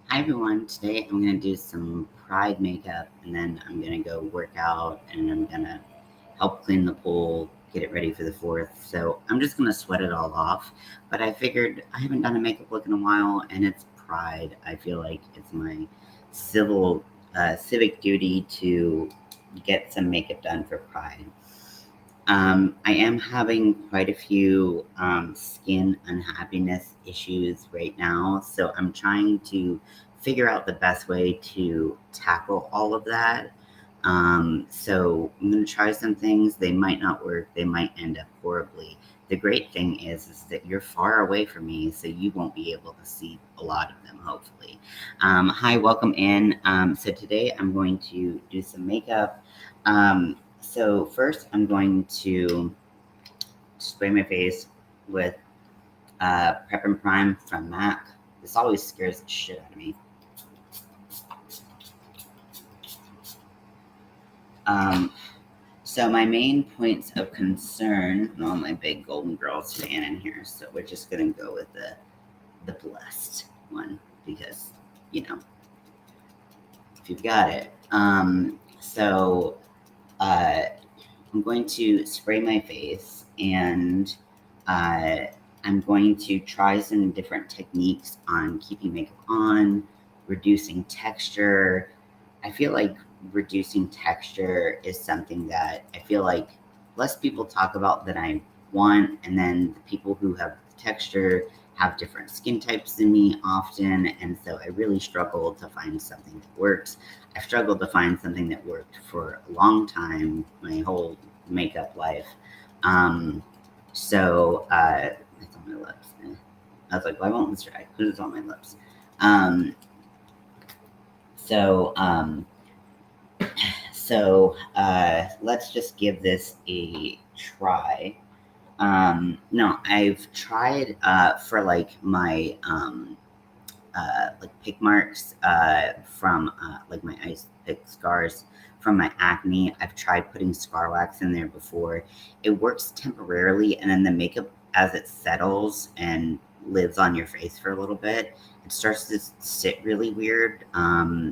Hi everyone, today I'm going to do some pride makeup and then I'm going to go work out and I'm going to help clean the pool, get it ready for the 4th. So I'm just going to sweat it all off. But I figured I haven't done a makeup look in a while and it's pride. I feel like it's my civic duty to get some makeup done for pride. I am having quite a few skin unhappiness issues right now, so I'm trying to figure out the best way to tackle all of that. So I'm going to try some things. They might not work. They might end up horribly. The great thing is that you're far away from me, so you won't be able to see a lot of them, hopefully. Hi, welcome in. So today I'm going to do some makeup. So first I'm going to spray my face with Prep and Prime from MAC. This always scares the shit out of me. So my main points of concern, and all my big golden girls fan in here, so we're just gonna go with the blessed one because, you know, if you've got it. So I'm going to spray my face and I'm going to try some different techniques on keeping makeup on, reducing texture. I feel like reducing texture is something that I feel like less people talk about than I want, and then the people who have texture have different skin types than me often, and so I really struggle to find something that works. I've struggled to find something that worked for a long time, my whole makeup life. It's on my lips. I was like, why won't this dry? Because it's on my lips. Let's just give this a try. No, I've tried for like my like pick marks from like my ice pick scars from my acne. I've tried putting scar wax in there before. It works temporarily, and then the makeup, as it settles and lives on your face for a little bit, it starts to sit really weird. Uh,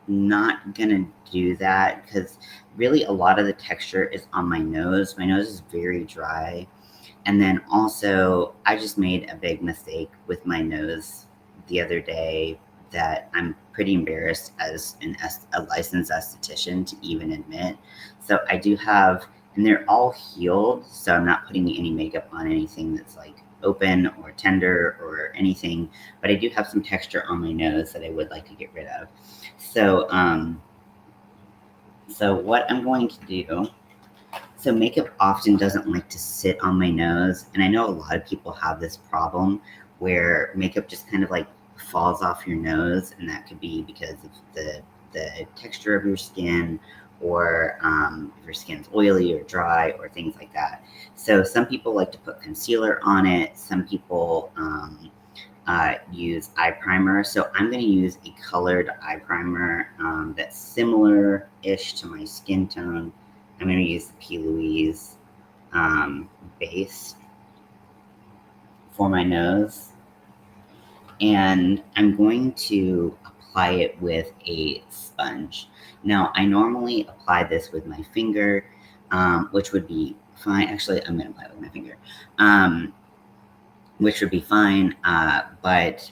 Not gonna do that because really a lot of the texture is on my nose. My nose is very dry. And then also, I just made a big mistake with my nose the other day that I'm pretty embarrassed as a licensed esthetician to even admit. So I do have, and they're all healed, so I'm not putting any makeup on anything that's like open or tender or anything, but I do have some texture on my nose that I would like to get rid of. So what I'm going to do, so makeup often doesn't like to sit on my nose, and I know a lot of people have this problem where makeup just kind of like falls off your nose, and that could be because of the texture of your skin, or if your skin's oily or dry or things like that. So some people like to put concealer on it. Some people use eye primer. So I'm going to use a colored eye primer that's similar-ish to my skin tone. I'm going to use the P. Louise base for my nose. And I'm going to apply it with a sponge. Now, I normally apply this with my finger, which would be fine. Actually, I'm going to apply it with my finger, which would be fine. But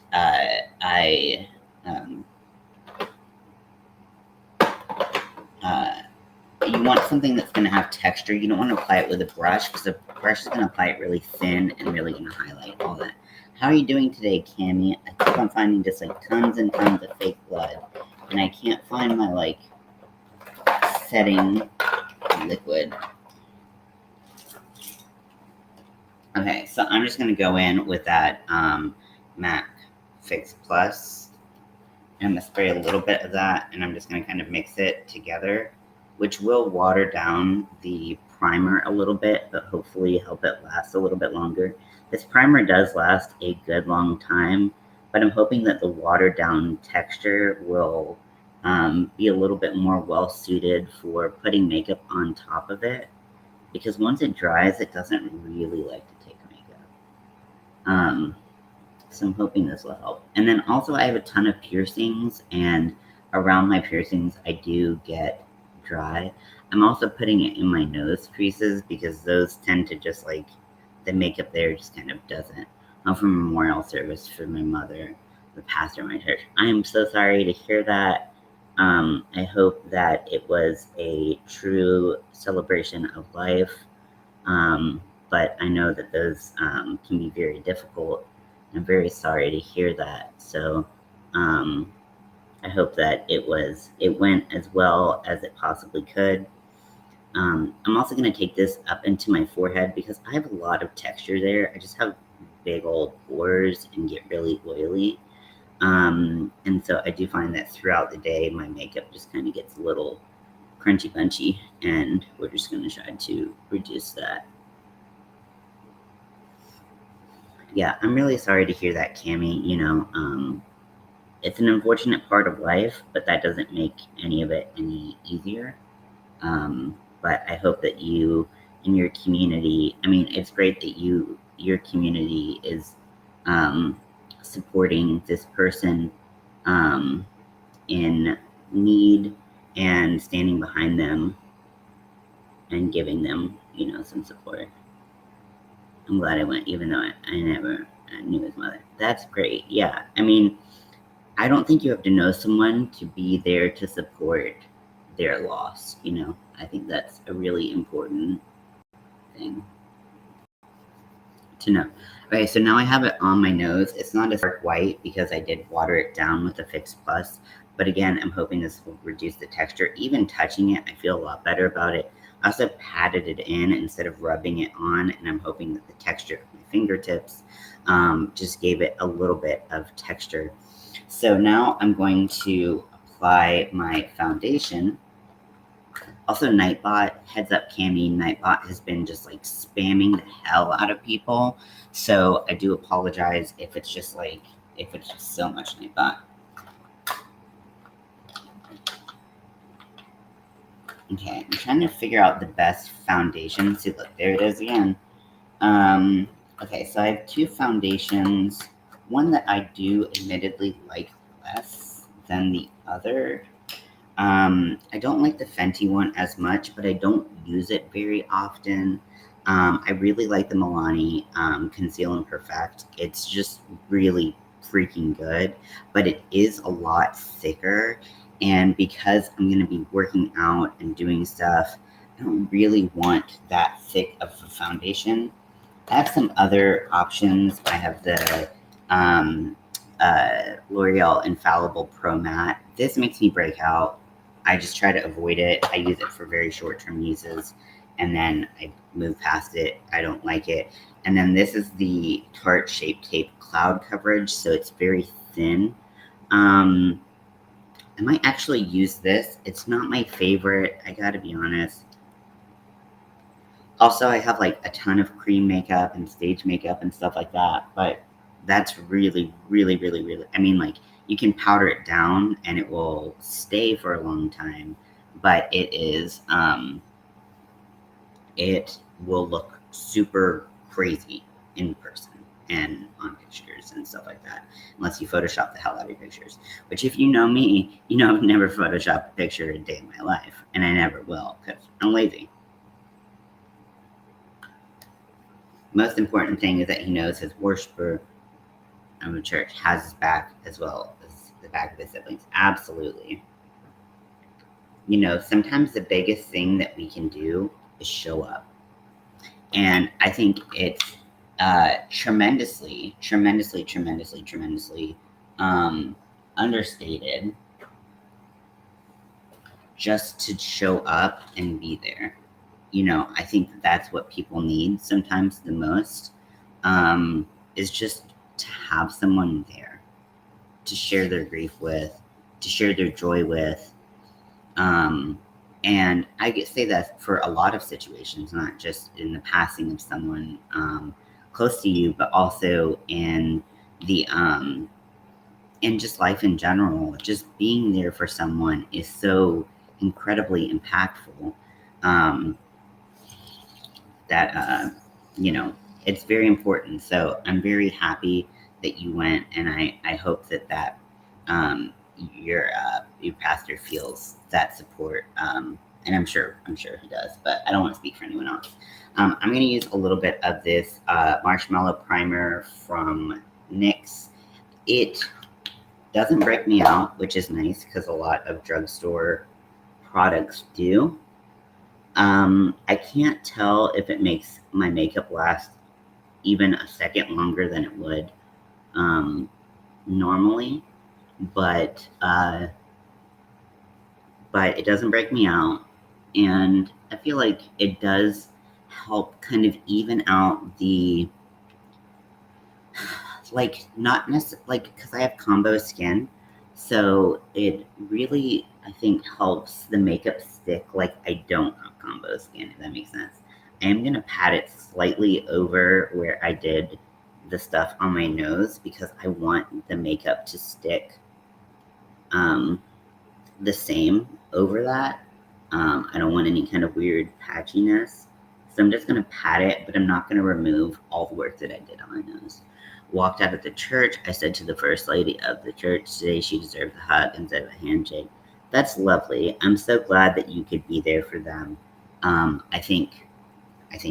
you want something that's going to have texture. You don't want to apply it with a brush because the brush is going to apply it really thin and really going to highlight all that. How are you doing today, Cammie? I keep on finding just like tons and tons of fake blood, and I can't find my like setting liquid. Okay, so I'm just going to go in with that MAC Fix Plus. I'm going to spray a little bit of that, and I'm just going to kind of mix it together, which will water down the primer a little bit, but hopefully help it last a little bit longer. This primer does last a good long time, but I'm hoping that the watered down texture will be a little bit more well suited for putting makeup on top of it, because once it dries, it doesn't really like to take makeup. So I'm hoping this will help. And then also I have a ton of piercings, and around my piercings I do get dry. I'm also putting it in my nose creases because those tend to just like, the makeup there just kind of doesn't. I'm from a memorial service for my mother, the pastor of my church. I am so sorry to hear that. I hope that it was a true celebration of life. But I know that those can be very difficult. I'm very sorry to hear that. So I hope that it went as well as it possibly could. I'm also going to take this up into my forehead because I have a lot of texture there. I just have big old pores and get really oily. And so I do find that throughout the day, my makeup just kind of gets a little crunchy bunchy, and we're just going to try to reduce that. Yeah, I'm really sorry to hear that, Cammie. It's an unfortunate part of life, but that doesn't make any of it any easier. But I hope that you in your community, I mean, it's great that your community is supporting this person in need and standing behind them and giving them, some support. I'm glad I went, even though I never knew his mother. That's great. Yeah. I mean, I don't think you have to know someone to be there to support their loss. I think that's a really important thing to know. Okay, so now I have it on my nose. It's not a dark white because I did water it down with a Fix Plus. But again, I'm hoping this will reduce the texture. Even touching it, I feel a lot better about it. I also patted it in instead of rubbing it on, and I'm hoping that the texture of my fingertips just gave it a little bit of texture. So now I'm going to apply my foundation. Also, Nightbot, heads up, Cammie, Nightbot has been just like spamming the hell out of people. So I do apologize if it's just so much Nightbot. Okay, I'm trying to figure out the best foundation. See, look, there it is again. Okay, so I have two foundations. One that I do admittedly like less than the other. I don't like the Fenty one as much, but I don't use it very often. I really like the Milani Conceal and Perfect. It's just really freaking good, but it is a lot thicker. And because I'm going to be working out and doing stuff, I don't really want that thick of a foundation. I have some other options. I have the L'Oreal Infallible Pro Matte. This makes me break out. I just try to avoid it. I use it for very short-term uses, and then I move past it. I don't like it. And then this is the Tarte Shape Tape Cloud Coverage, so it's very thin. I might actually use this. It's not my favorite, I gotta be honest. Also, I have like a ton of cream makeup and stage makeup and stuff like that, but that's really, really, really, really, I mean, like, you can powder it down and it will stay for a long time, but it will look super crazy in person and on pictures and stuff like that, unless you Photoshop the hell out of your pictures, which if you know me, you know I've never Photoshopped a picture a day in my life, and I never will, because I'm lazy. Most important thing is that he knows his worshiper of the church has his back as well as the back of his siblings. Absolutely. Sometimes the biggest thing that we can do is show up. And I think it's tremendously understated just to show up and be there. I think that's what people need sometimes the most, is just to have someone there to share their grief with, to share their joy with. And I say that for a lot of situations, not just in the passing of someone close to you, but also in just life in general. Just being there for someone is so incredibly impactful. That it's very important. So I'm very happy that you went, and I hope that your pastor feels that support. And I'm sure he does, but I don't want to speak for anyone else. I'm going to use a little bit of this marshmallow primer from NYX. It doesn't break me out, which is nice because a lot of drugstore products do. I can't tell if it makes my makeup last even a second longer than it would normally, but it doesn't break me out, and I feel like it does help kind of even out the, like, not necessarily, like, because I have combo skin, so it really, I think, helps the makeup stick like I don't have combo skin, if that makes sense. I am going to pat it slightly over where I did the stuff on my nose because I want the makeup to stick the same over that. I don't want any kind of weird patchiness. So I'm just going to pat it, but I'm not going to remove all the work that I did on my nose. Walked out of the church. I said to the first lady of the church today she deserved a hug instead of a handshake. That's lovely. I'm so glad that you could be there for them. I think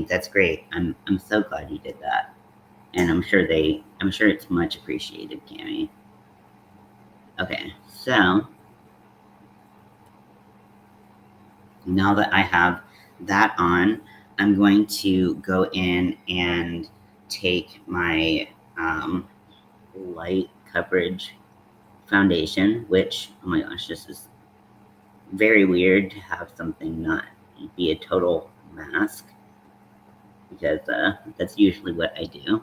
that's great. I'm so glad you did that. And I'm sure it's much appreciated, Cammie. Okay, so now that I have that on, I'm going to go in and take my light coverage foundation, which, oh my gosh, this is very weird to have something not be a total mask, because that's usually what I do.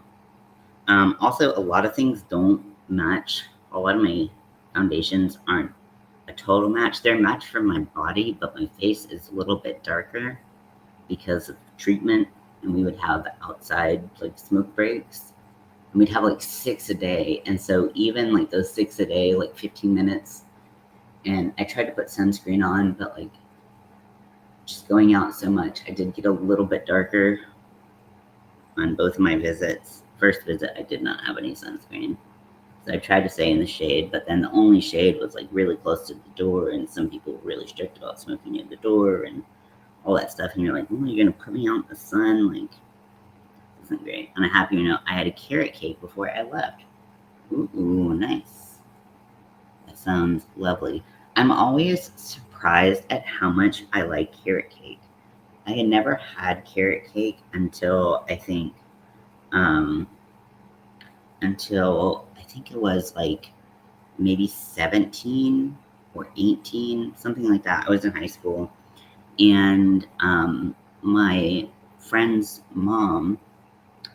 Also, a lot of things don't match. A lot of my foundations aren't a total match. They're a match for my body, but my face is a little bit darker because of treatment, and we would have outside, like, smoke breaks, and we'd have like 6 a day, and so even like those 6 a day, like 15 minutes, and I tried to put sunscreen on, but like just going out so much, I did get a little bit darker on both of my visits. First visit, I did not have any sunscreen, so I tried to stay in the shade, but then the only shade was like really close to the door, and some people were really strict about smoking near the door and all that stuff, and you're like, oh, you're gonna put me out in the sun? Like, isn't great. On a happier note, I had a carrot cake before I left. Ooh, nice. That sounds lovely. I'm always surprised at how much I like carrot cake. I had never had carrot cake until I think it was like maybe 17 or 18, something like that. I was in high school, and my friend's mom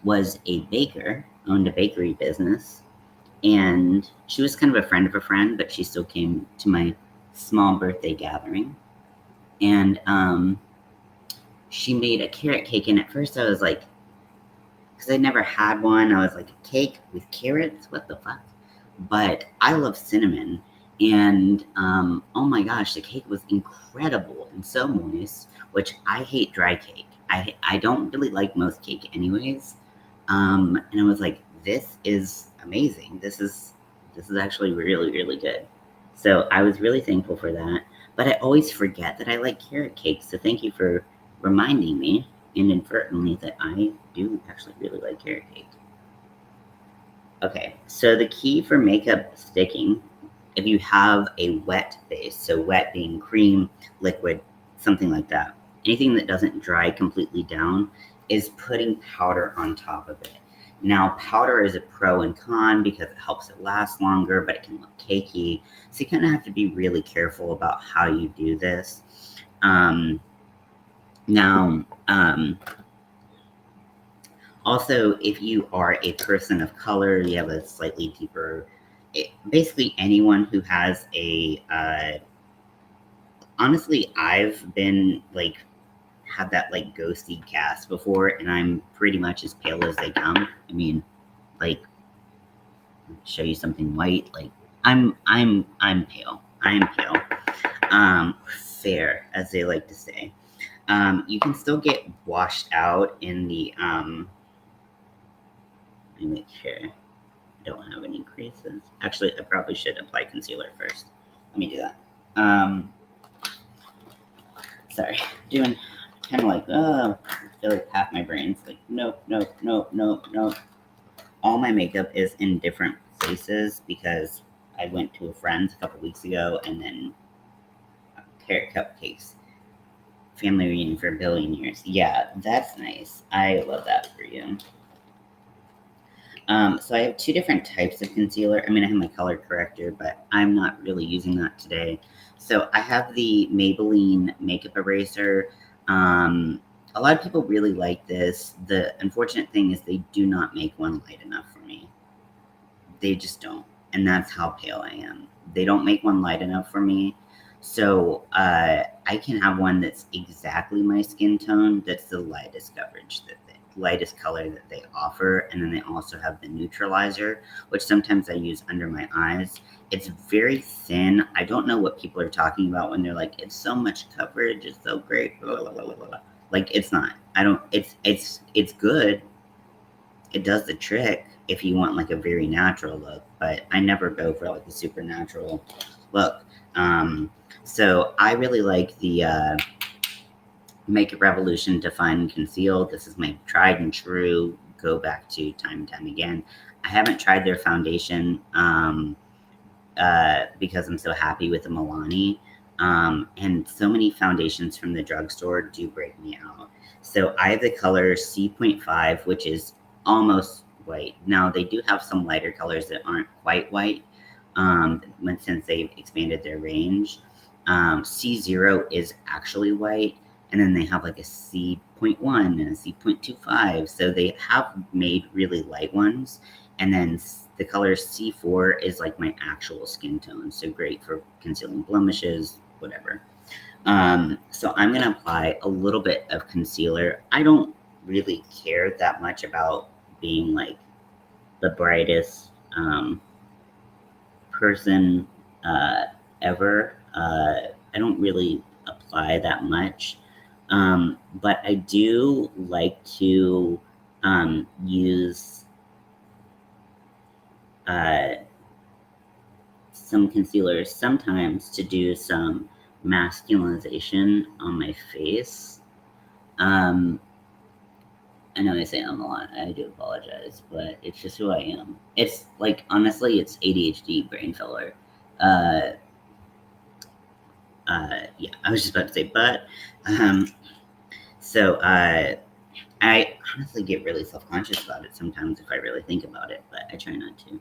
was a baker, owned a bakery business, and she was kind of a friend of a friend, but she still came to my small birthday gathering, and she made a carrot cake, and at first I was like, because I never had one, I was like, a cake with carrots? What the fuck? But I love cinnamon, and oh my gosh, the cake was incredible and so moist, which I hate dry cake. I don't really like most cake anyways, and I was like, this is amazing. This is actually really, really good. So I was really thankful for that, but I always forget that I like carrot cake, so thank you for reminding me inadvertently that I do actually really like carrot cake. Okay, so the key for makeup sticking, if you have a wet base, so wet being cream, liquid, something like that, anything that doesn't dry completely down, is putting powder on top of it. Now, powder is a pro and con because it helps it last longer, but it can look cakey, so you kind of have to be really careful about how you do this. Also, if you are a person of color, you have a slightly deeper, basically anyone who has a, honestly, I've been, like, had that, like, ghosty cast before, and I'm pretty much as pale as they come. I mean, like, show you something white, like, I'm pale. I'm pale. Fair, as they like to say. You can still get washed out in the, let me make sure. don't have any creases. Actually, I probably should apply concealer first. Let me do that. Sorry, doing kind of like, I feel like half my brain's like, nope, nope, nope, nope, nope. All my makeup is in different places because I went to a friend's a couple weeks ago, and then carrot cupcakes. Family reunion for a billion years. Yeah, that's nice. I love that for you. So I have two different types of concealer. I mean, I have my color corrector, but I'm not really using that today. So I have the Maybelline makeup eraser. A lot of people really like this. The unfortunate thing is they do not make one light enough for me. They just don't. And that's how pale I am. They don't make one light enough for me. So I can have one that's exactly my skin tone, that's the lightest coverage, lightest color that they offer. And then they also have the neutralizer, which sometimes I use under my eyes. It's very thin. I don't know what people are talking about when they're like, it's so much coverage, it's so great, blah, blah, blah, blah, blah. Like, it's not. It's good. It does the trick if you want like a very natural look, but I never go for like a super natural look. So I really like the Makeup Revolution Define and Conceal. This is my tried and true, go back to time and time again. I haven't tried their foundation because I'm so happy with the Milani. And so many foundations from the drugstore do break me out. So I have the color C.5, which is almost white. Now, they do have some lighter colors that aren't quite white since they've expanded their range. C0 is actually white, and then they have like a C.1 and a C.25. So they have made really light ones. And then the color C4 is like my actual skin tone. So great for concealing blemishes, whatever. So I'm going to apply a little bit of concealer. I don't really care that much about being like the brightest person ever. I don't really apply that much. But I do like to use some concealers sometimes to do some masculinization on my face. I know I say I'm a lot. I do apologize, but it's just who I am. It's like, honestly, it's ADHD brain filler. Yeah, I was just about to say, but so I honestly get really self-conscious about it sometimes if I really think about it, but I try not to.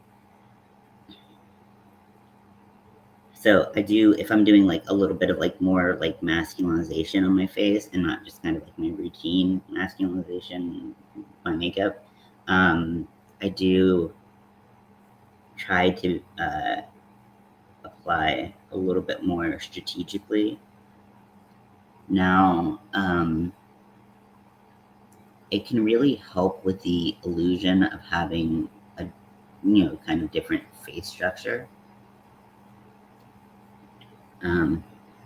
So I do, if I'm doing like a little bit of like more like masculinization on my face and not just kind of like my routine masculinization, my makeup, I do try to apply a little bit more strategically. Now, it can really help with the illusion of having a, kind of different face structure.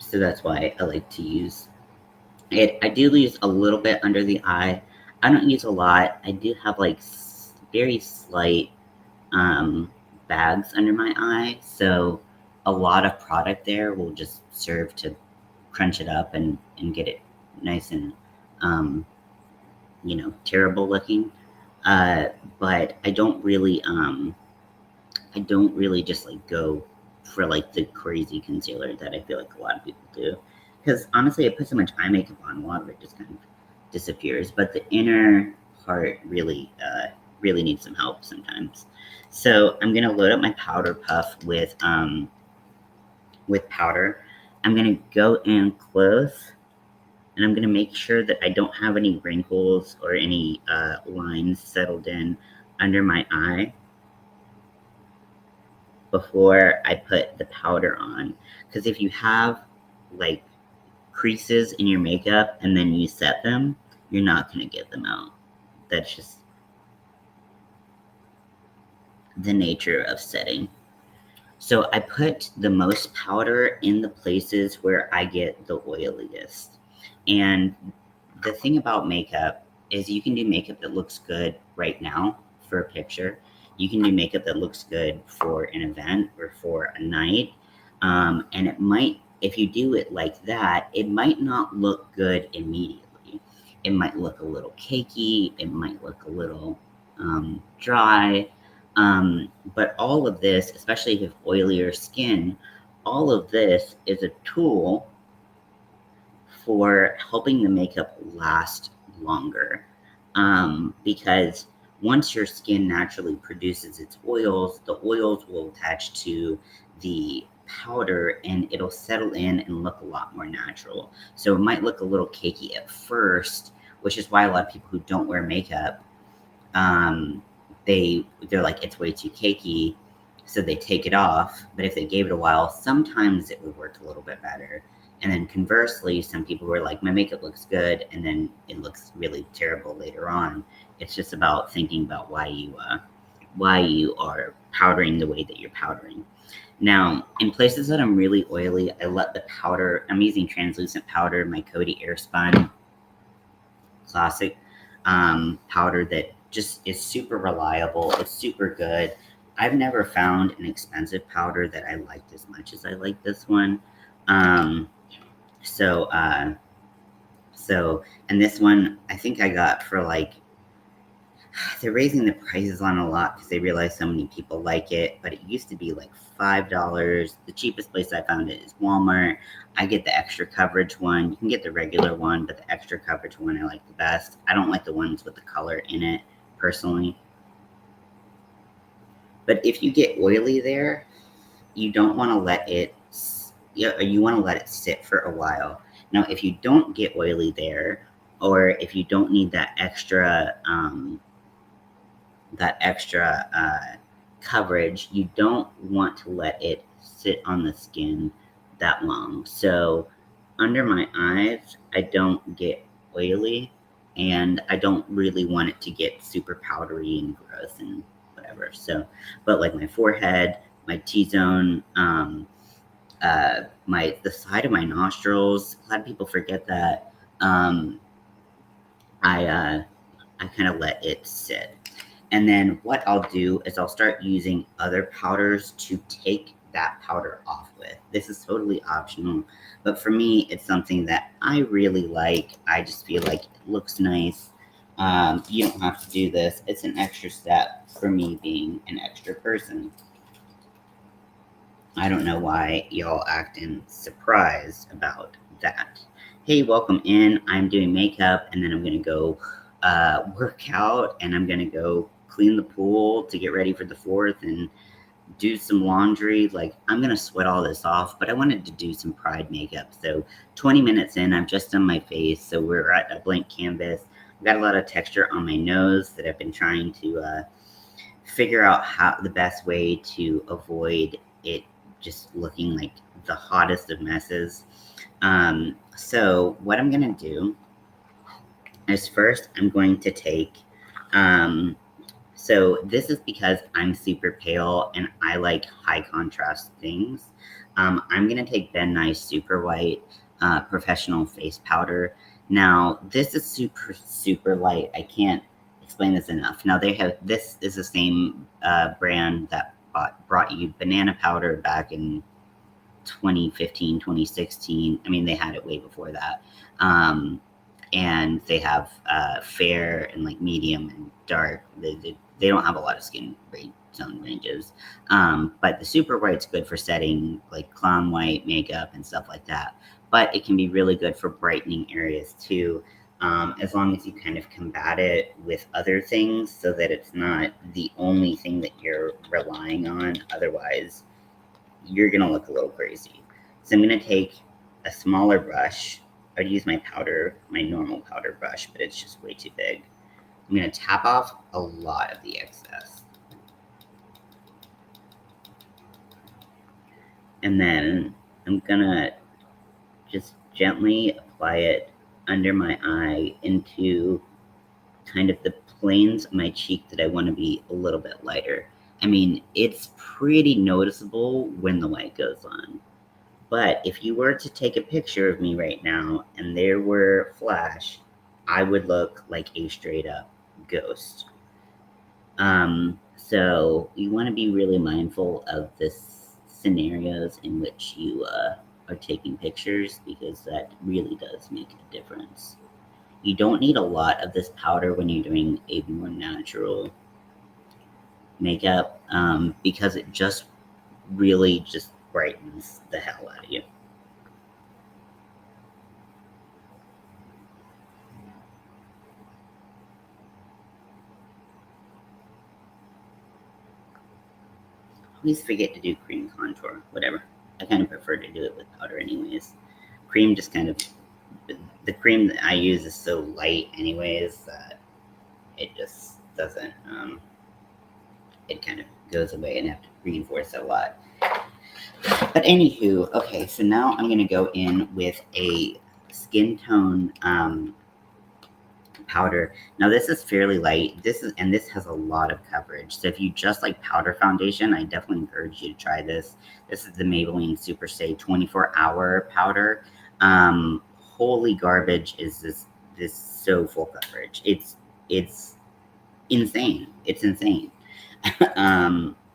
So that's why I like to use it. I do use a little bit under the eye. I don't use a lot. I do have like very slight bags under my eye. So a lot of product there will just serve to crunch it up and get it nice and, terrible looking. But I don't really just like go for like the crazy concealer that I feel like a lot of people do. Because honestly, I put so much eye makeup on, a lot of it just kind of disappears. But the inner part really needs some help sometimes. So I'm gonna load up my powder puff with powder. I'm gonna go in close, and I'm gonna make sure that I don't have any wrinkles or any lines settled in under my eye before I put the powder on. Because if you have like creases in your makeup and then you set them, you're not going to get them out. That's just the nature of setting. So I put the most powder in the places where I get the oiliest. And the thing about makeup is you can do makeup that looks good right now for a picture. You can do makeup that looks good for an event or for a night. And it might, if you do it like that, it might not look good immediately. It might look a little cakey. It might look a little dry. But all of this, especially if you have oilier skin, all of this is a tool for helping the makeup last longer. Because once your skin naturally produces its oils, the oils will attach to the powder and it'll settle in and look a lot more natural. So it might look a little cakey at first, which is why a lot of people who don't wear makeup, they're like, it's way too cakey, so they take it off. But if they gave it a while, sometimes it would work a little bit better. And then conversely, some people were like, my makeup looks good, and then it looks really terrible later on. It's just about thinking about why you are powdering the way that you're powdering. Now, in places that I'm really oily, I let the powder, I'm using translucent powder, my Coty Airspun Classic powder that just is super reliable. It's super good. I've never found an expensive powder that I liked as much as I like this one. And this one, I think I got for like, they're raising the prices on a lot because they realize so many people like it, but it used to be like $5. The cheapest place I found it is Walmart. I get the extra coverage one. You can get the regular one, but the extra coverage one I like the best. I don't like the ones with the color in it, personally. But if you get oily there, you don't want to let it, you want to let it sit for a while. Now, if you don't get oily there, or if you don't need that extra coverage, you don't want to let it sit on the skin that long. So under my eyes, I don't get oily, and I don't really want it to get super powdery and gross and whatever. So, but like my forehead, my T-zone, the side of my nostrils, a lot of people forget that. I kind of let it sit. And then what I'll do is I'll start using other powders to take that powder off with. This is totally optional, but for me, it's something that I really like. I just feel like it looks nice. You don't have to do this. It's an extra step for me being an extra person. I don't know why y'all acting surprised about that. Hey, welcome in. I'm doing makeup, and then I'm going to go work out, and I'm going to go clean the pool to get ready for the 4th and do some laundry. Like, I'm going to sweat all this off, but I wanted to do some Pride makeup. So 20 minutes in, I've just done my face, so we're at a blank canvas. I've got a lot of texture on my nose that I've been trying to figure out how the best way to avoid it just looking like the hottest of messes. So what I'm going to do is first I'm going to take, so this is because I'm super pale and I like high contrast things. I'm going to take Ben Nye Super White Professional Face Powder. Now, this is super, super light. I can't explain this enough. Now, this is the same brand that brought you banana powder back in 2015, 2016. I mean, they had it way before that. And they have fair and like medium and dark. They don't have a lot of skin zone ranges. But the super white's good for setting like clown white makeup and stuff like that. But it can be really good for brightening areas too, as long as you kind of combat it with other things so that it's not the only thing that you're relying on. Otherwise, you're going to look a little crazy. So I'm going to take a smaller brush. I'd use my normal powder brush, but it's just way too big. I'm going to tap off a lot of the excess. And then I'm going to just gently apply it under my eye into kind of the planes of my cheek that I want to be a little bit lighter. I mean, it's pretty noticeable when the light goes on. But if you were to take a picture of me right now and there were flash, I would look like a straight up ghost. So you want to be really mindful of the scenarios in which you are taking pictures, because that really does make a difference. You don't need a lot of this powder when you're doing a more natural makeup, because it just really just brightens the hell out of you. Always forget to do cream contour, whatever. I kind of prefer to do it with powder anyways. Cream just kind of, the cream that I use is so light anyways that it just doesn't, it kind of goes away and I have to reinforce it a lot. But anywho, okay, so now I'm gonna go in with a skin tone powder. Now this is fairly light. This has a lot of coverage. So if you just like powder foundation, I definitely encourage you to try this. This is the Maybelline Super Stay 24-hour powder. Holy garbage is this so full coverage. It's insane. It's insane.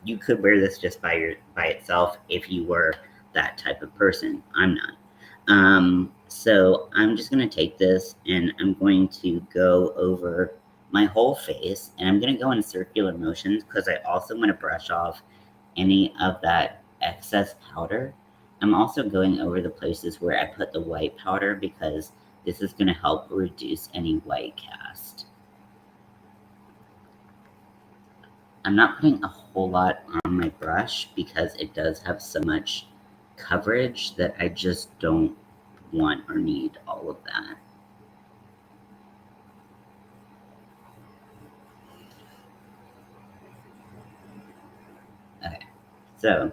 You could wear this just by itself if you were that type of person. I'm not. So I'm just going to take this and I'm going to go over my whole face, and I'm going to go in circular motions because I also want to brush off any of that excess powder. I'm also going over the places where I put the white powder because this is going to help reduce any white cast. I'm not putting a whole lot on my brush because it does have so much coverage that I just don't want or need all of that. Okay, so,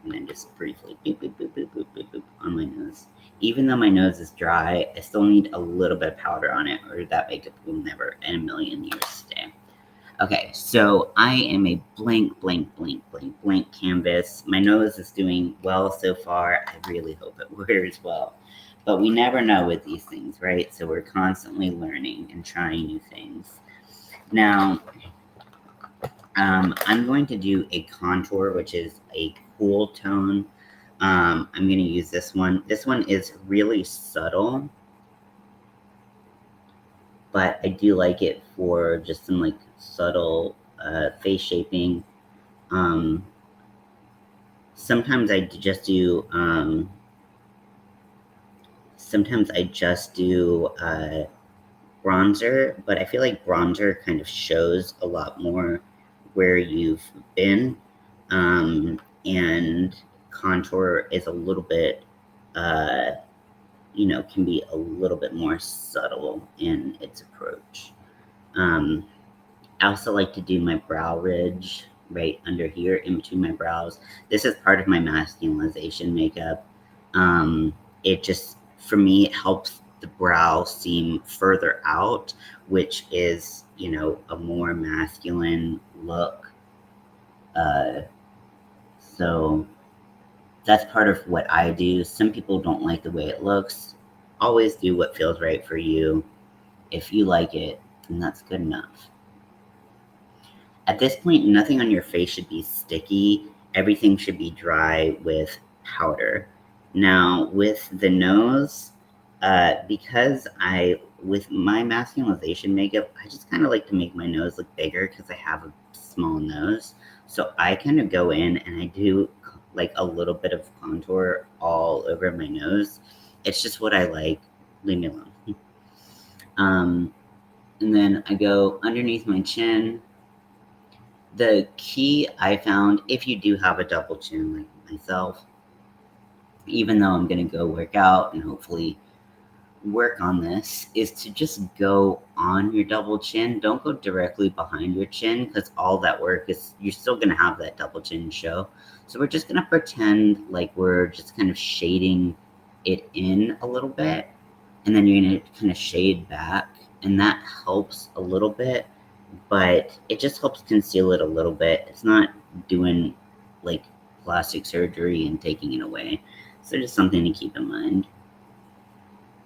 and then just briefly boop, boop, boop, boop, boop, boop, boop on my nose. Even though my nose is dry, I still need a little bit of powder on it, or that makeup will never in a million years stay. Okay, so I am a blank canvas. My nose is doing well so far. I really hope it wears well. But we never know with these things, right? So we're constantly learning and trying new things. Now, I'm going to do a contour, which is a cool tone. I'm going to use this one. This one is really subtle, but I do like it for just some like subtle face shaping. Sometimes I just do bronzer, but I feel like bronzer kind of shows a lot more where you've been, and contour is a little bit, can be a little bit more subtle in its approach. I also like to do my brow ridge right under here in between my brows. This is part of my masculinization makeup. It just, for me, it helps the brow seem further out, which is, a more masculine look. So that's part of what I do. Some people don't like the way it looks. Always do what feels right for you. If you like it, then that's good enough. At this point, nothing on your face should be sticky. Everything should be dry with powder. Now, with the nose, because with my masculinization makeup, I just kind of like to make my nose look bigger because I have a small nose. So I kind of go in and I do like a little bit of contour all over my nose. It's just what I like. Leave me alone. And then I go underneath my chin. The key I found, if you do have a double chin like myself, even though I'm going to go work out and hopefully work on this, is to just go on your double chin. Don't go directly behind your chin because all that work is, you're still going to have that double chin show. So we're just going to pretend like we're just kind of shading it in a little bit, and then you're going to kind of shade back, and that helps a little bit, but it just helps conceal it a little bit. It's not doing like plastic surgery and taking it away. So just something to keep in mind.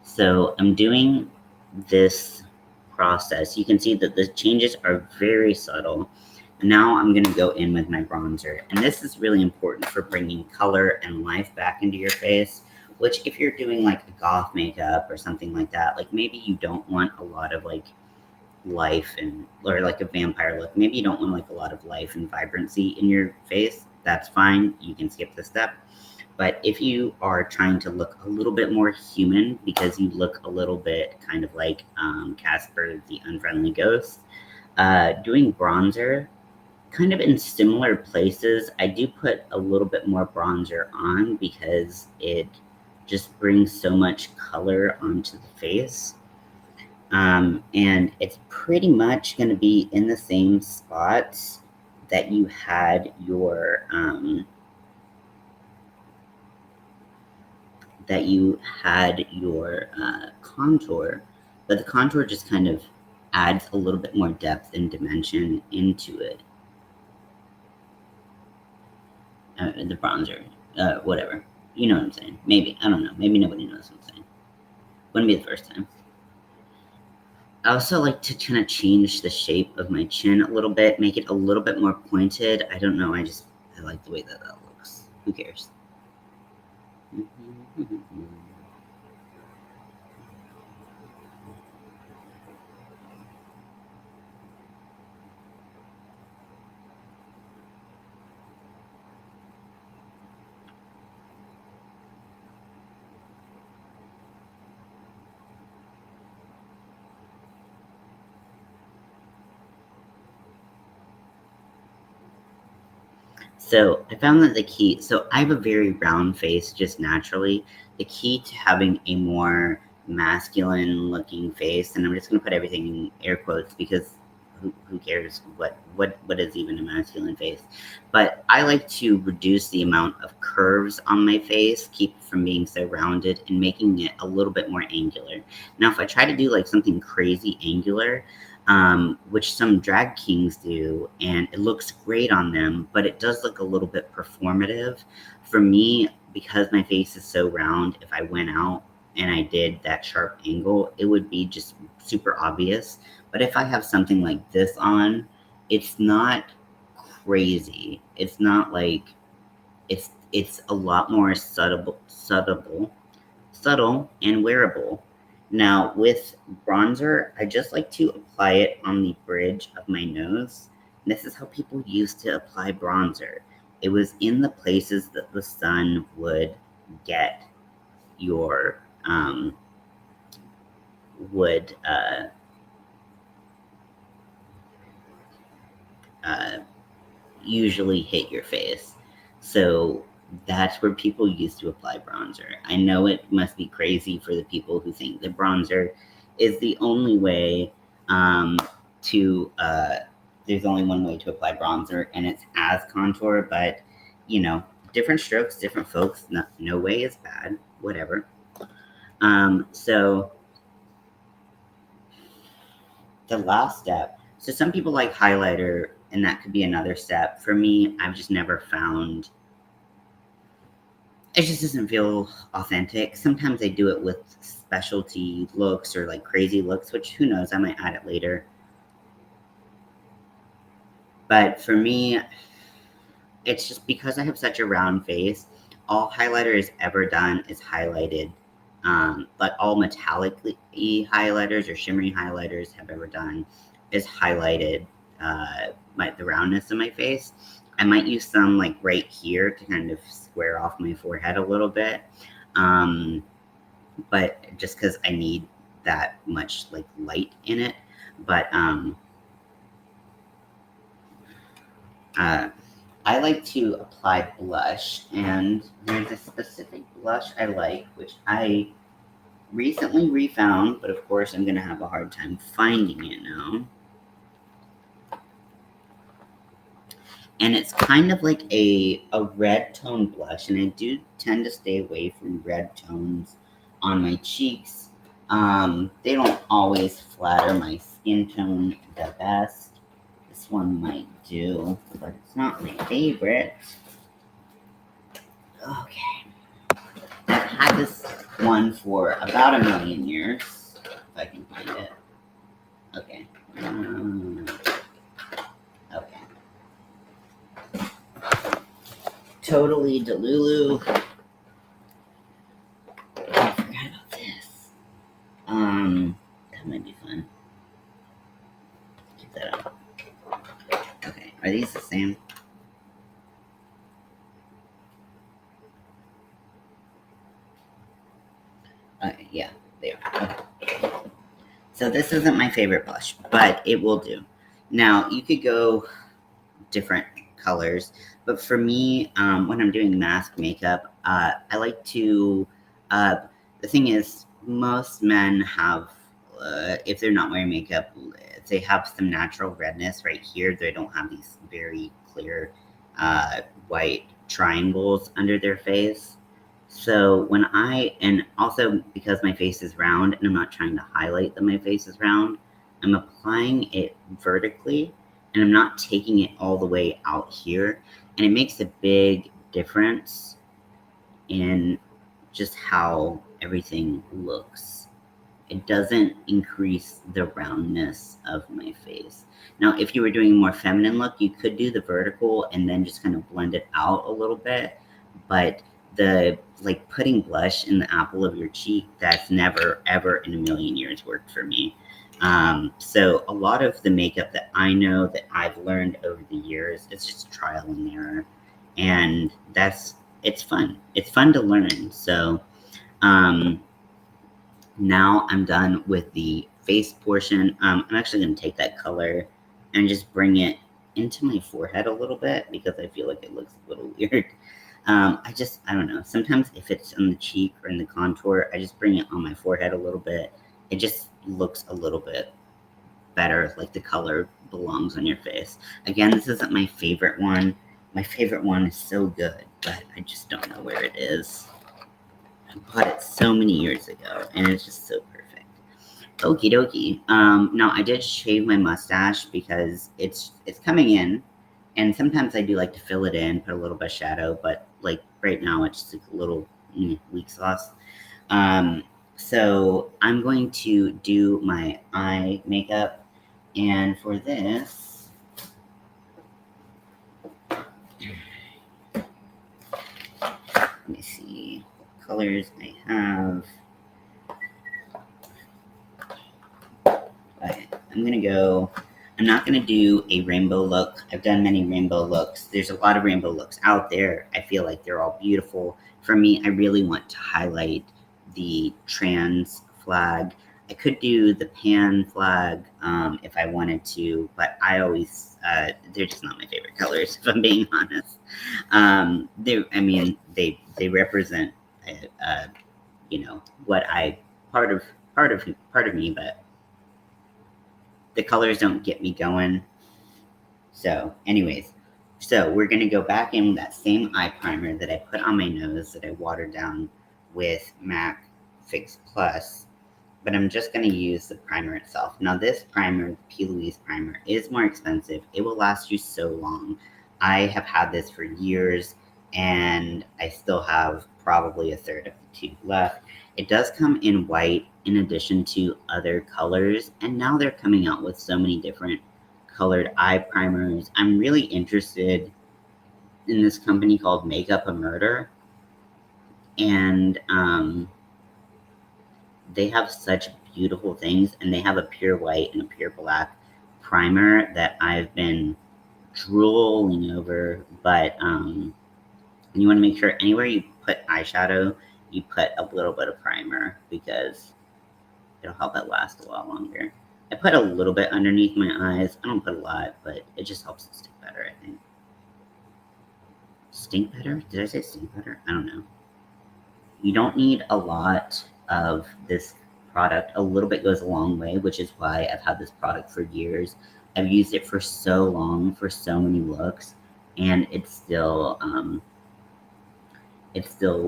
So I'm doing this process. You can see that the changes are very subtle. Now I'm going to go in with my bronzer. And this is really important for bringing color and life back into your face, which if you're doing like a goth makeup or something like that, like maybe you don't want a lot of like life and, or like a vampire look. Maybe you don't want like a lot of life and vibrancy in your face. That's fine. You can skip this step. But if you are trying to look a little bit more human because you look a little bit kind of like Casper the Unfriendly Ghost, doing bronzer kind of in similar places. I do put a little bit more bronzer on because it just brings so much color onto the face. And it's pretty much going to be in the same spots that you had your contour, but the contour just kind of adds a little bit more depth and dimension into it. The bronzer, whatever. You know what I'm saying. Maybe. I don't know. Maybe nobody knows what I'm saying. Wouldn't be the first time. I also like to kind of change the shape of my chin a little bit, make it a little bit more pointed. I don't know. I like the way that looks. Who cares? So I found that so I have a very round face just naturally. The key to having a more masculine looking face, and I'm just going to put everything in air quotes because who cares what is even a masculine face? But I like to reduce the amount of curves on my face, keep it from being so rounded, and making it a little bit more angular. Now, if I try to do like something crazy angular, which some drag kings do, and it looks great on them, but it does look a little bit performative. For me, because my face is so round, if I went out and I did that sharp angle, it would be just super obvious. But if I have something like this on, it's not crazy. It's not like, it's a lot more subtle and wearable. Now, with bronzer, I just like to apply it on the bridge of my nose. And this is how people used to apply bronzer. It was in the places that the sun would get your, usually hit your face. So that's where people used to apply bronzer. I know it must be crazy for the people who think that bronzer is the only way there's only one way to apply bronzer, and it's as contour, but you know, different strokes, different folks. No way is bad, whatever. So the last step. So some people like highlighter, and that could be another step. For me, I've just never found, it just doesn't feel authentic. Sometimes I do it with specialty looks or like crazy looks, which who knows, I might add it later. But for me, it's just because I have such a round face, all highlighter has ever done is highlighted, like all metallic highlighters or shimmery highlighters have ever done is highlighted the roundness of my face. I might use some like right here to kind of square off my forehead a little bit, but just because I need that much like light in it. But I like to apply blush, and there's a specific blush I like, which I recently refound, but of course I'm going to have a hard time finding it now. And it's kind of like a red tone blush, and I do tend to stay away from red tones on my cheeks. They don't always flatter my skin tone the best. This one might do, but it's not my favorite. Okay. I've had this one for about 1 million years, if I can find it. Okay. Okay. totally Delulu. I forgot about this. That might be fun. Keep that up. Okay, are these the same? Yeah, they are. Okay. So this isn't my favorite blush, but it will do. Now, you could go different colors, but for me, when I'm doing mask makeup, I like to, the thing is, most men have, if they're not wearing makeup, they have some natural redness right here. They don't have these very clear white triangles under their face. So and also because my face is round and I'm not trying to highlight that my face is round, I'm applying it vertically and I'm not taking it all the way out here. And it makes a big difference in just how everything looks. It doesn't increase the roundness of my face. Now, if you were doing a more feminine look, you could do the vertical and then just kind of blend it out a little bit. But putting blush in the apple of your cheek, that's never, ever in a million years worked for me. So a lot of the makeup that I know that I've learned over the years, it's just trial and error. And it's fun. It's fun to learn. So, now I'm done with the face portion. I'm actually going to take that color and just bring it into my forehead a little bit because I feel like it looks a little weird. I don't know. Sometimes if it's on the cheek or in the contour, I just bring it on my forehead a little bit. It just looks a little bit better, like the color belongs on your face. Again, this isn't my favorite one. My favorite one is so good, but I just don't know where it is. I bought it so many years ago, and it's just so perfect. Okie dokie. Now I did shave my mustache because it's coming in, and sometimes I do like to fill it in, put a little bit of shadow, but like right now it's just a little weak sauce. So I'm going to do my eye makeup, and for this, let me see what colors I have. Okay, I'm not gonna do a rainbow look. I've done many rainbow looks. There's a lot of rainbow looks out there. I feel like they're all beautiful. For me, I really want to highlight the trans flag. I could do the pan flag if I wanted to, but they're just not my favorite colors, if I'm being honest. They represent, what part of me, but the colors don't get me going. So anyways, we're going to go back in with that same eye primer that I put on my nose that I watered down with MAC Fix Plus, but I'm just going to use the primer itself. Now this primer, the P. Louise primer, is more expensive. It will last you so long. I have had this for years, and I still have probably a third of the tube left. It does come in white in addition to other colors, and now they're coming out with so many different colored eye primers. I'm really interested in this company called Makeup a Murder, and they have such beautiful things, and they have a pure white and a pure black primer that I've been drooling over, but you want to make sure anywhere you put eyeshadow, you put a little bit of primer because it'll help it last a lot longer. I put a little bit underneath my eyes. I don't put a lot, but it just helps it stick better, I think. Stink better? Did I say stink better? I don't know. You don't need a lot of this product. A little bit goes a long way, which is why I've had this product for years. I've used it for so long, for so many looks, and it's still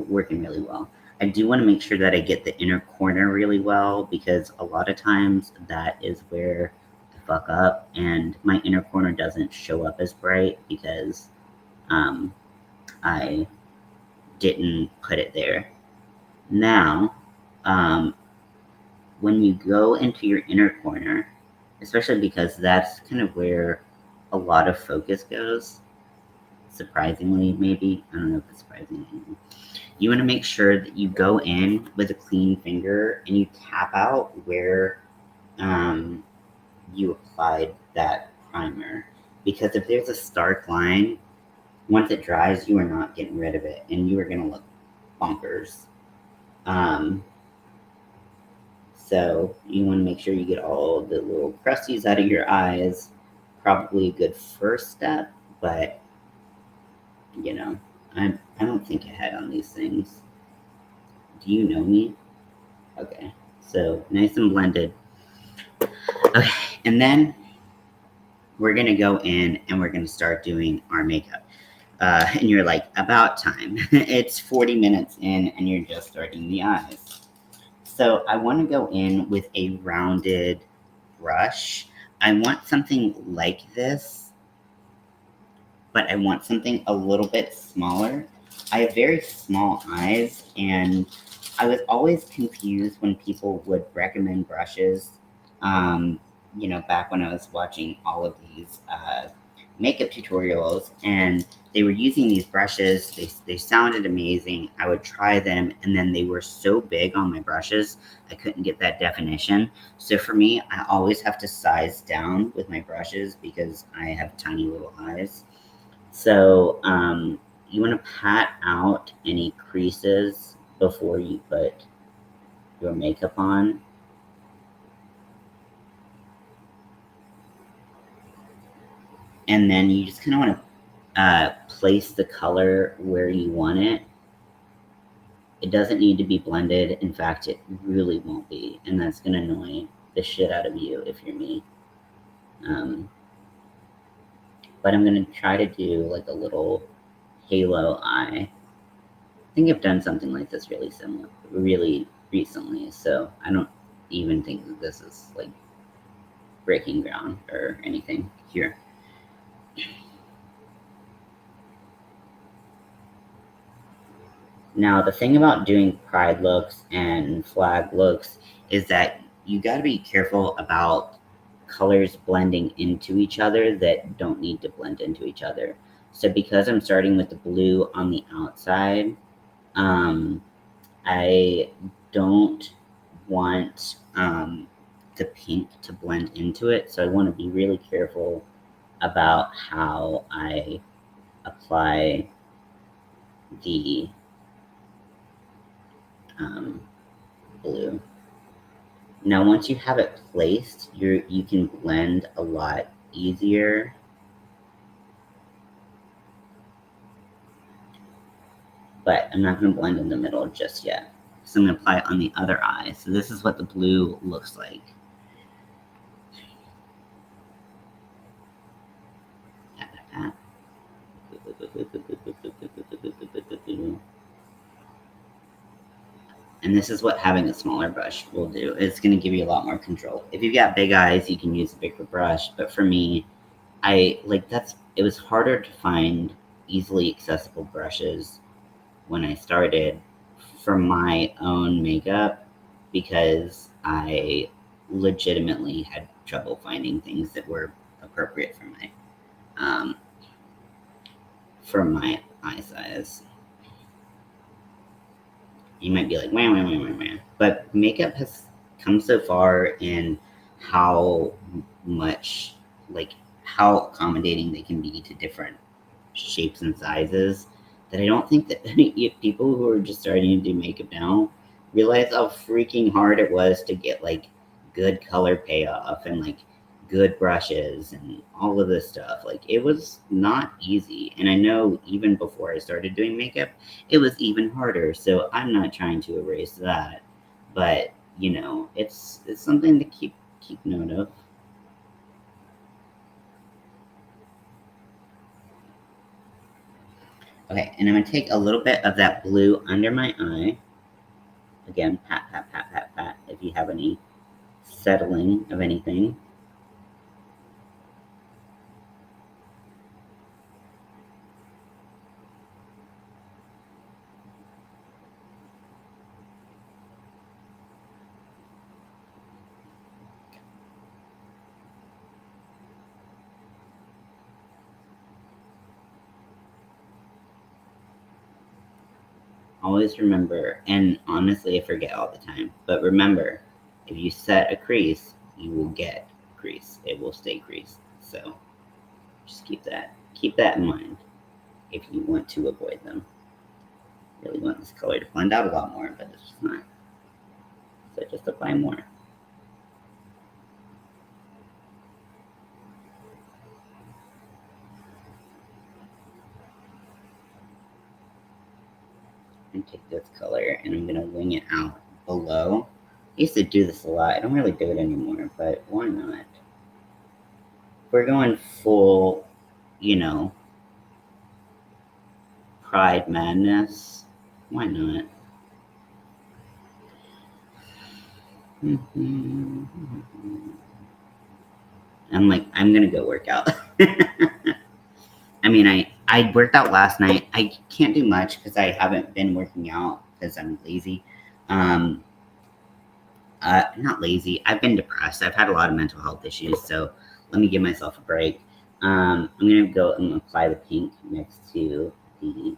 working really well. I do want to make sure that I get the inner corner really well because a lot of times that is where I fuck up and my inner corner doesn't show up as bright because I didn't put it there. Now, when you go into your inner corner, especially because that's kind of where a lot of focus goes, surprisingly, maybe. I don't know if it's surprising. You want to make sure that you go in with a clean finger and you tap out where you applied that primer. Because if there's a stark line, once it dries, you are not getting rid of it, and you are going to look bonkers. So you want to make sure you get all the little crusties out of your eyes. Probably a good first step, but you know, I don't think ahead on these things. Do you know me? Okay, so nice and blended. Okay, and then we're gonna go in and we're gonna start doing our makeup. And you're like, about time. It's 40 minutes in and you're just starting the eyes. So I want to go in with a rounded brush. I want something like this, but I want something a little bit smaller. I have very small eyes, and I was always confused when people would recommend brushes. Back when I was watching all of these makeup tutorials, and they were using these brushes. They sounded amazing. I would try them, and then they were so big on my brushes, I couldn't get that definition. So for me, I always have to size down with my brushes because I have tiny little eyes. So you want to pat out any creases before you put your makeup on. And then you just kind of want to place the color where you want it. It doesn't need to be blended. In fact, it really won't be. And that's going to annoy the shit out of you if you're me. But I'm going to try to do like a little halo eye. I think I've done something like this really recently. So I don't even think that this is like breaking ground or anything here. Now, the thing about doing pride looks and flag looks is that you got to be careful about colors blending into each other that don't need to blend into each other. So because I'm starting with the blue on the outside, I don't want the pink to blend into it. So I want to be really careful about how I apply the blue. Now, once you have it placed, you can blend a lot easier. But I'm not going to blend in the middle just yet. So I'm going to apply it on the other eye. So this is what the blue looks like. And this is what having a smaller brush will do. It's going to give you a lot more control. If you've got big eyes, you can use a bigger brush. But for me, it was harder to find easily accessible brushes when I started for my own makeup because I legitimately had trouble finding things that were appropriate for my eye size. You might be like, wah, wah, wah, wah, wah. But makeup has come so far in how much, like, how accommodating they can be to different shapes and sizes that I don't think that any people who are just starting to do makeup now realize how freaking hard it was to get, like, good color payoff and, like, good brushes and all of this stuff. Like, it was not easy. And I know even before I started doing makeup, it was even harder. So I'm not trying to erase that. But, it's something to keep note of. Okay, and I'm going to take a little bit of that blue under my eye. Again, pat, pat, pat, pat, pat, if you have any settling of anything. always remember, and honestly I forget all the time, but remember, if you set a crease, you will get a crease. It will stay creased. So just keep that in mind if you want to avoid them. Really want this color to blend out a lot more, but it's just not. So just apply more. And take this color and I'm gonna wing it out below. I used to do this a lot. I don't really do it anymore, but why not? We're going full, you know, Pride Madness. Why not? I'm like, I'm gonna go work out. I mean, I worked out last night. I can't do much because I haven't been working out because I'm lazy. Not lazy. I've been depressed. I've had a lot of mental health issues, so let me give myself a break. I'm gonna go and apply the pink next to the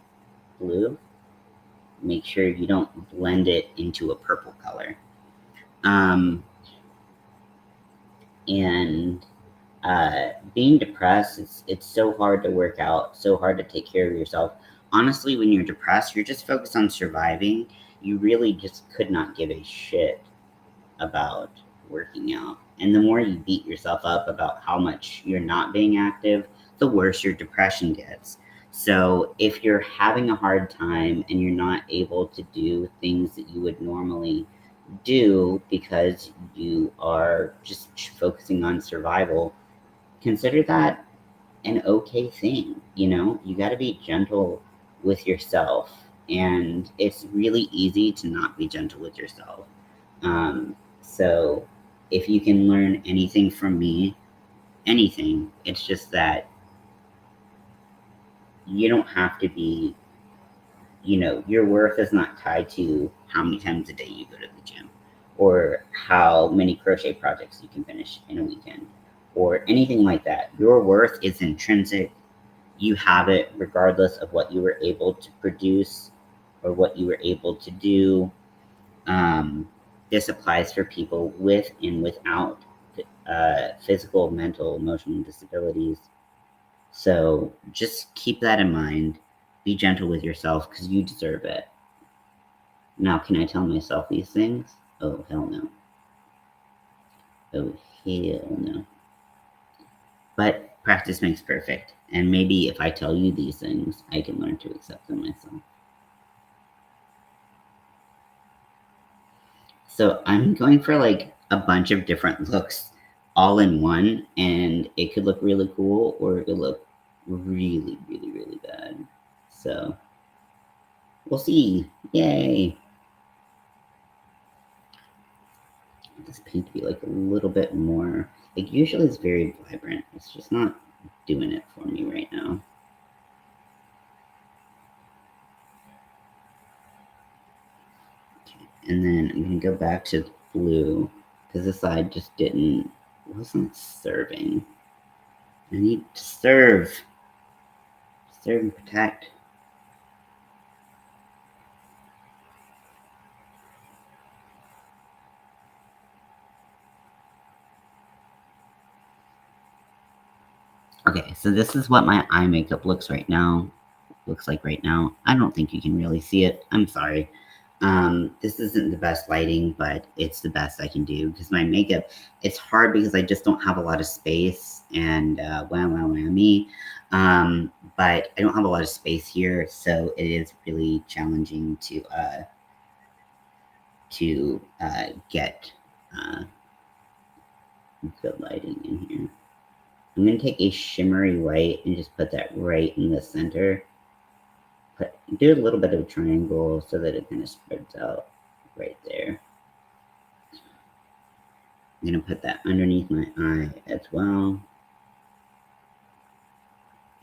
blue. Make sure you don't blend it into a purple color. And being depressed, it's so hard to work out, so hard to take care of yourself. Honestly, when you're depressed, you're just focused on surviving. You really just could not give a shit about working out. And the more you beat yourself up about how much you're not being active, the worse your depression gets. So if you're having a hard time and you're not able to do things that you would normally do because you are just focusing on survival, consider that an okay thing. You know, you got to be gentle with yourself, and it's really easy to not be gentle with yourself. So if you can learn anything from me, anything, it's just that you don't have to be, you know, your worth is not tied to how many times a day you go to the gym or how many crochet projects you can finish in a weekend or anything like that. Your worth is intrinsic. You have it regardless of what you were able to produce or what you were able to do. This applies for people with and without physical, mental, emotional disabilities. So just keep that in mind. Be gentle with yourself because you deserve it. Now, can I tell myself these things? Oh, hell no. Oh, hell no. But practice makes perfect. And maybe if I tell you these things, I can learn to accept them myself. So I'm going for like a bunch of different looks all in one, and it could look really cool or it could look really, really, really bad. So we'll see. Yay. This pink to be like a little bit more, like usually it's very vibrant. It's just not doing it for me right now. Okay. And then I'm gonna go back to blue because this side just wasn't serving. I need to serve and protect. Okay, so this is what my eye makeup looks like right now. I don't think you can really see it. I'm sorry. This isn't the best lighting, but it's the best I can do because my makeup, it's hard because I just don't have a lot of space and me. But I don't have a lot of space here, so it is really challenging to get good lighting in here. I'm going to take a shimmery white and just put that right in the center. Do a little bit of a triangle so that it kind of spreads out right there. I'm going to put that underneath my eye as well.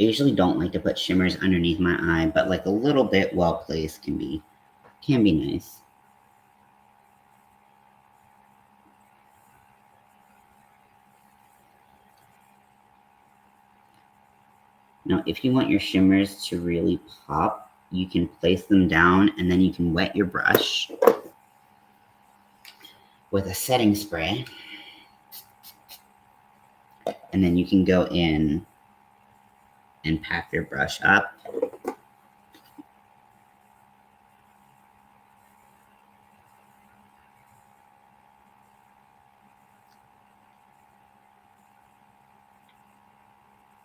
I usually don't like to put shimmers underneath my eye, but like a little bit well placed can be nice. Now, if you want your shimmers to really pop, you can place them down, and then you can wet your brush with a setting spray, and then you can go in and pack your brush up.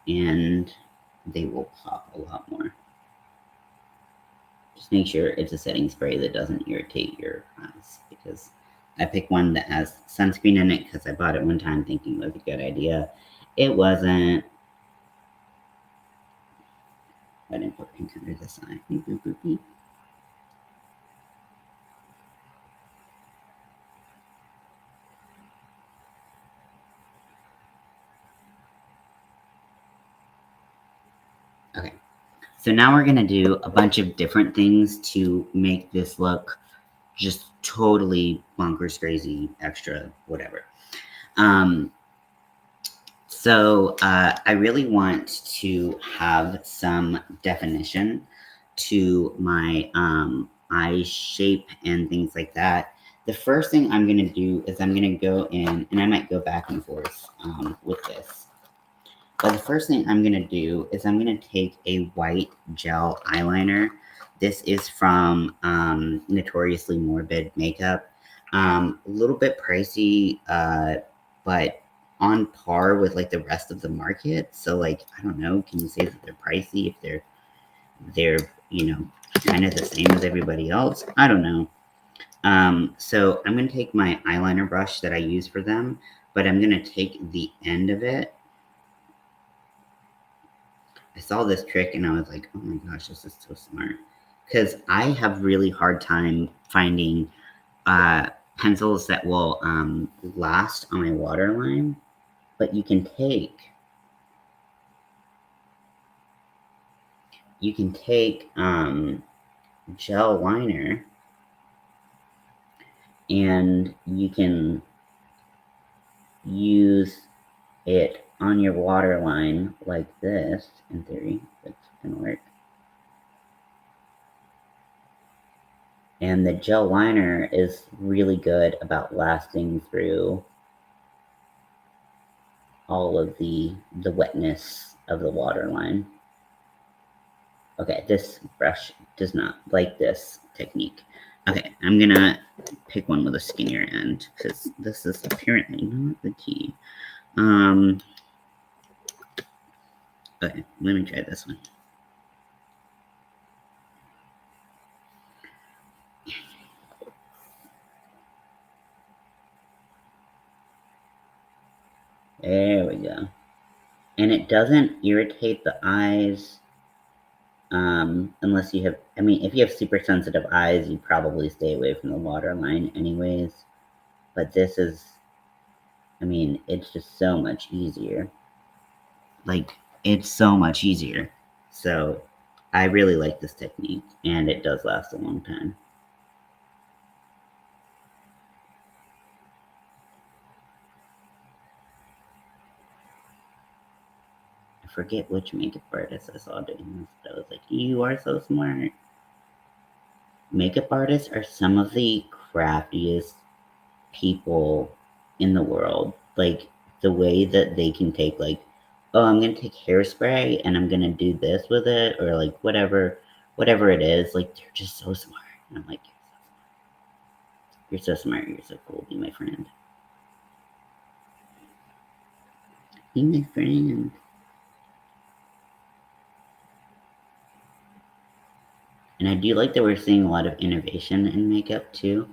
And they will pop a lot more. Just make sure it's a setting spray that doesn't irritate your eyes, because I picked one that has sunscreen in it because I bought it one time thinking it was a good idea. It wasn't. I didn't put pink under this eye. Beep, beep, beep, beep. Okay, so now we're gonna do a bunch of different things to make this look just totally bonkers, crazy, extra, whatever. So I really want to have some definition to my eye shape and things like that. The first thing I'm going to do is I'm going to go in, and I might go back and forth with this. But the first thing I'm going to do is I'm going to take a white gel eyeliner. This is from Notoriously Morbid Makeup. A little bit pricey, but on par with like the rest of the market. So like, I don't know, can you say that they're pricey if they're you know, kind of the same as everybody else? I don't know. So I'm going to take my eyeliner brush that I use for them, but I'm going to take the end of it. I saw this trick and I was like, oh my gosh, this is so smart. Because I have really hard time finding pencils that will last on my waterline. But you can take gel liner and you can use it on your waterline like this. In theory, that's gonna work. And the gel liner is really good about lasting through all of the wetness of the waterline. Okay, this brush does not like this technique. Okay, I'm gonna pick one with a skinnier end because this is apparently not the key. Okay, let me try this one. There we go. And it doesn't irritate the eyes unless you have, I mean, if you have super sensitive eyes, you probably stay away from the waterline anyways. But this is, I mean, it's just so much easier. Like, it's so much easier. So, I really like this technique, and it does last a long time. I forget which makeup artist I saw doing this, but I was like, you are so smart. Makeup artists are some of the craftiest people in the world. Like, the way that they can take, like, oh, I'm gonna take hairspray and I'm gonna do this with it, or like whatever it is. Like, they're just so smart. And I'm like, you're so smart. You're so cool. Be my friend. Be my friend. And I do like that we're seeing a lot of innovation in makeup too.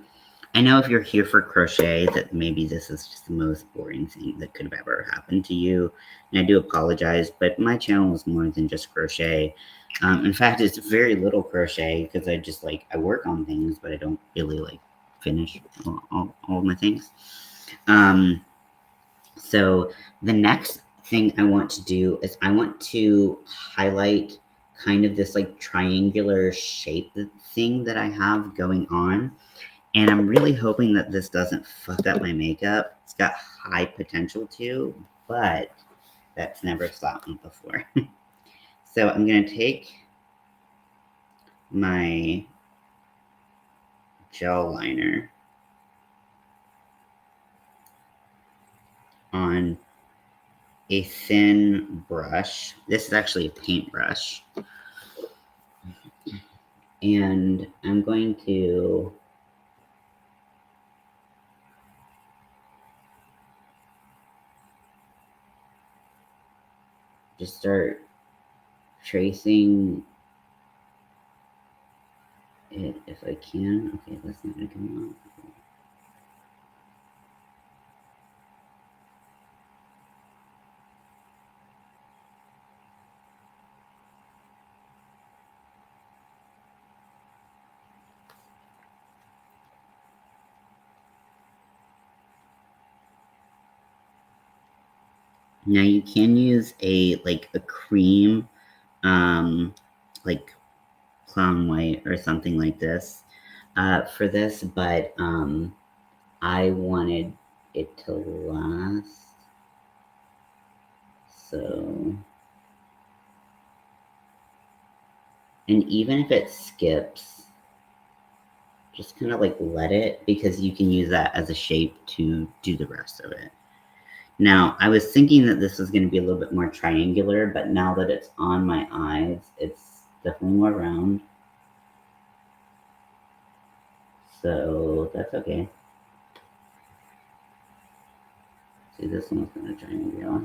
I know if you're here for crochet that maybe this is just the most boring thing that could have ever happened to you. And I do apologize, but my channel is more than just crochet. In fact, it's very little crochet because I just like, I work on things, but I don't really like finish all my things. So the next thing I want to do is I want to highlight kind of this like triangular shape thing that I have going on. And I'm really hoping that this doesn't fuck up my makeup. It's got high potential to, but that's never stopped me before. So I'm going to take my gel liner on a thin brush. This is actually a paintbrush. And I'm going to just start tracing it if I can. Okay, that's not gonna come out. Now you can use a cream, like clown white or something like this, for this, but I wanted it to last, so, and even if it skips, just kind of like let it, because you can use that as a shape to do the rest of it. Now, I was thinking that this was going to be a little bit more triangular, but now that it's on my eyes, it's definitely more round. So that's okay. See, this one's going to triangular.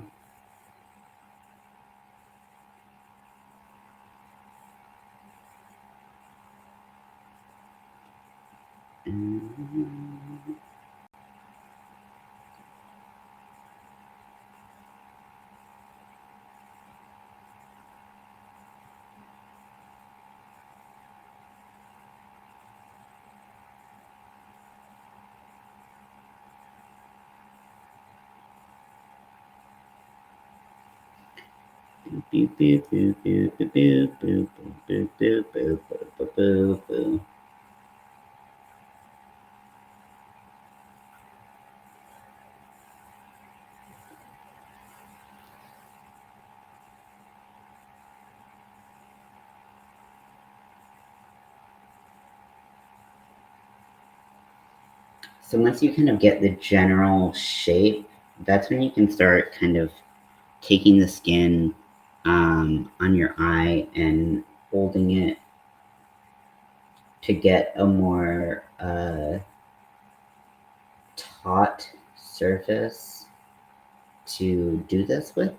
So once you kind of get the general shape, that's when you can start kind of taking the skin on your eye and holding it to get a more taut surface to do this with.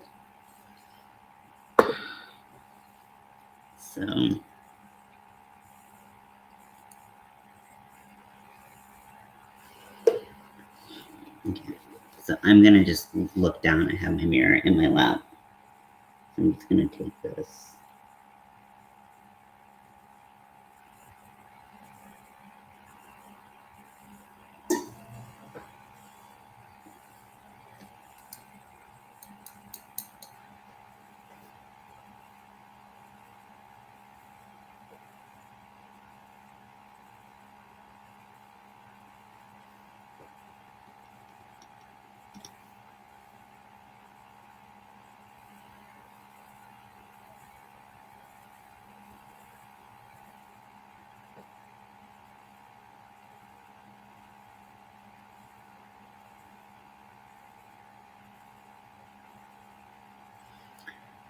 So, okay. So I'm gonna just look down. I have my mirror in my lap. I'm just gonna take this.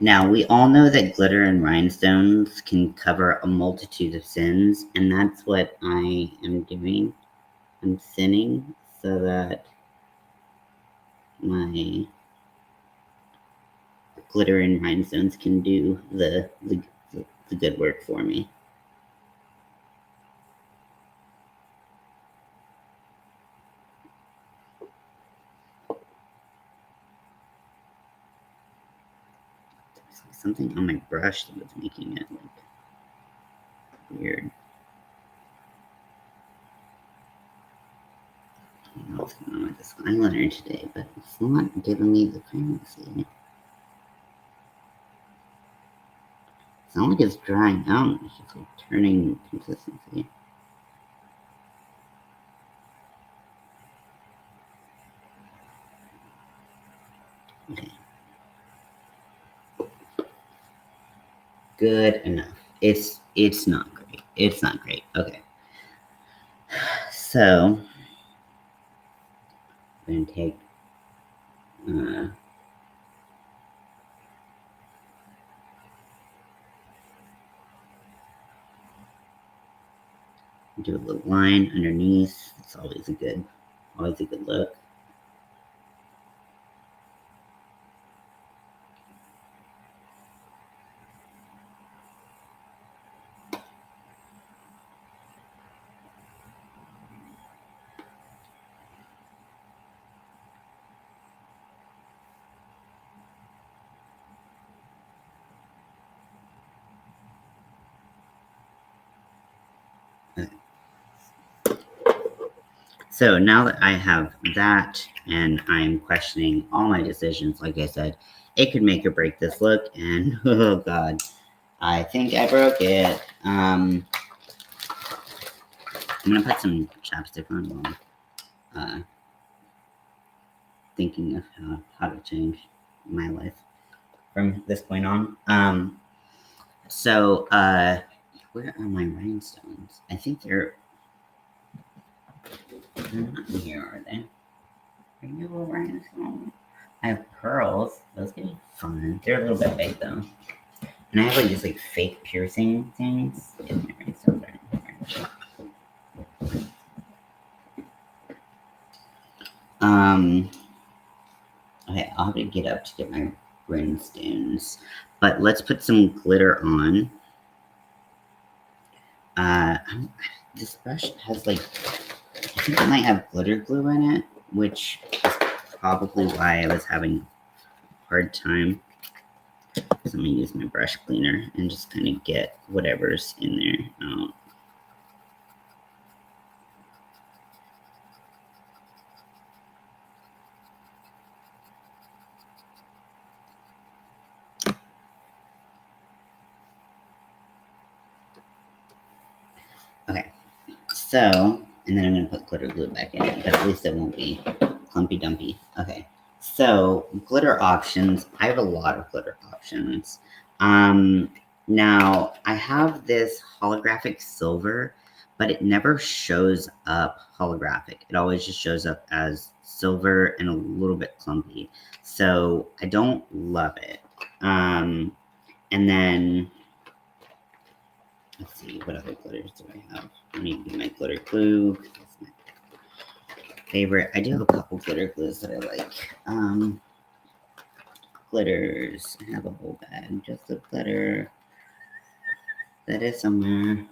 Now, we all know that glitter and rhinestones can cover a multitude of sins, and that's what I am doing. I'm thinning so that my glitter and rhinestones can do the good work for me. There's something on my brush that was making it weird. I don't know what's going on with this eyeliner today, but it's not giving me the primacy. It's not like it's drying out, it's just like turning consistency. Okay. Good enough. It's not great. it's not great. Okay. So I'm going to take do a little line underneath. It's always a good look. So now that I have that and I'm questioning all my decisions, like I said, it could make or break this look. And oh god, I think I broke it. I'm gonna put some chapstick on while thinking of how to change my life from this point on. So where are my rhinestones? I think they're not here, are they? Renewal rhinestones. I have pearls. Those could be fun. They're a little bit big though. And I have like these like fake piercing things. Okay, I'll have to get up to get my rhinestones. But let's put some glitter on. This brush has like, I think it might have glitter glue in it, which is probably why I was having a hard time. So I'm gonna use my brush cleaner and just kind of get whatever's in there out. Okay, so, and then I'm going to put glitter glue back in it, but at least it won't be clumpy dumpy. Okay, so glitter options. I have a lot of glitter options. Now, I have this holographic silver, but it never shows up holographic. It always just shows up as silver and a little bit clumpy. So I don't love it. And then let's see, what other glitters do I have? I need to do my glitter glue. That's my favorite. I do have a couple glitter glues that I like. Glitters. I have a whole bag just of glitter. That is somewhere.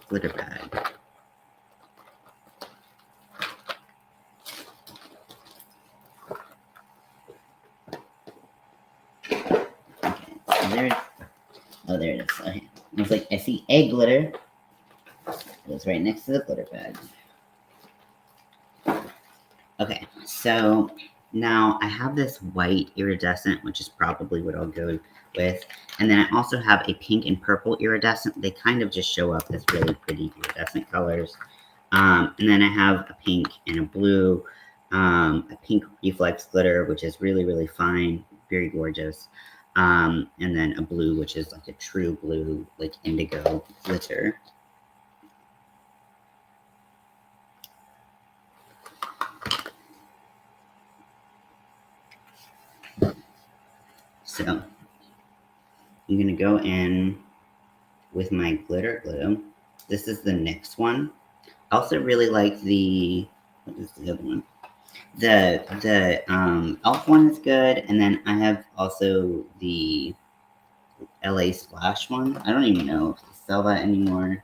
Glitter bag. Oh, there it is. Okay. I was like, I see a glitter. It was right next to the glitter bag. Okay, so now I have this white iridescent, which is probably what I'll go with. And then I also have a pink and purple iridescent. They kind of just show up as really pretty iridescent colors. And then I have a pink and a blue, a pink reflex glitter, which is really, really fine, very gorgeous. And then a blue, which is like a true blue, like indigo glitter. So I'm gonna go in with my glitter glue. This is the NYX one. I also really like the, what is the other one? The e.l.f. one is good, and then I have also the LA Splash one. I don't even know if they sell that anymore.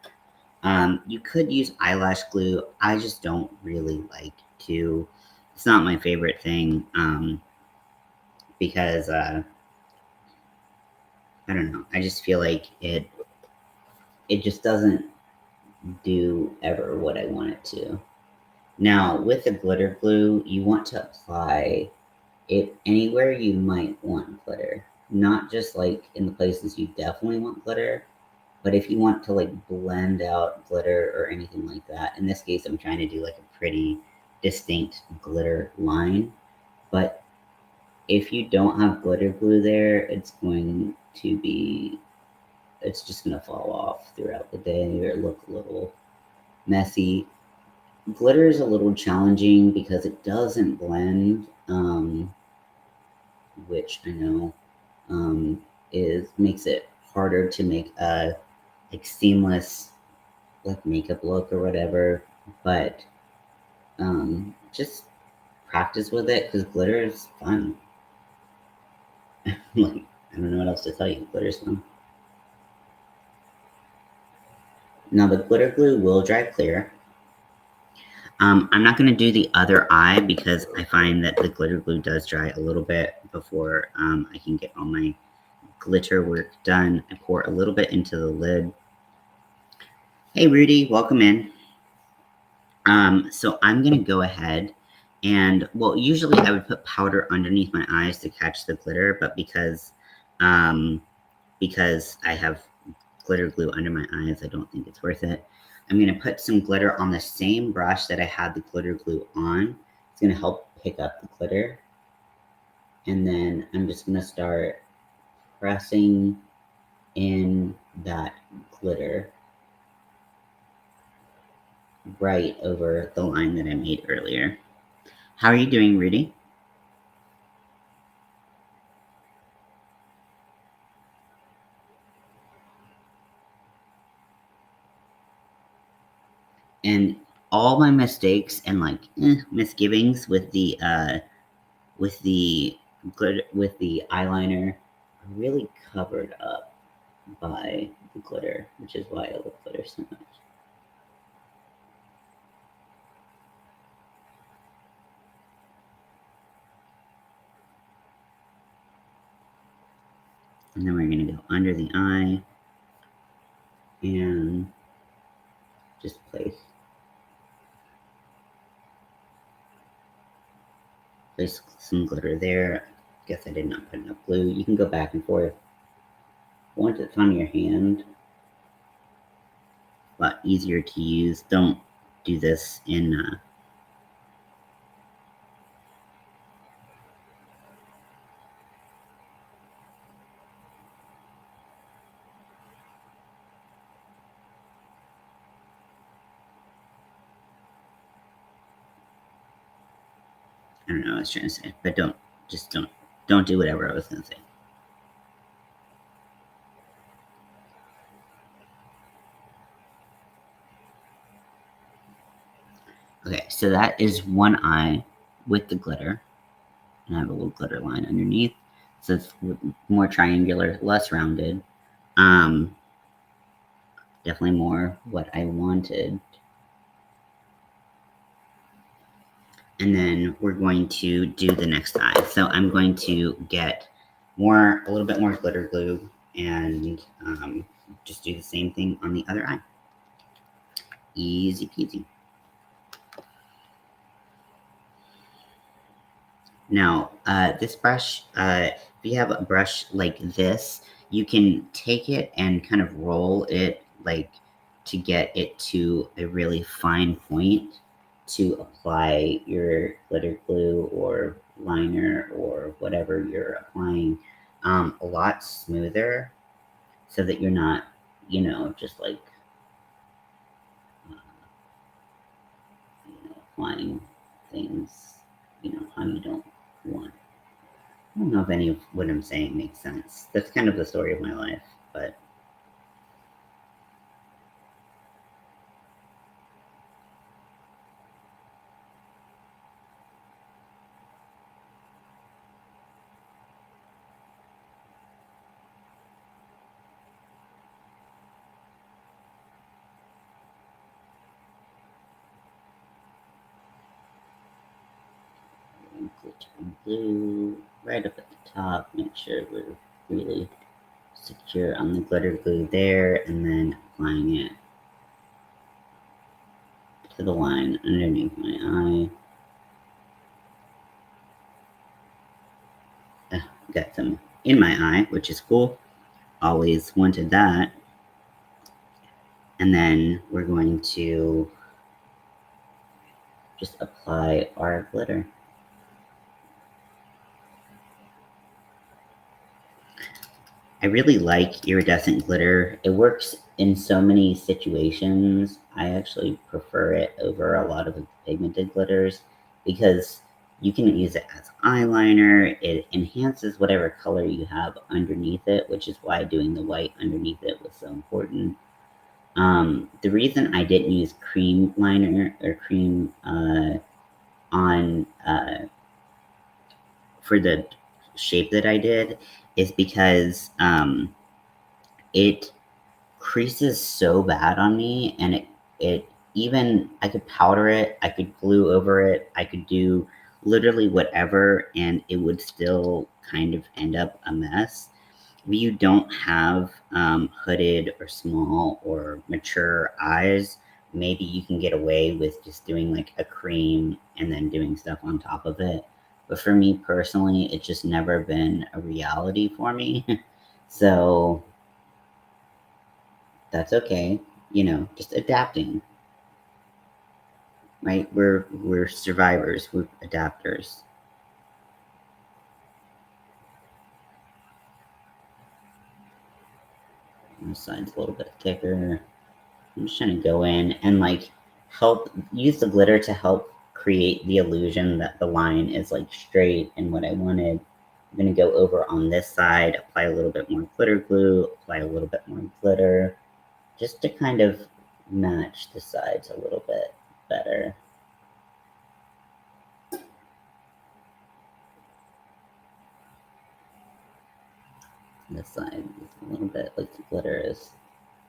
You could use eyelash glue. I just don't really like to. It's not my favorite thing, because I don't know. I just feel like it just doesn't do ever what I want it to. Now, with the glitter glue, you want to apply it anywhere you might want glitter. Not just like in the places you definitely want glitter, but if you want to like blend out glitter or anything like that. In this case, I'm trying to do like a pretty distinct glitter line, but if you don't have glitter glue there, it's just going to fall off throughout the day or look a little messy. Glitter is a little challenging because it doesn't blend, which I know makes it harder to make a like seamless like makeup look or whatever. But just practice with it because glitter is fun. Like, I don't know what else to tell you. Glitter's fun. Now the glitter glue will dry clear. I'm not going to do the other eye because I find that the glitter glue does dry a little bit before I can get all my glitter work done. I pour a little bit into the lid. Hey Rudy, welcome in. So I'm going to go ahead and, well, usually I would put powder underneath my eyes to catch the glitter, but because I have glitter glue under my eyes, I don't think it's worth it. I'm going to put some glitter on the same brush that I had the glitter glue on. It's going to help pick up the glitter. And then I'm just going to start pressing in that glitter right over the line that I made earlier. How are you doing, Rudy? And all my mistakes and like misgivings with the glitter with the eyeliner are really covered up by the glitter, which is why I love glitter so much. And then we're going to go under the eye and just place some glitter there. Guess I did not put enough glue. You can go back and forth. Once it's on your hand, a lot easier to use. Don't do this in I don't know what I was trying to say, but don't do whatever I was going to say. Okay, so that is one eye with the glitter. And I have a little glitter line underneath. So it's more triangular, less rounded. Definitely more what I wanted. And then we're going to do the next eye. So I'm going to get a little bit more glitter glue and just do the same thing on the other eye. Easy peasy. Now, this brush, if you have a brush like this, you can take it and kind of roll it like to get it to a really fine point to apply your glitter glue or liner or whatever you're applying a lot smoother so that you're not, just like, applying things, how you don't want. I don't know if any of what I'm saying makes sense. That's kind of the story of my life, but glue right up at the top. Make sure we're really secure on the glitter glue there, and then applying it to the line underneath my eye. Got some in my eye, which is cool. Always wanted that. And then we're going to just apply our glitter. I really like iridescent glitter. It works in so many situations. I actually prefer it over a lot of the pigmented glitters because you can use it as eyeliner. It enhances whatever color you have underneath it, which is why doing the white underneath it was so important. The reason I didn't use cream liner or cream on for the shape that I did is because it creases so bad on me, and it even I could powder it, I could glue over it, I could do literally whatever, and it would still kind of end up a mess. If you don't have hooded or small or mature eyes, maybe you can get away with just doing like a cream and then doing stuff on top of it. But for me personally, it's just never been a reality for me. So that's okay, just adapting, right? We're survivors, we're adapters. This side's a little bit thicker. I'm just trying to go in and like use the glitter to help create the illusion that the line is like straight and what I wanted. I'm gonna go over on this side, apply a little bit more glitter glue, apply a little bit more glitter, just to kind of match the sides a little bit better. This side is a little bit like the glitter is.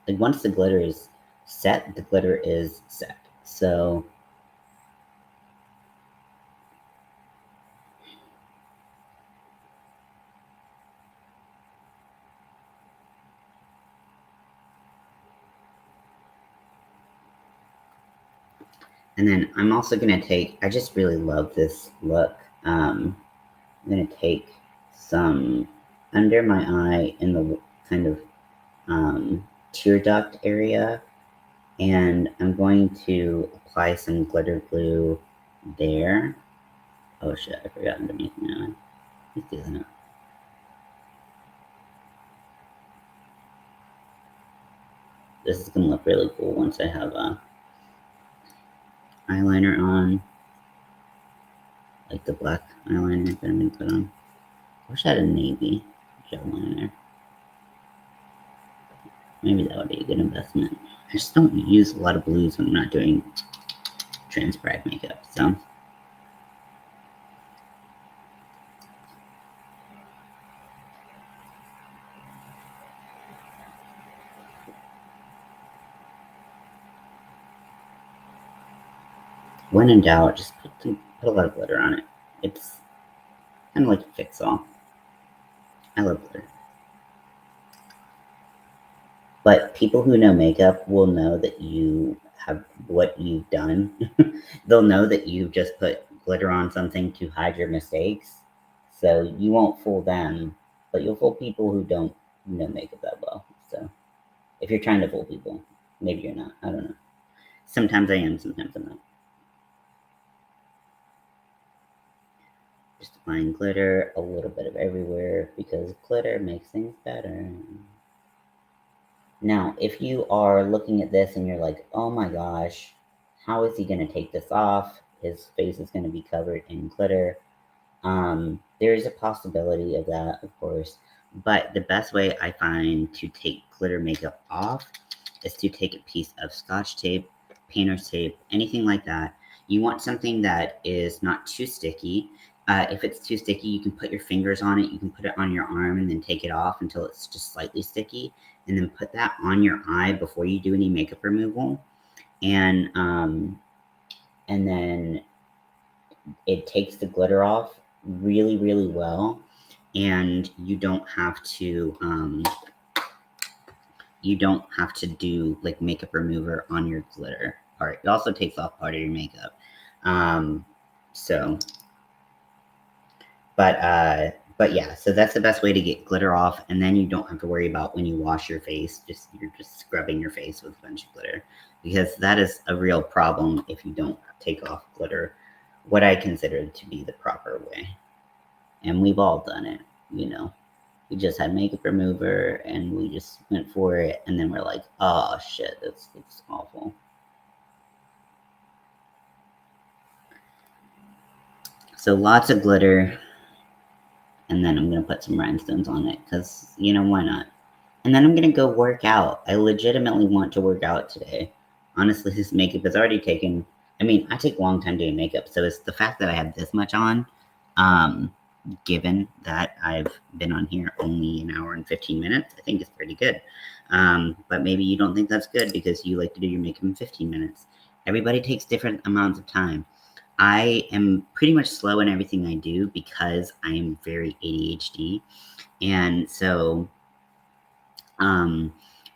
Like once the glitter is set, the glitter is set. So and then I'm also gonna take, I just really love this look. I'm gonna take some under my eye in the kind of tear duct area, and I'm going to apply some glitter glue there. Oh shit, I forgot underneath my eye. Let's do that. This is gonna look really cool once I have a eyeliner on. Like the black eyeliner that I'm gonna put on. I wish I had a navy gel liner. Maybe that would be a good investment. I just don't use a lot of blues when I'm not doing transparent makeup, so. When in doubt, just put a lot of glitter on it. It's kind of like a fix-all. I love glitter. But people who know makeup will know that you have what you've done. They'll know that you just put glitter on something to hide your mistakes. So you won't fool them, but you'll fool people who don't know makeup that well. So if you're trying to fool people, maybe you're not. I don't know. Sometimes I am, sometimes I'm not. Just applying glitter a little bit of everywhere because glitter makes things better. Now, if you are looking at this and you're like, oh my gosh, how is he going to take this off? His face is going to be covered in glitter. There is a possibility of that, of course. But the best way I find to take glitter makeup off is to take a piece of Scotch tape, painter's tape, anything like that. You want something that is not too sticky. If it's too sticky, you can put your fingers on it. You can put it on your arm and then take it off until it's just slightly sticky. And then put that on your eye before you do any makeup removal. And then it takes the glitter off really, really well. And you don't have to do like makeup remover on your glitter part. It also takes off part of your makeup. But yeah, so that's the best way to get glitter off, and then you don't have to worry about when you wash your face, you're just scrubbing your face with a bunch of glitter, because that is a real problem if you don't take off glitter what I consider to be the proper way. And we've all done it, we just had makeup remover and we just went for it, and then we're like, oh shit, that's awful. So lots of glitter, and then I'm gonna put some rhinestones on it because, you know, why not? And then I'm gonna go work out. I legitimately want to work out today. Honestly, this makeup has already taken, I mean, I take a long time doing makeup, so it's the fact that I have this much on, given that I've been on here only an hour and 15 minutes, I think it's pretty good. But maybe you don't think that's good because you like to do your makeup in 15 minutes. Everybody takes different amounts of time. I am pretty much slow in everything I do because I am very ADHD. And so,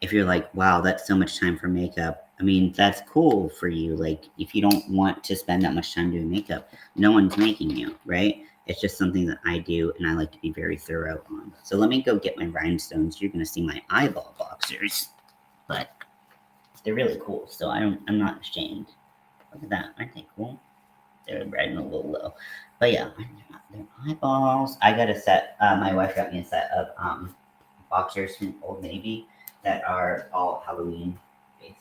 if you're like, wow, that's so much time for makeup, I mean, that's cool for you. Like, if you don't want to spend that much time doing makeup, no one's making you, right? It's just something that I do, and I like to be very thorough on. So let me go get my rhinestones. You're going to see my eyeball boxers, but they're really cool, so I'm not ashamed. Look at that. Aren't they cool? They're red and a little low. But yeah, they're eyeballs. I got a set, my wife got me a set of boxers from Old Navy that are all Halloween based.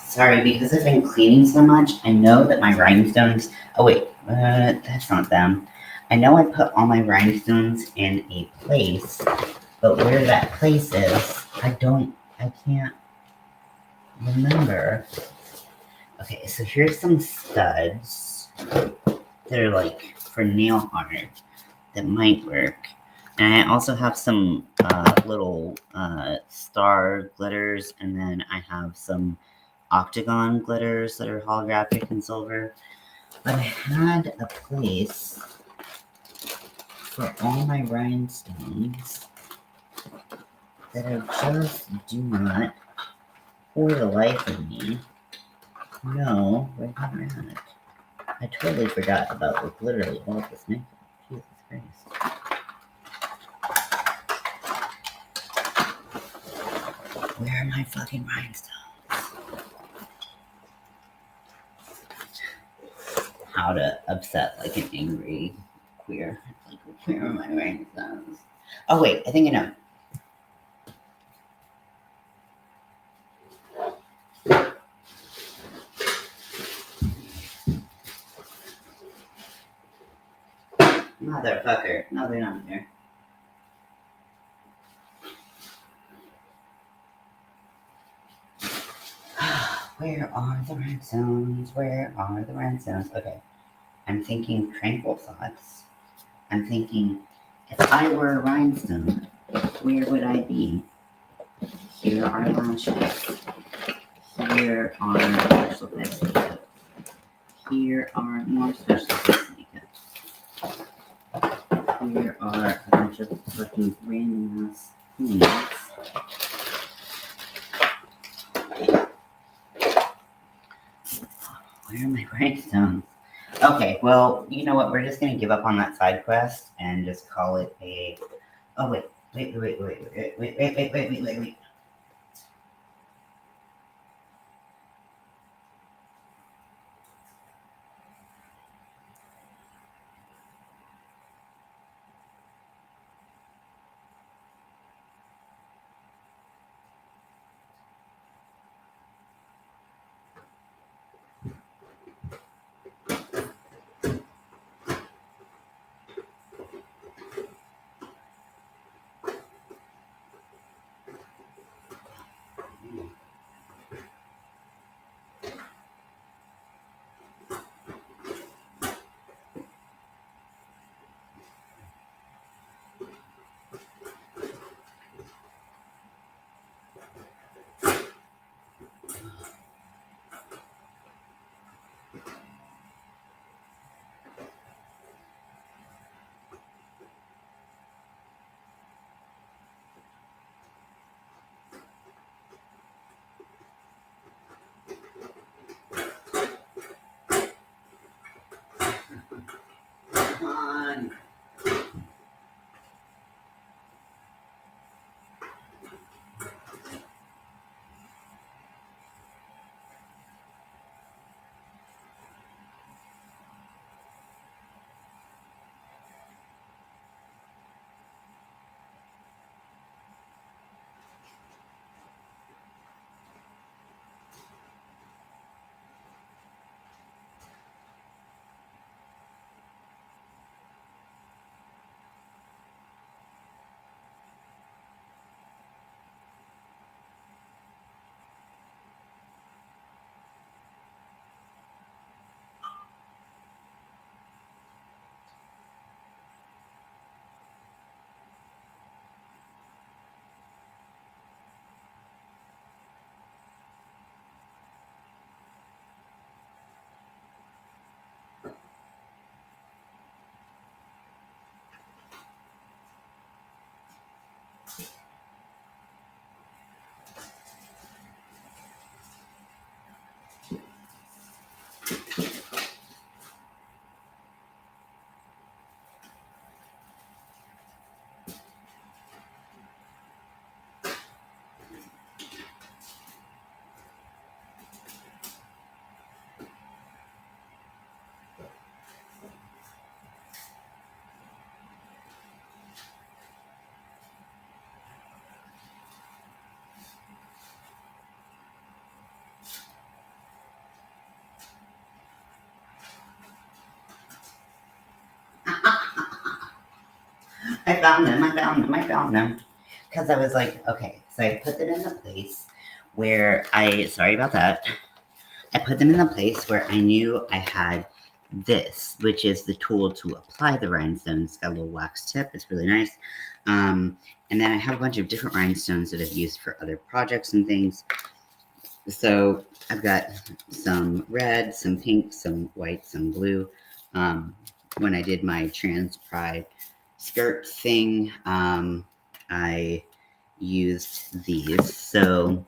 Sorry, because I've been cleaning so much, I know that my rhinestones. Oh, wait, that's not them. I know I put all my rhinestones in a place, but where that place is, I can't remember. Okay, so here's some studs that are like for nail art that might work. And I also have some little star glitters, and then I have some octagon glitters that are holographic and silver. But I had a place for all my rhinestones that I just do not, for the life of me, know where they're at. I totally forgot about like literally all of this makeup. Jesus Christ. Where are my fucking rhinestones? How to upset like an angry queer. Like, where are my rhinestones? Oh wait, I think I know. Motherfucker. No, they're not there. Where are the rhinestones? Where are the rhinestones? Okay. I'm thinking tranquil thoughts. I'm thinking, if I were a rhinestone, where would I be? Here are lashes. Here are special effects makeup. Here are more special effects makeup. Here are a bunch of fucking random ass things. Where are my rhinestones? Okay, well, you know what? We're just gonna give up on that side quest and just call it a. Oh wait. I found them. Because I was like, okay, so I put them in the place where sorry about that. I put them in the place where I knew I had this, which is the tool to apply the rhinestones. It's got a little wax tip. It's really nice. And then I have a bunch of different rhinestones that I've used for other projects and things. So I've got some red, some pink, some white, some blue. When I did my trans pride skirt thing, I used these. So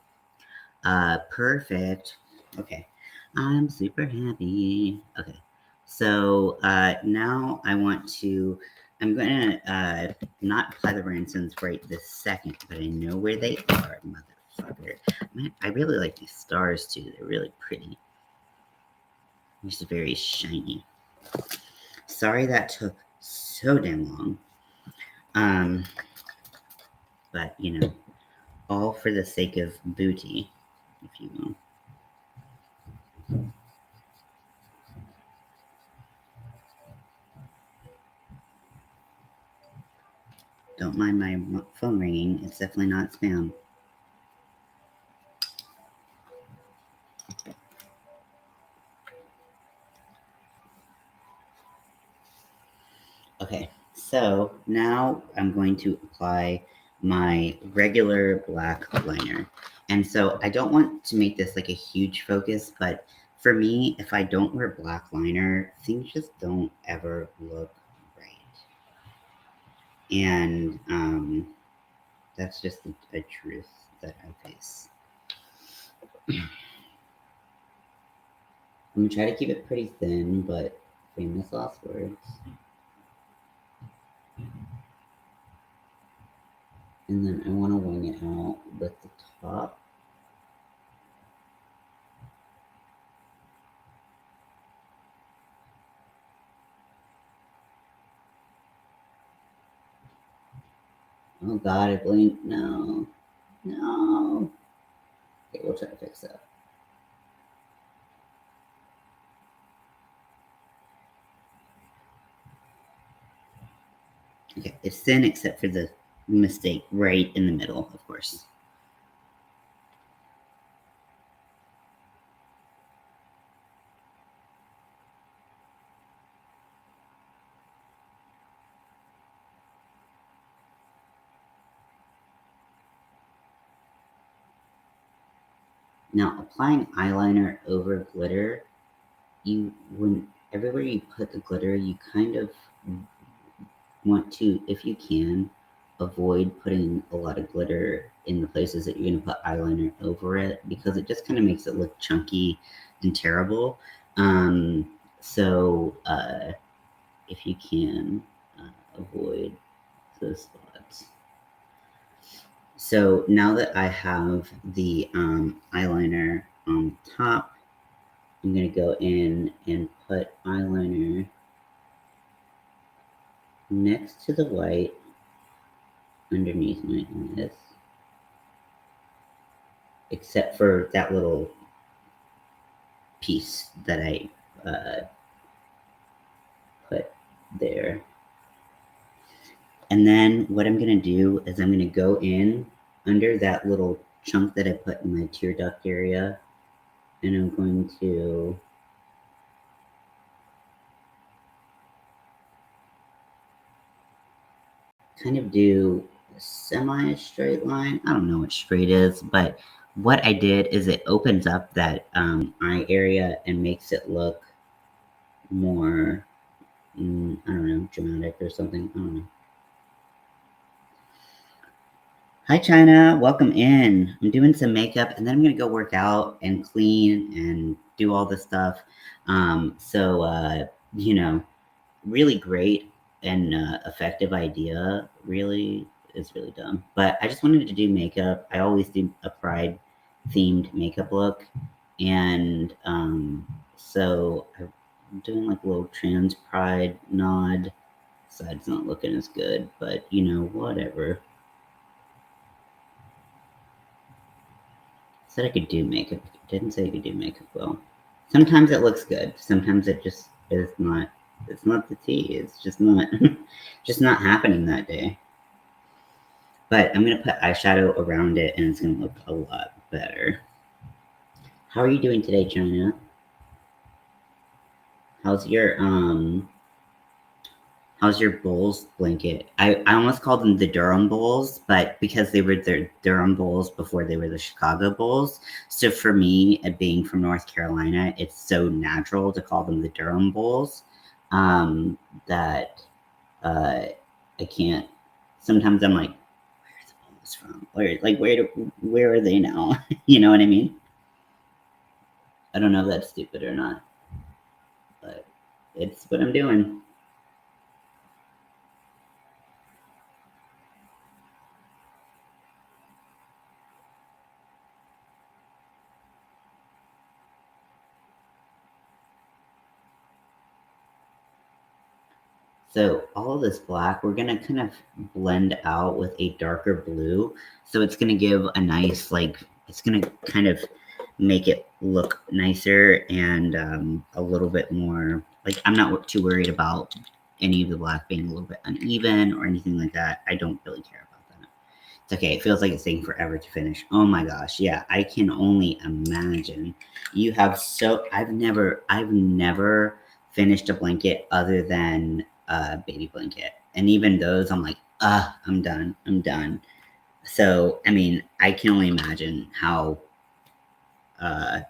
perfect. Okay. I'm super happy. Okay. So now I'm going to not apply the rhinestones right this second, but I know where they are, motherfucker. Man, I really like these stars too. They're really pretty. They're just very shiny. Sorry that took so damn long. But you know, all for the sake of booty, if you will. Don't mind my phone ringing. It's definitely not spam. Okay, so now I'm going to apply my regular black liner. And so I don't want to make this like a huge focus, but for me, if I don't wear black liner, things just don't ever look right. And that's just a truth that I face. I'm gonna try to keep it pretty thin, but famous last words. And then I want to wing it out with the top. Oh God, I blinked. No. No. Okay, we'll try to fix that. Okay, it's thin except for the mistake right in the middle, of course. Now, applying eyeliner over glitter, everywhere you put the glitter, you kind of want to, if you can, avoid putting a lot of glitter in the places that you're going to put eyeliner over it, because it just kind of makes it look chunky and terrible. So if you can, avoid those spots. So now that I have the eyeliner on top, I'm going to go in and put eyeliner next to the white underneath my eyes, except for that little piece that I put there. And then what I'm going to do is I'm going to go in under that little chunk that I put in my tear duct area, and I'm going to kind of do a semi-straight line. I don't know what straight is, but what I did is it opens up that eye area and makes it look more, I don't know, dramatic or something. I don't know. Hi, China. Welcome in. I'm doing some makeup, and then I'm going to go work out and clean and do all this stuff. You know, really great and effective idea. Really, it's really dumb. But I just wanted to do makeup. I always do a Pride themed makeup look. And so I'm doing like a little trans Pride nod. Side's not looking as good, but you know, whatever. Said I could do makeup. Didn't say I could do makeup well. Sometimes it looks good. Sometimes it just is not It's not the tea. It's just not, just not happening that day. But I'm gonna put eyeshadow around it, and it's gonna look a lot better. How are you doing today, China? How's your How's your Bulls blanket? I almost called them the Durham Bulls, but because they were the Durham Bulls before they were the Chicago Bulls. So for me, being from North Carolina, it's so natural to call them the Durham Bulls that I can't. Sometimes I'm like, where are the Bulls from? Where are they now? You know what I mean? I don't know if that's stupid or not, but it's what I'm doing. So all of this black, we're gonna kind of blend out with a darker blue. So it's gonna give a nice, like, it's gonna kind of make it look nicer and a little bit more, like, I'm not too worried about any of the black being a little bit uneven or anything like that. I don't really care about that. It's okay, it feels like it's taking forever to finish. Oh my gosh, yeah, I can only imagine. You have I've never finished a blanket other than a baby blanket. And even those, I'm like, I'm done. So, I mean, I can only imagine how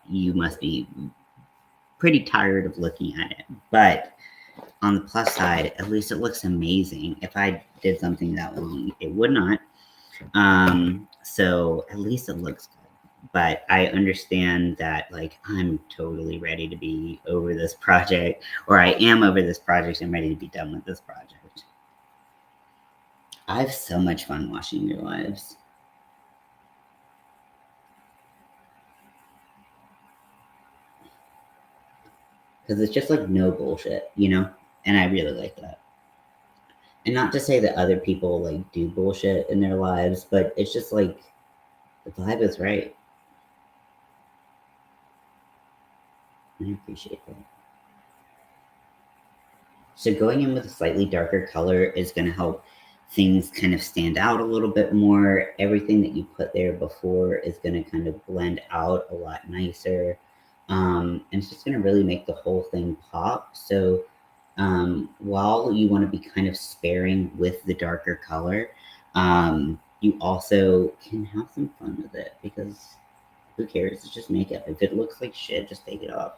you must be pretty tired of looking at it. But on the plus side, at least it looks amazing. If I did something that long, it would not. So at least it looks good. But I understand that, like, I'm totally ready to be over this project, or I am over this project and ready to be done with this project. I have so much fun watching your lives. Because it's just like no bullshit, you know? And I really like that. And not to say that other people like do bullshit in their lives, but it's just like the vibe is right. I appreciate that. So going in with a slightly darker color is going to help things kind of stand out a little bit more. Everything that you put there before is going to kind of blend out a lot nicer. And it's just going to really make the whole thing pop. So while you want to be kind of sparing with the darker color, you also can have some fun with it, because who cares? It's just makeup. If it looks like shit, just take it off.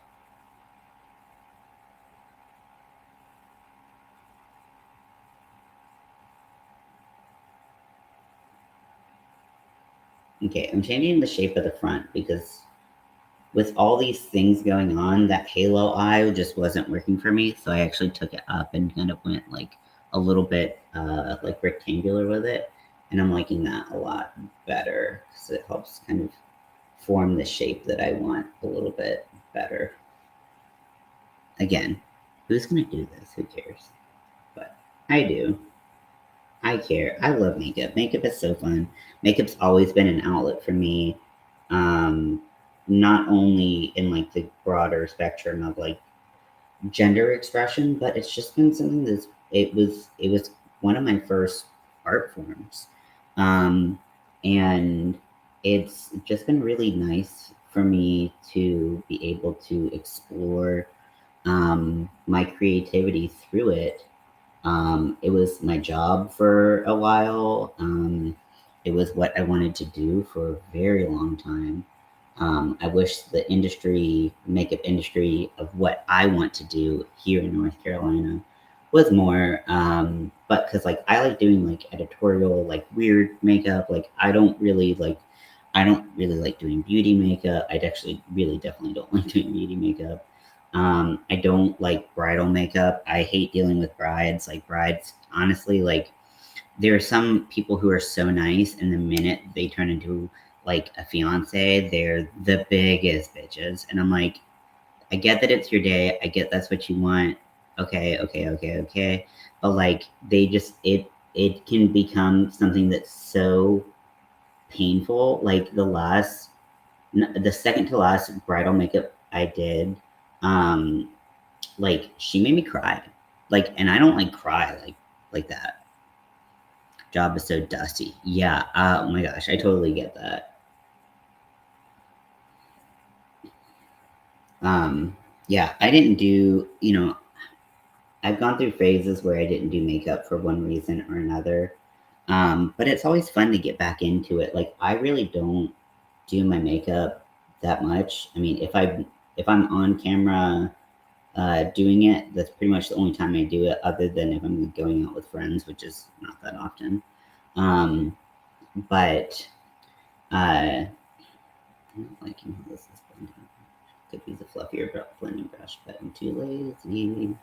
Okay, I'm changing the shape of the front because with all these things going on, that halo eye just wasn't working for me. So I actually took it up and kind of went like a little bit like rectangular with it. And I'm liking that a lot better because it helps kind of form the shape that I want a little bit better. Again, who's gonna do this? Who cares? But I do. I care. I love makeup. Makeup is so fun. Makeup's always been an outlet for me. Um, Not only in like the broader spectrum of like gender expression, but it's just been something that's it was one of my first art forms. And it's just been really nice for me to be able to explore my creativity through it. It was my job for a while. It was what I wanted to do for a very long time. I wish the makeup industry of what I want to do here in North Carolina was more. But because like I like doing like editorial, like weird makeup. Like I don't really like doing beauty makeup. I actually really definitely don't like doing beauty makeup. I don't like bridal makeup. I hate dealing with brides. Like brides, honestly, like there are some people who are so nice, and the minute they turn into like a fiance, they're the biggest bitches. And I'm like, I get that it's your day. I get that's what you want. Okay. But like it can become something that's so painful. Like the second to last bridal makeup I did, like she made me cry. like, and I don't like cry like that. Job is so dusty. Yeah. Oh my gosh, I totally get that. Yeah, I didn't do, I've gone through phases where I didn't do makeup for one reason or another. But it's always fun to get back into it. Like, I really don't do my makeup that much. I mean, if I'm on camera doing it, that's pretty much the only time I do it, other than if I'm going out with friends, which is not that often. But I'm not liking how this is blending. Could use a fluffier blending brush, but I'm too lazy.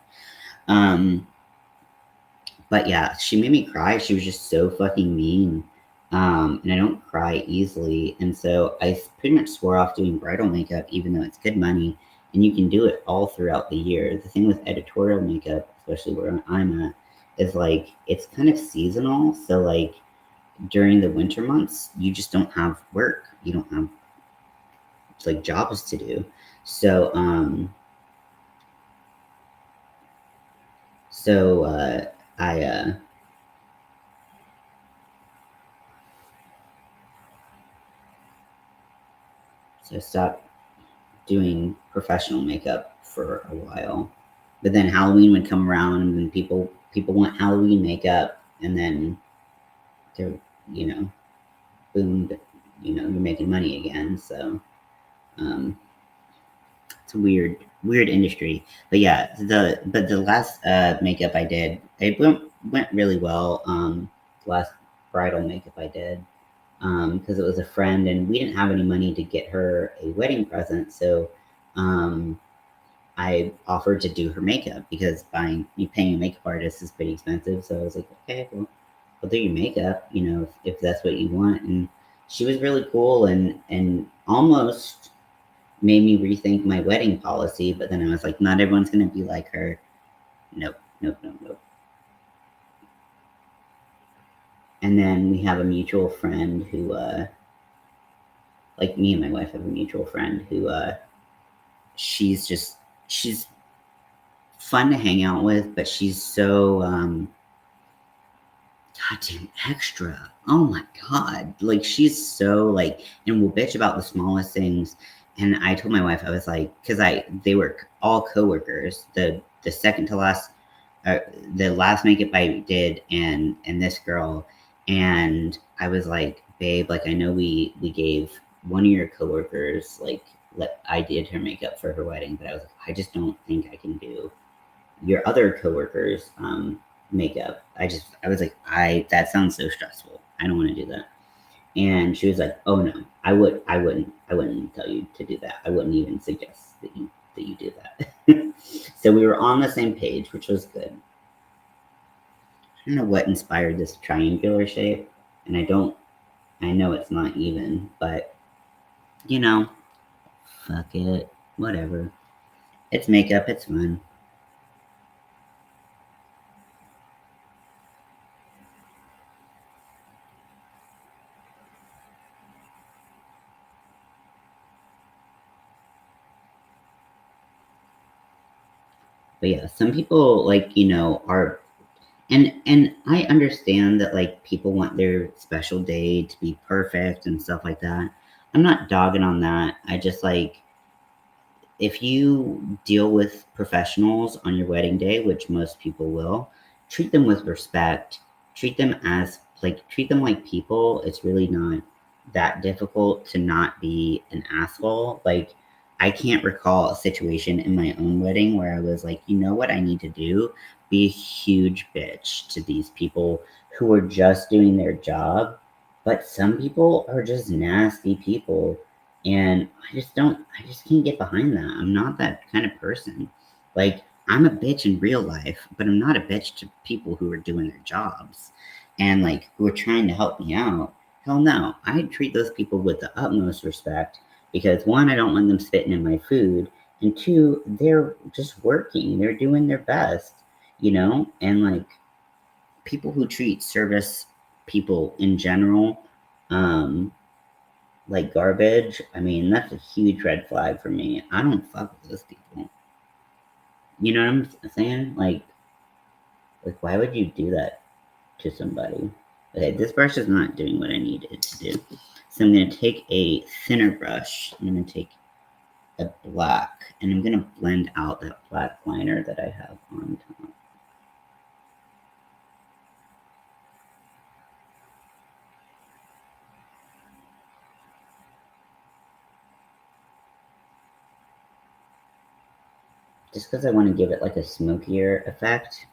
But yeah, she made me cry. She was just so fucking mean. And I don't cry easily. And so I pretty much swore off doing bridal makeup, even though it's good money and you can do it all throughout the year. The thing with editorial makeup, especially where I'm at, is like it's kind of seasonal. So like during the winter months, you just don't have work. You don't have like jobs to do. So I so I stopped doing professional makeup for a while. But then Halloween would come around and then people want Halloween makeup, and then they're, boom, you're making money again. So it's a weird industry. But yeah, the last makeup I did, it went really well. The last bridal makeup I did, because it was a friend and we didn't have any money to get her a wedding present. So I offered to do her makeup because paying a makeup artist is pretty expensive. So I was like, okay, well, I'll do your makeup, if that's what you want. And she was really cool and almost made me rethink my wedding policy. But then I was like, not everyone's gonna be like her. Nope, nope, nope, nope. And then we have a mutual friend who, like me and my wife have a mutual friend who, she's fun to hang out with, but she's so goddamn extra. Oh my god. Like she's so like and will bitch about the smallest things. And I told my wife, I was like, because they were all coworkers. The second to last the last makeup I did and this girl. And I was like, babe, like I know we gave one of your coworkers I did her makeup for her wedding, but I was like, I just don't think I can do your other coworkers makeup. I was like, that sounds so stressful. I don't want to do that. And she was like, oh no, I wouldn't tell you to do that. I wouldn't even suggest that you do that. So we were on the same page, which was good. I don't know what inspired this triangular shape, and I know it's not even, but fuck it, whatever. It's makeup, it's fun. But yeah, some people are and I understand that like people want their special day to be perfect and stuff like that. I'm not dogging on that. I just like if you deal with professionals on your wedding day, which most people will, treat them with respect. Treat them like people. It's really not that difficult to not be an asshole. Like I can't recall a situation in my own wedding where I was like, you know what I need to do? Be a huge bitch to these people who are just doing their job. But some people are just nasty people, and I just can't get behind that. I'm not that kind of person. Like, I'm a bitch in real life, but I'm not a bitch to people who are doing their jobs and like who are trying to help me out. Hell no. I treat those people with the utmost respect because one, I don't want them spitting in my food. And two, they're just working. They're doing their best, And like people who treat service people in general, like garbage, I mean, that's a huge red flag for me. I don't fuck with those people. You know what I'm saying? Like, Like, why would you do that to somebody? Okay, this brush is not doing what I need it to do. So I'm going to take a thinner brush. I'm going to take a black, and I'm going to blend out that black liner that I have on top. Just because I want to give it like a smokier effect,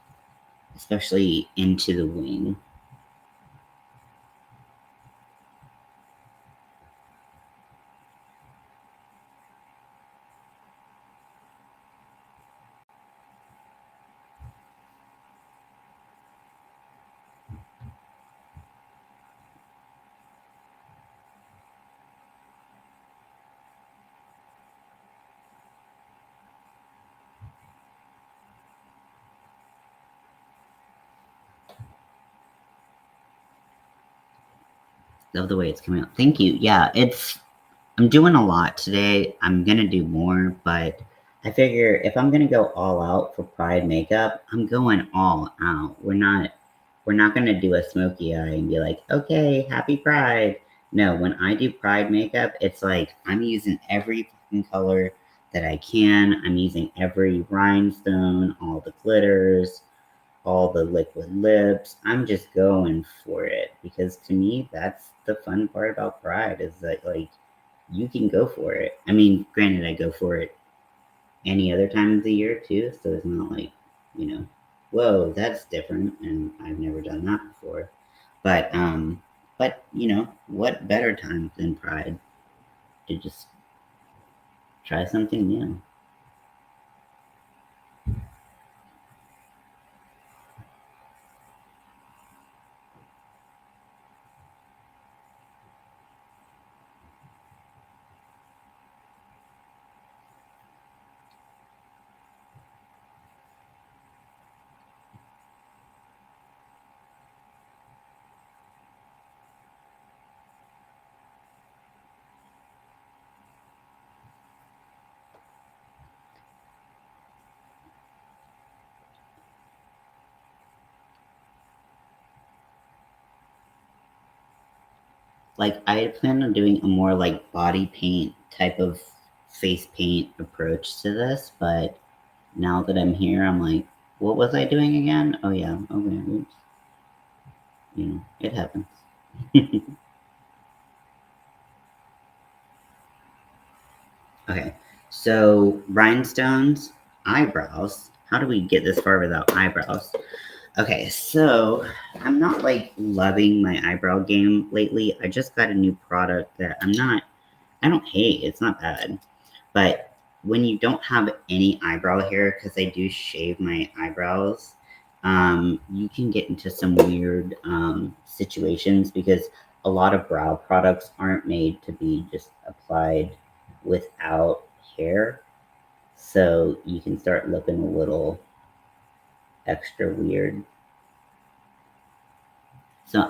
especially into the wing. Love the way it's coming out. Thank you. Yeah, I'm doing a lot today. I'm gonna do more, but I figure if I'm gonna go all out for Pride makeup, I'm going all out. We're not gonna do a smoky eye and be like, okay, happy Pride. No, when I do Pride makeup, it's like I'm using every fucking color that I can. I'm using every rhinestone, all the glitters, all the liquid lips. I'm just going for it because to me, that's the fun part about Pride is that like you can go for it. I mean, granted, I go for it any other time of the year too, so it's not like, you know, whoa, that's different, and I've never done that before. But you know, what better time than Pride to just try something new? Like I had planned on doing a more like body paint type of face paint approach to this, but now that I'm here, I'm like, what was I doing again? Oh yeah, okay, oops. You know, it happens. Okay, so rhinestones, eyebrows. How do we get this far without eyebrows? Okay, so I'm not like loving my eyebrow game lately. I just got a new product that I don't hate. It's not bad. But when you don't have any eyebrow hair, because I do shave my eyebrows, you can get into some weird situations because a lot of brow products aren't made to be just applied without hair. So you can start looking a little extra weird. So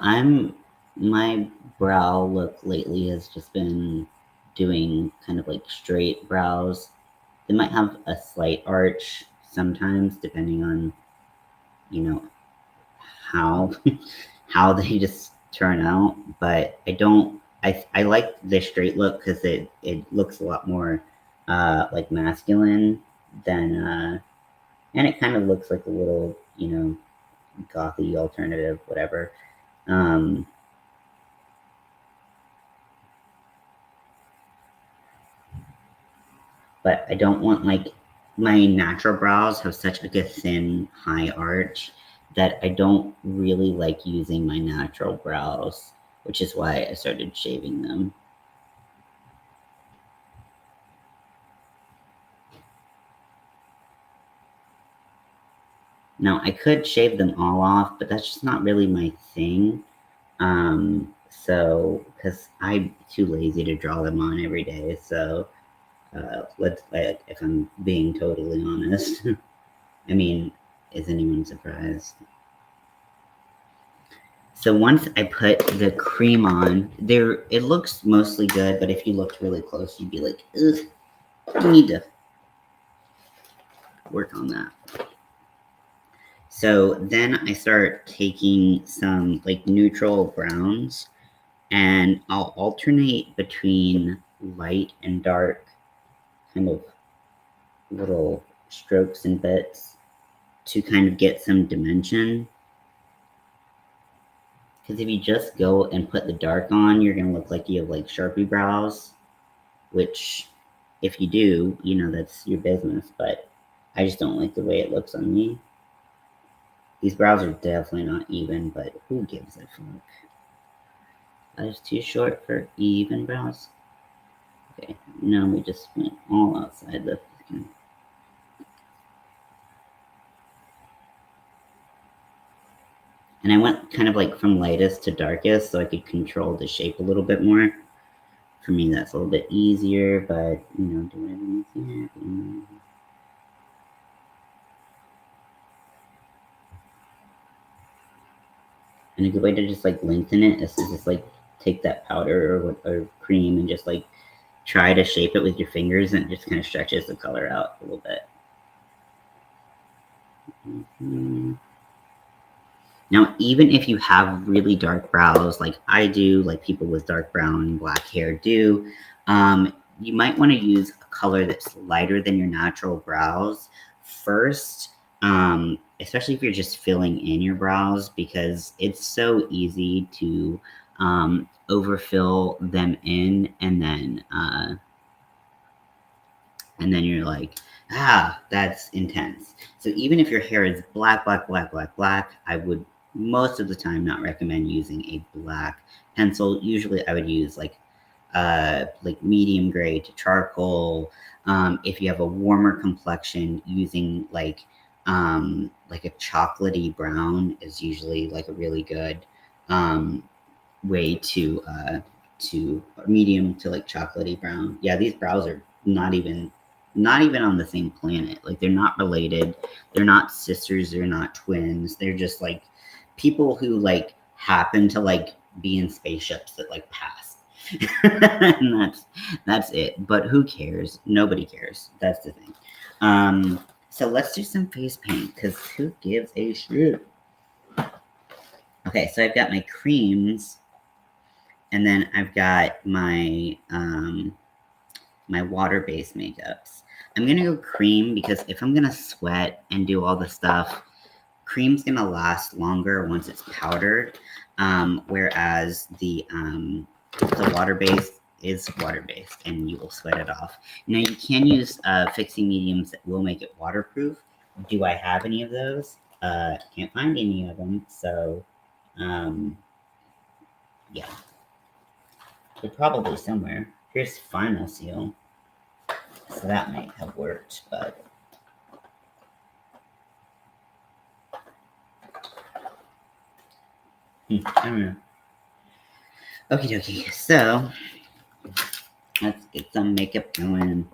my brow look lately has just been doing kind of like straight brows. They might have a slight arch sometimes, depending on, you know, how how they just turn out. But I like the straight look because it looks a lot more like masculine than and it kind of looks like a little, you know, gothy alternative, whatever. Um, but I don't want like my natural brows have such like a thin high arch that I don't really like using my natural brows, which is why I started shaving them. Now I could shave them all off, but that's just not really my thing. So because I'm too lazy to draw them on every day, so let's if I'm being totally honest. I mean, is anyone surprised? So once I put the cream on, there it looks mostly good, but if you looked really close, you'd be like, ugh, you need to work on that. So then I start taking some like neutral browns, and I'll alternate between light and dark kind of little strokes and bits to kind of get some dimension. Because if you just go and put the dark on, you're gonna look like you have like Sharpie brows, which if you do, you know, that's your business, but I just don't like the way it looks on me. These brows are definitely not even, but who gives a fuck? That is too short for even brows. Okay, now we just went all outside the fucking... And I went kind of like from lightest to darkest so I could control the shape a little bit more. For me, that's a little bit easier, but, you know, do whatever makes you happy. And a good way to just like lengthen it is to just like take that powder or cream and just like try to shape it with your fingers, and it just kind of stretches the color out a little bit. Now, even if you have really dark brows, like I do, like people with dark brown and black hair do, you might want to use a color that's lighter than your natural brows first, especially if you're just filling in your brows, because it's so easy to overfill them in, and then you're like, ah, that's intense. So even if your hair is black, I would most of the time not recommend using a black pencil. Usually I would use like medium gray to charcoal. If you have a warmer complexion, using like a chocolatey brown is usually like a really good way to medium to like chocolatey brown. Yeah, these brows are not even on the same planet. Like they're not related. They're not sisters. They're not twins. They're just like people who like happen to like be in spaceships that like pass. And that's it. But who cares? Nobody cares. That's the thing. So let's do some face paint, because who gives a shit? Okay, so I've got my creams, and then I've got my my water-based makeups. I'm gonna go cream, because if I'm gonna sweat and do all the stuff, cream's gonna last longer once it's powdered, whereas the water-based is water-based, and you will sweat it off. Now, you can use fixing mediums that will make it waterproof. Do I have any of those? Can't find any of them, so yeah. They're probably somewhere. Here's Final Seal. So that might have worked, but... I don't know. Okie dokie. So, let's get some makeup going.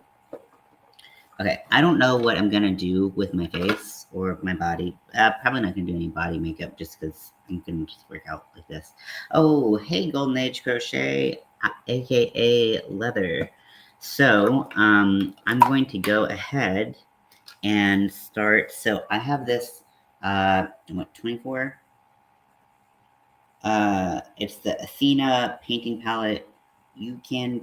Okay, I don't know what I'm gonna do with my face or my body. Probably not gonna do any body makeup, just because I'm gonna just work out like this. Oh, hey, Golden Age Crochet, aka Leather. So, I'm going to go ahead and start. So I have this, what, 24? It's the Athena painting palette. You can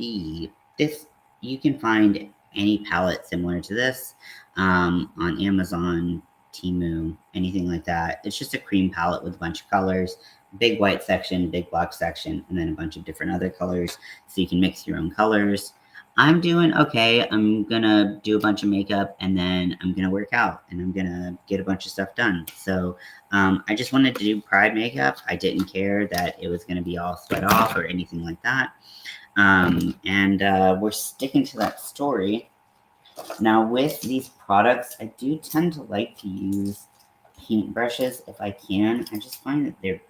find any palette similar to this on Amazon, Temu, anything like that. It's just a cream palette with a bunch of colors, big white section, big black section, and then a bunch of different other colors, so you can mix your own colors. I'm doing okay. I'm gonna do a bunch of makeup, and then I'm gonna work out, and I'm gonna get a bunch of stuff done. So I just wanted to do Pride makeup. I didn't care that it was gonna be all sweat off or anything like that. And we're sticking to that story. Now, with these products, I do tend to like to use paintbrushes if I can. I just find that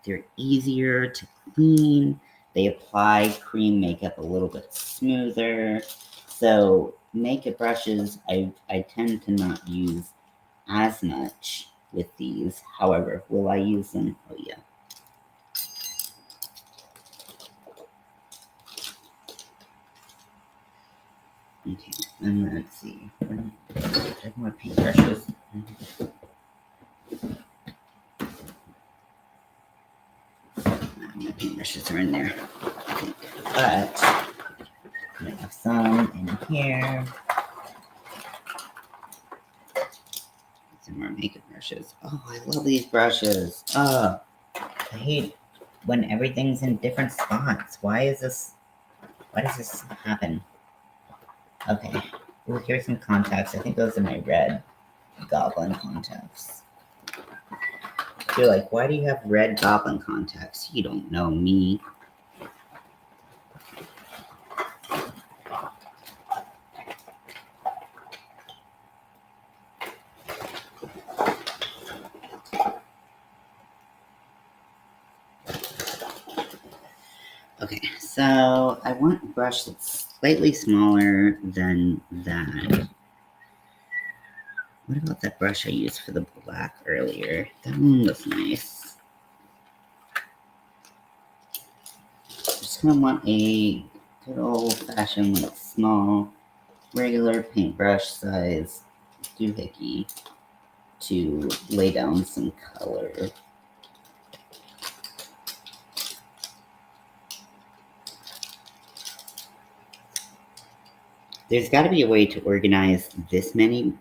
they're easier to clean. They apply cream makeup a little bit smoother. So makeup brushes, I tend to not use as much with these. However, will I use them? Oh yeah. Okay, and let's see. I have more paintbrushes. my paintbrushes are in there, I think. But I have some in here. Some more makeup brushes. Oh, I love these brushes. Oh, I hate when everything's in different spots. Why does this happen? Okay. Ooh, here's some contacts. I think those are my red goblin contacts. You're like, why do you have red goblin contacts? You don't know me. Okay, so I want a brush that's slightly smaller than that. What about that brush I used for the black earlier? That one was nice. Just gonna want a good old-fashioned, like, small, regular paintbrush size doohickey to lay down some color. There's got to be a way to organize this many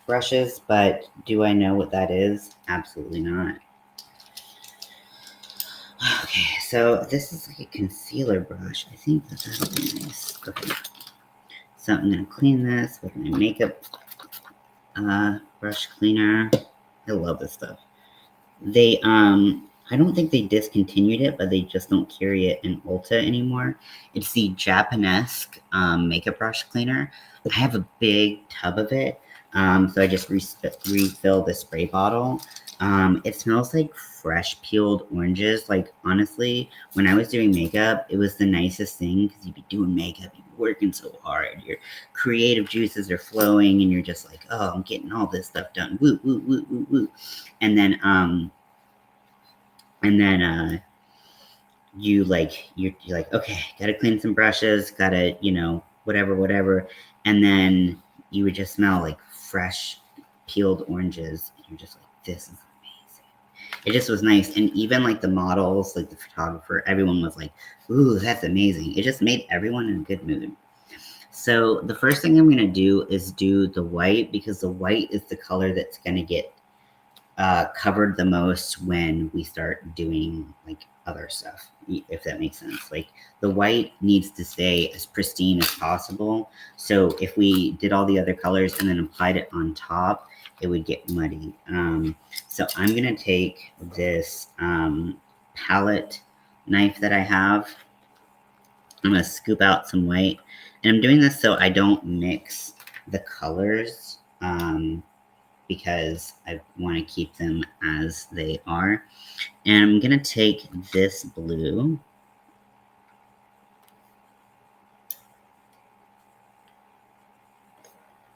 brushes, but do I know what that is? Absolutely not. Okay, so this is like a concealer brush. I think that that'll be nice. Okay, so I'm gonna clean this with my makeup brush cleaner. I love this stuff. They I don't think they discontinued it, but they just don't carry it in Ulta anymore. It's the Japanesque makeup brush cleaner. I have a big tub of it, so I just refill the spray bottle. It smells like fresh peeled oranges. Like, honestly, when I was doing makeup, it was the nicest thing because you'd be doing makeup, you'd be working so hard, your creative juices are flowing, and you're just like, oh, I'm getting all this stuff done. Woo, woo, woo, woo, woo. And then you're like, okay, gotta clean some brushes, gotta, whatever. And then you would just smell like fresh peeled oranges. And you're just like, this is amazing. It just was nice. And even like the models, like the photographer, everyone was like, ooh, that's amazing. It just made everyone in a good mood. So the first thing I'm gonna do is do the white, because the white is the color that's gonna get covered the most when we start doing like other stuff, if that makes sense. Like, the white needs to stay as pristine as possible. So if we did all the other colors and then applied it on top, it would get muddy. So I'm gonna take this palette knife that I have. I'm gonna scoop out some white, and I'm doing this so I don't mix the colors. Because I want to keep them as they are. And I'm going to take this blue.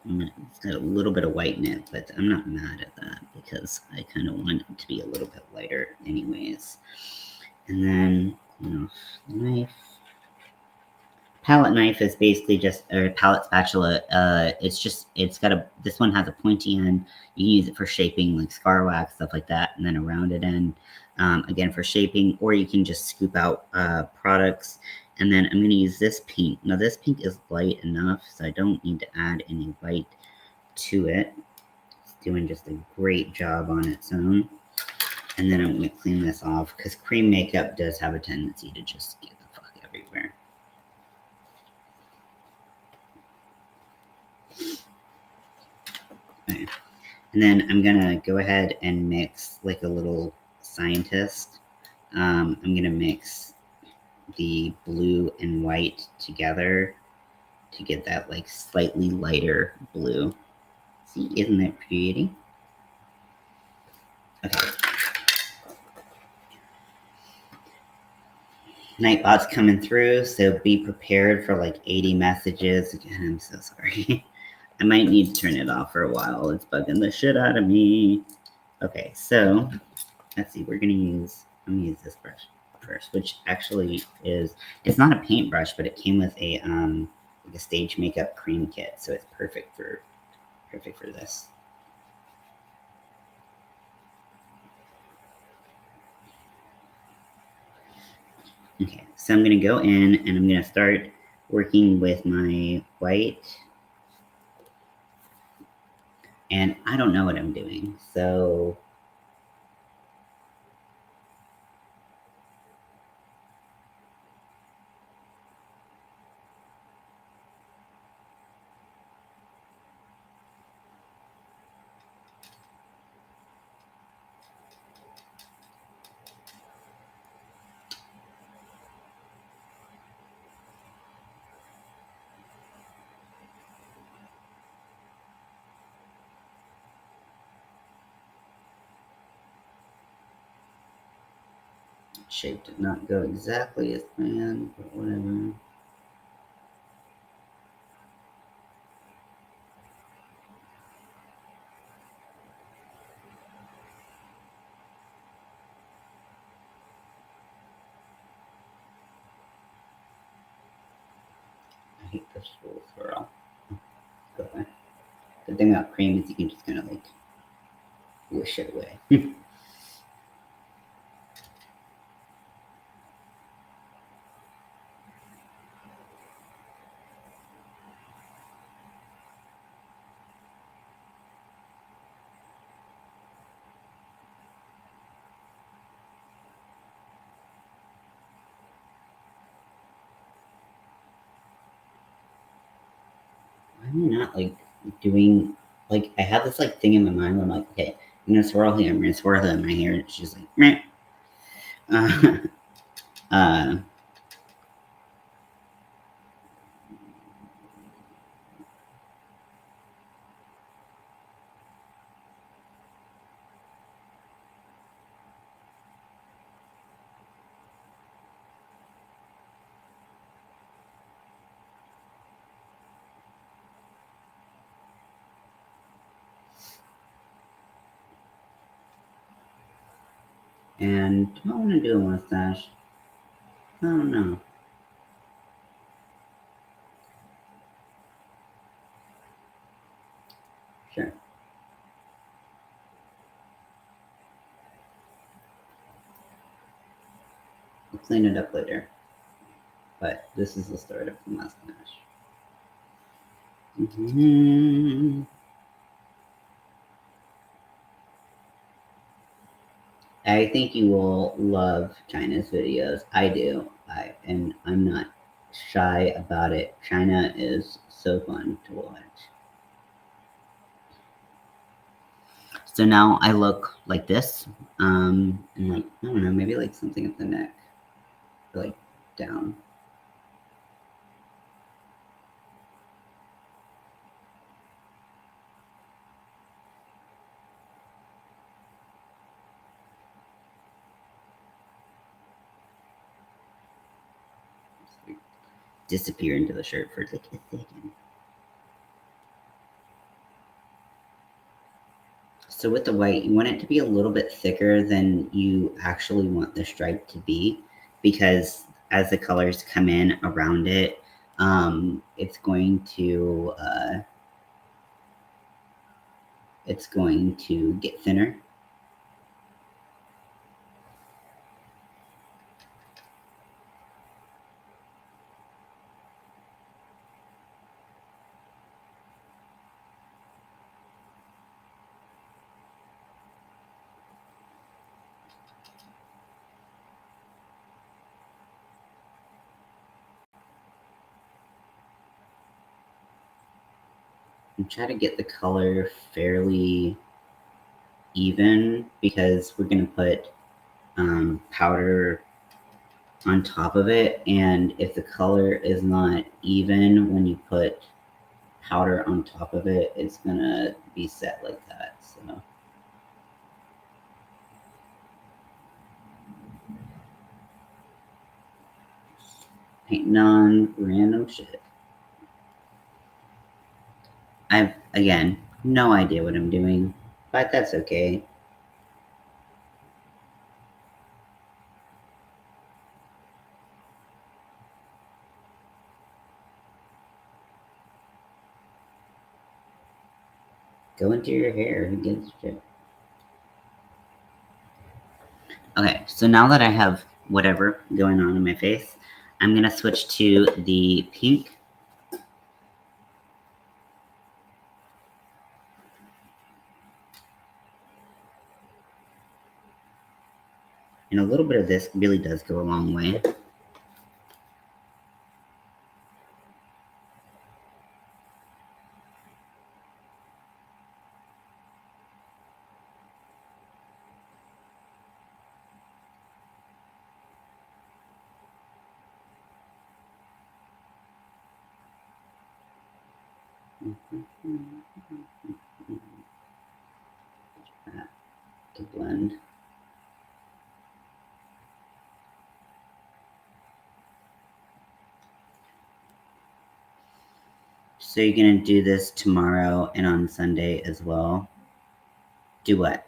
It's got a little bit of white in it, but I'm not mad at that because I kind of want it to be a little bit lighter anyways. And then, the knife. Palette knife is basically just a palette spatula. This one has a pointy end. You can use it for shaping, like scar wax, stuff like that, and then a rounded end, again for shaping, or you can just scoop out products. And then I'm going to use this pink. Now this pink is light enough, so I don't need to add any white to it. It's doing just a great job on its own. And then I'm going to clean this off, because cream makeup does have a tendency to just get the fuck everywhere. Okay. And then I'm gonna go ahead and mix like a little scientist. I'm gonna mix the blue and white together to get that like slightly lighter blue. See, isn't that pretty? Okay. Nightbot's coming through, so be prepared for like 80 messages. Again, I'm so sorry. I might need to turn it off for a while. It's bugging the shit out of me. Okay, so let's see. I'm gonna use this brush first, which actually it's not a paintbrush, but it came with a like a stage makeup cream kit, so it's perfect for this. So I'm going to go in and I'm going to start working with my white. And I don't know what I'm doing, so shape did not go exactly as planned, but whatever. I hate this full swirl. Go away. The thing about cream is you can just kind of like wish it away. Why am I not like doing like I have this like thing in my mind where I'm like, okay, I'm gonna swirl here, I'm gonna swirl in my hair, and it's just like meh. Uh, and do I want to do a mustache? I don't know. Sure. I'll clean it up later. But this is the start of the mustache. I think you will love China's videos. I do. And I'm not shy about it. China is so fun to watch. So now I look like this. And like, I don't know, maybe like something at the neck. Or like down. Like, disappear into the shirt for like a second. So with the white, you want it to be a little bit thicker than you actually want the stripe to be, because as the colors come in around it, it's going to get thinner. And try to get the color fairly even, because we're going to put powder on top of it, and if the color is not even when you put powder on top of it, it's gonna be set like that. So ain't non-random shit. I've, again, no idea what I'm doing, but that's okay. Go into your hair, who gives a shit? Okay, so now that I have whatever going on in my face, I'm going to switch to the pink. And a little bit of this really does go a long way. That to blend. So you're going to do this tomorrow and on Sunday as well? Do what?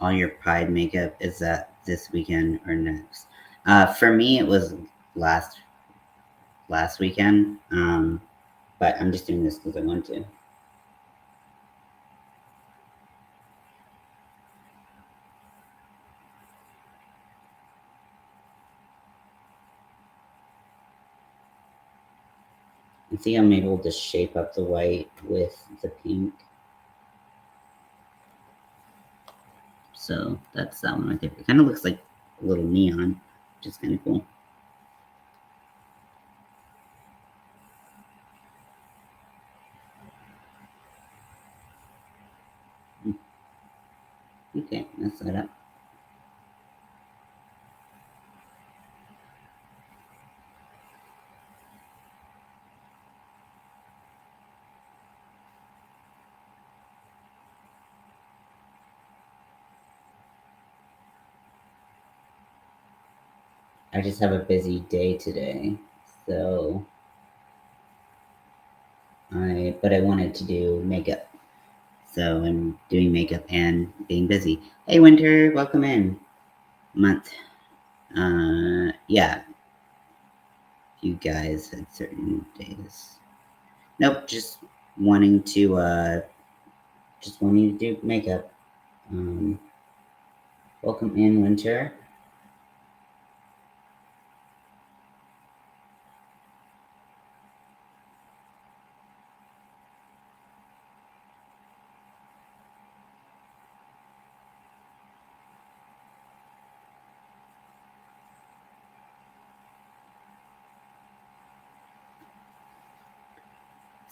All your Pride makeup, is that this weekend or next? For me, it was last weekend, but I'm just doing this because I want to. And see, I'm able to shape up the white with the pink. So that's that one right there. It kind of looks like a little neon, which is kind of cool. Okay, that's that up. I just have a busy day today, so but I wanted to do makeup. So I'm doing makeup and being busy. Hey Winter, welcome in. Month. Yeah. You guys had certain days. Nope, just wanting to do makeup. Welcome in, Winter.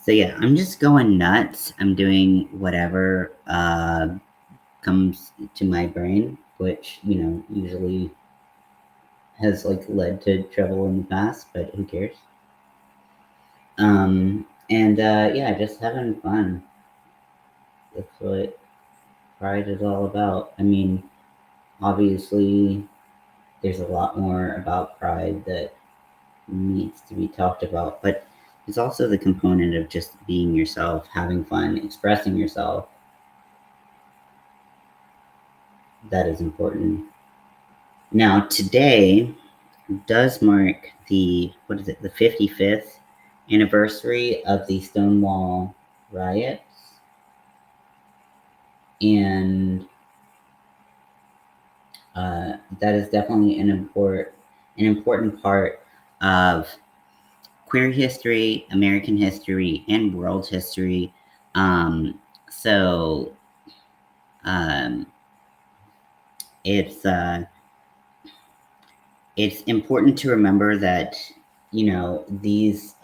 So yeah, I'm just going nuts. I'm doing whatever comes to my brain, which, you know, usually has like led to trouble in the past, but who cares? Yeah, just having fun. That's what Pride is all about. I mean, obviously, there's a lot more about Pride that needs to be talked about, but it's also the component of just being yourself, having fun, expressing yourself. That is important. Now, today does mark the 55th anniversary of the Stonewall riots. And that is definitely an important part of queer history, American history, and world history. So it's important to remember that, you know, this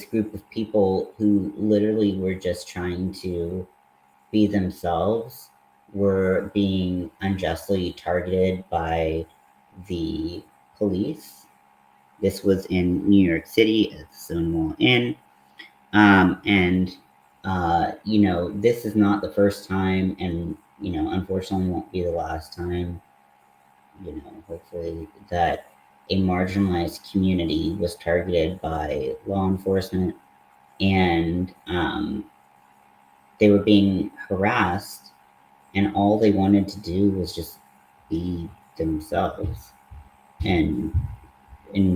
group of people who literally were just trying to be themselves were being unjustly targeted by the police. This was in New York City at the Stonewall Inn. You know, this is not the first time, and, you know, unfortunately won't be the last time hopefully that a marginalized community was targeted by law enforcement, and they were being harassed, and all they wanted to do was just be themselves and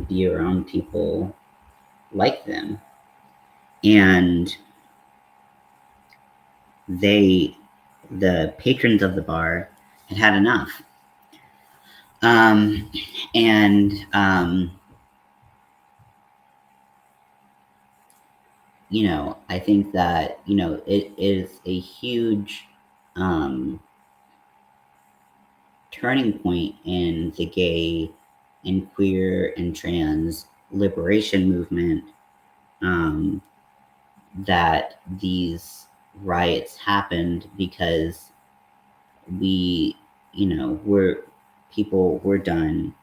be around people like them. And the patrons of the bar had had enough. And I think that it is a huge turning point in the gay and queer and trans liberation movement, that these riots happened, because we, people were done,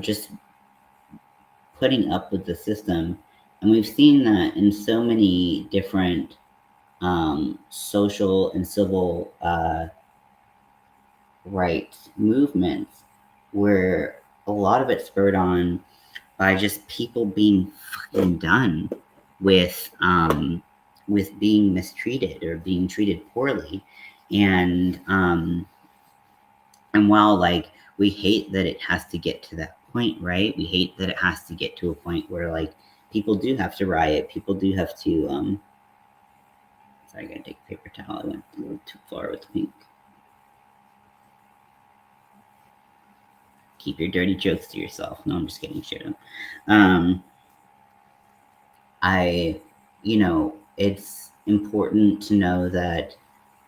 just putting up with the system. And we've seen that in so many different social and civil rights movements, where a lot of it spurred on by just people being fucking done with being mistreated or being treated poorly. And while, like, we hate that it has to get to that point, right? We hate that it has to get to a point where, like, people do have to riot, people do have to sorry, I gotta take a paper towel. I went a little too far with pink. Keep your dirty jokes to yourself. No, I'm just kidding. Share them. It's important to know that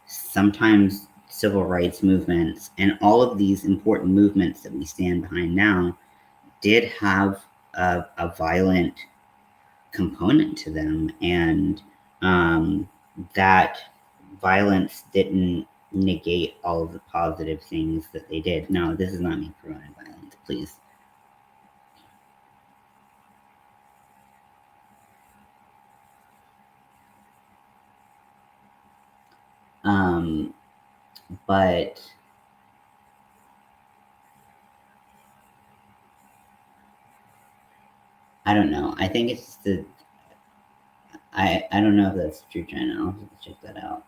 sometimes civil rights movements and all of these important movements that we stand behind now did have a violent component to them, and that violence didn't negate all of the positive things that they did. No, this is not me promoting violence, please. But I don't know. I think it's I don't know if that's true, China. I'll have to check that out.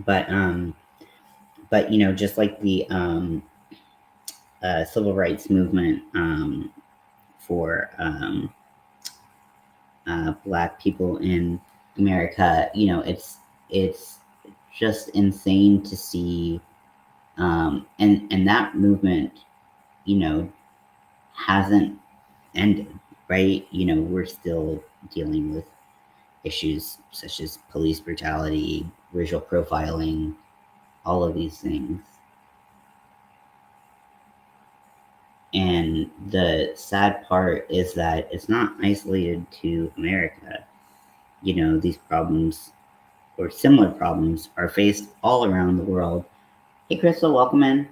But just like the civil rights movement for Black people in America, it's just insane to see, and that movement, hasn't ended, right? We're still dealing with issues such as police brutality, racial profiling, all of these things. And the sad part is that it's not isolated to America. These problems or similar problems are faced all around the world. Hey, Crystal, welcome in.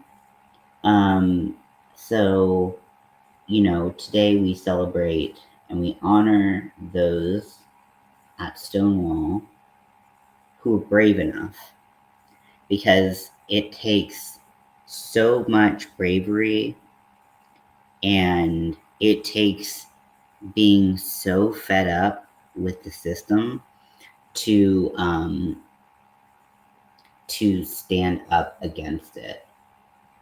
So, today we celebrate and we honor those at Stonewall who are brave enough, because it takes so much bravery, and it takes being so fed up with the system to stand up against it.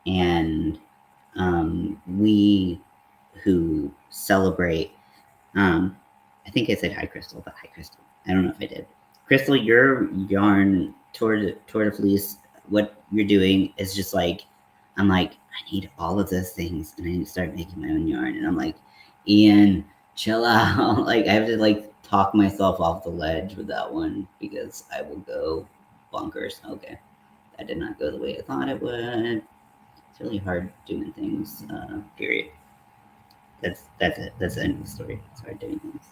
And we who celebrate, I think I said hi, Crystal, but hi, Crystal. I don't know if I did. Crystal, your yarn Tour de Fleece, what you're doing is just like, I'm like, I need all of those things, and I need to start making my own yarn. And I'm like, Ian, chill out. Like, I have to like talk myself off the ledge with that one, because I will go bonkers. Okay, that did not go the way I thought it would. It's really hard doing things. Period. That's it. That's the end of the story. It's hard doing things.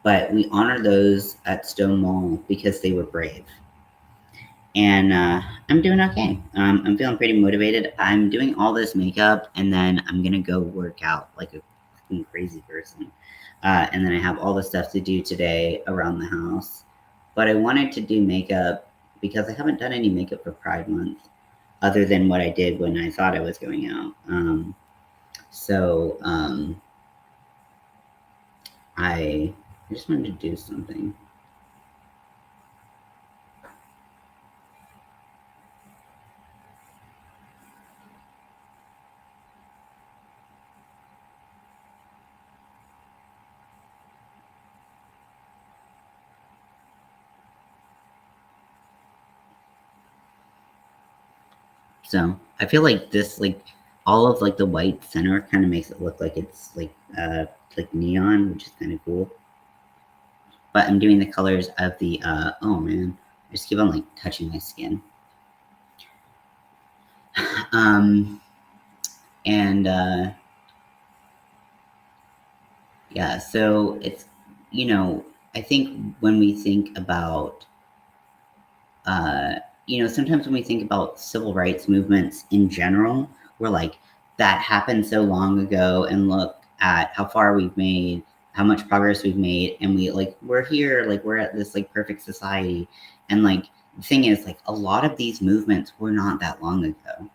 But we honor those at Stonewall because they were brave. And I'm doing okay. I'm feeling pretty motivated. I'm doing all this makeup, and then I'm gonna go work out like a fucking crazy person. And then I have all the stuff to do today around the house. But I wanted to do makeup because I haven't done any makeup for Pride Month other than what I did when I thought I was going out. So I just wanted to do something. So I feel like this, like all of like the white center kind of makes it look like it's like neon, which is kind of cool. But I'm doing the colors of the, oh man, I just keep on like touching my skin. And yeah, so it's, you know, I think when we think about, you know, sometimes when we think about civil rights movements in general, we're like, that happened so long ago, and look at how far we've made, how much progress we've made, and we're here, like we're at this like perfect society. And like the thing is, like a lot of these movements were not that long ago.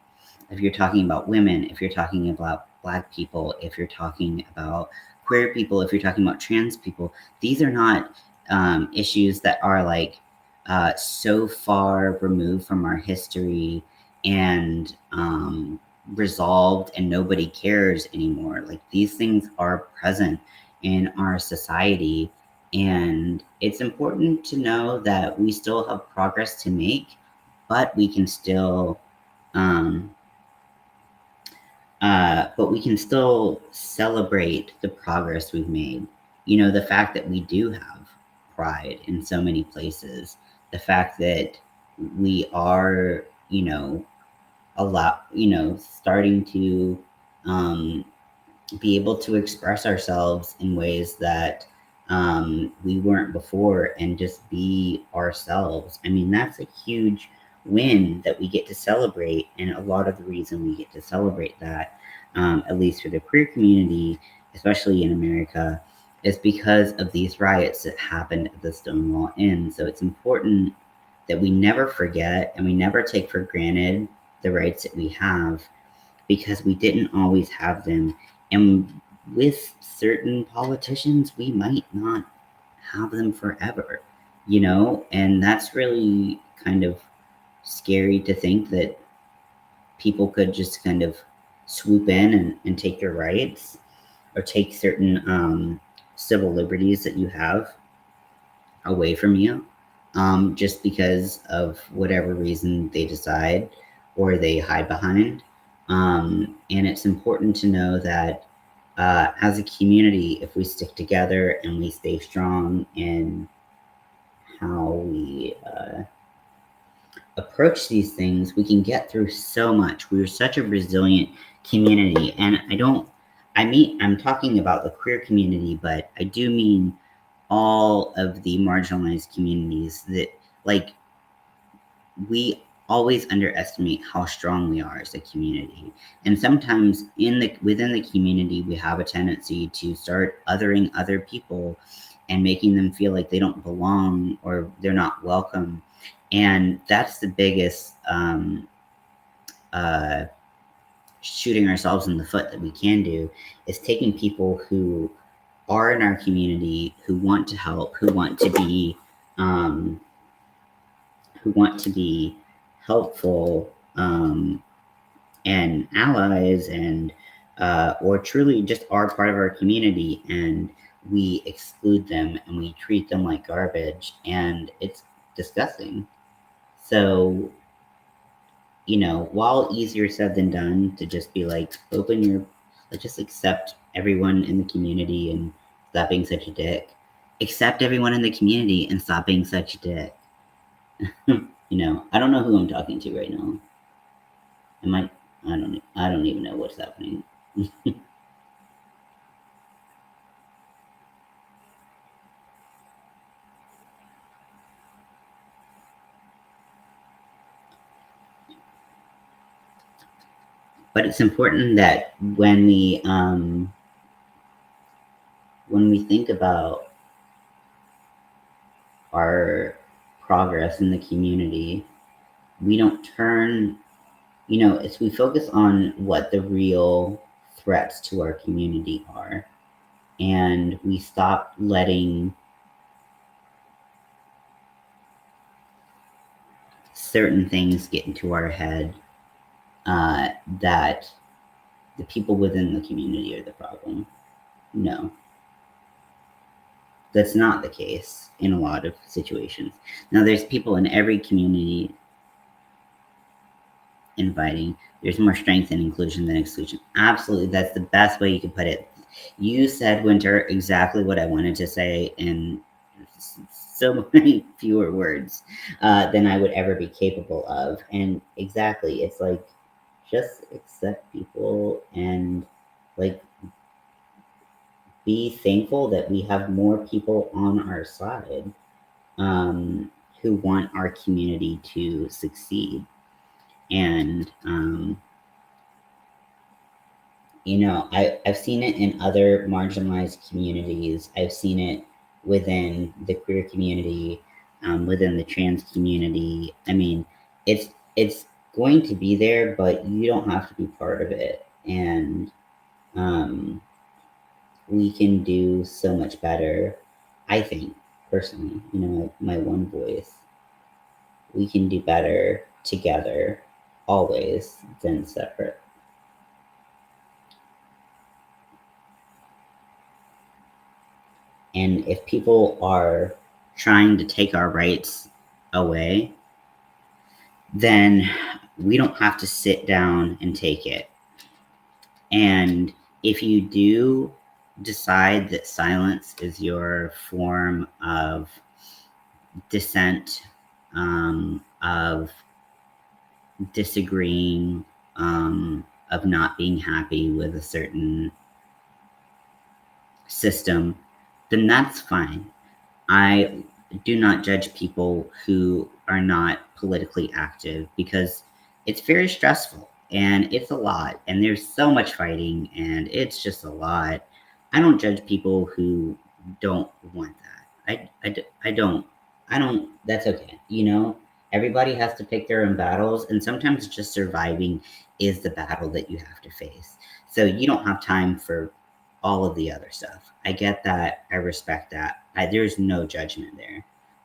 If you're talking about women, if you're talking about Black people, if you're talking about queer people, if you're talking about trans people, these are not issues that are like so far removed from our history and resolved and nobody cares anymore. Like these things are present in our society, and it's important to know that we still have progress to make, but we can still um, but we can still celebrate the progress we've made. You know, the fact that we do have pride in so many places, the fact that we are, you know, starting to um, be able to express ourselves in ways that we weren't before and just be ourselves. I mean, that's a huge win that we get to celebrate. And a lot of the reason we get to celebrate that, at least for the queer community, especially in America, is because of these riots that happened at the Stonewall Inn. So it's important that we never forget and we never take for granted the rights that we have, because we didn't always have them. And with certain politicians, we might not have them forever, you know? And that's really kind of scary to think that people could just kind of swoop in and take your rights or take certain civil liberties that you have away from you, just because of whatever reason they decide or they hide behind. And it's important to know that as a community, if we stick together and we stay strong in how we approach these things, we can get through so much. We're such a resilient community. And I'm talking about the queer community, but I do mean all of the marginalized communities that, like, we always underestimate how strong we are as a community. And sometimes within the community, we have a tendency to start othering other people and making them feel like they don't belong or they're not welcome. And that's the biggest uh, shooting ourselves in the foot that we can do, is taking people who are in our community, who want to help, um, who want to be helpful, and allies, and or truly just are part of our community, and we exclude them and we treat them like garbage, and it's disgusting. So, you know, while easier said than done to just be like, like, just accept everyone in the community and stop being such a dick. Accept everyone in the community and stop being such a dick. You know, I don't know who I'm talking to right now. I don't even know what's happening. But it's important that when we when we think about our progress in the community, we don't turn, if we focus on what the real threats to our community are, and we stop letting certain things get into our head, that the people within the community are the problem. No. That's not the case in a lot of situations. Now, there's people in every community inviting. There's more strength in inclusion than exclusion. Absolutely, that's the best way you could put it. You said, Winter, exactly what I wanted to say in so many fewer words than I would ever be capable of. And exactly, it's like, just accept people and like be thankful that we have more people on our side who want our community to succeed. And I've seen it in other marginalized communities. I've seen it within the queer community, within the trans community. I mean, it's going to be there, but you don't have to be part of it. And we can do so much better, I think, personally, my one voice. We can do better together, always, than separate. And if people are trying to take our rights away, then we don't have to sit down and take it. And if you do decide that silence is your form of dissent, of disagreeing, of not being happy with a certain system, then that's fine. I do not judge people who are not politically active because it's very stressful and it's a lot and there's so much fighting and it's just a lot. I don't judge people who don't want that. I don't. That's okay. Everybody has to pick their own battles, and sometimes just surviving is the battle that you have to face. So you don't have time for all of the other stuff. I get that. I respect that. There's no judgment there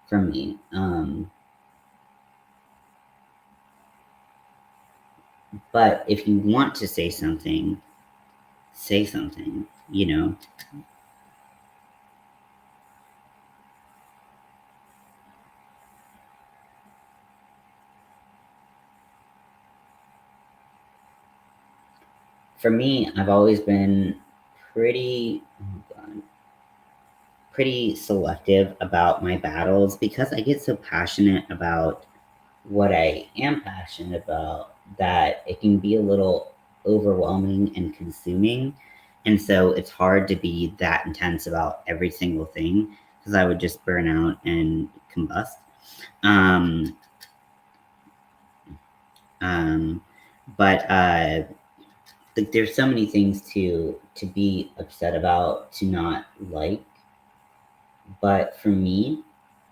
from me. But if you want to say something, say something, For me, I've always been pretty selective about my battles because I get so passionate about what I am passionate about that it can be a little overwhelming and consuming. And so it's hard to be that intense about every single thing because I would just burn out and combust. But like there's so many things to be upset about, to not like. But for me,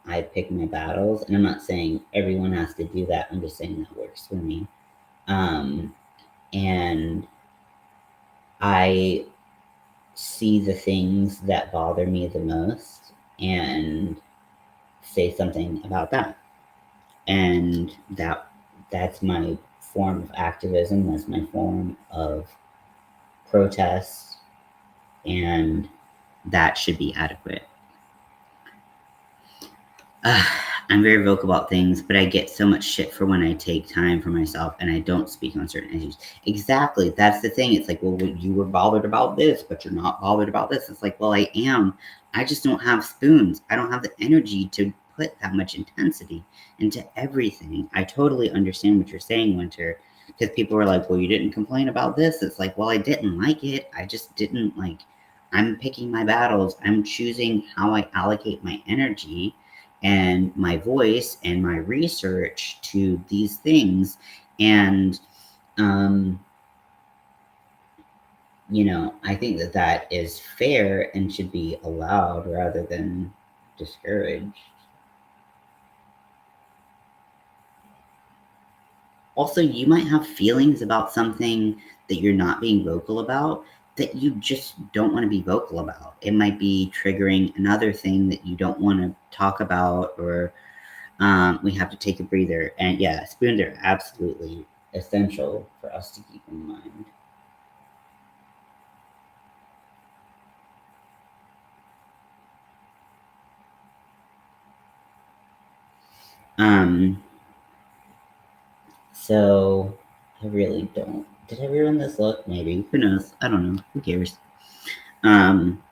I pick my battles, and I'm not saying everyone has to do that. I'm just saying that works for me. And I see the things that bother me the most and say something about that. And that's my form of activism. That's my form of protest, and that should be adequate. I'm very vocal about things, but I get so much shit for when I take time for myself and I don't speak on certain issues. Exactly. That's the thing. It's like, well, you were bothered about this, but you're not bothered about this. It's like, well, I am. I just don't have spoons. I don't have the energy to put that much intensity into everything. I totally understand what you're saying, Winter, because people are like, well, you didn't complain about this. It's like, well, I didn't like it. I just didn't like. I'm picking my battles. I'm choosing how I allocate my energy and my voice and my research to these things. And you know, I think that that is fair and should be allowed rather than discouraged. Also, you might have feelings about something that you're not being vocal about that you just don't want to be vocal about. It might be triggering another thing that you don't want to talk about, or we have to take a breather. And yeah, spoons are absolutely essential for us to keep in mind. So I really don't. Did I ruin this look? Maybe. Who knows? I don't know. Who cares? Um,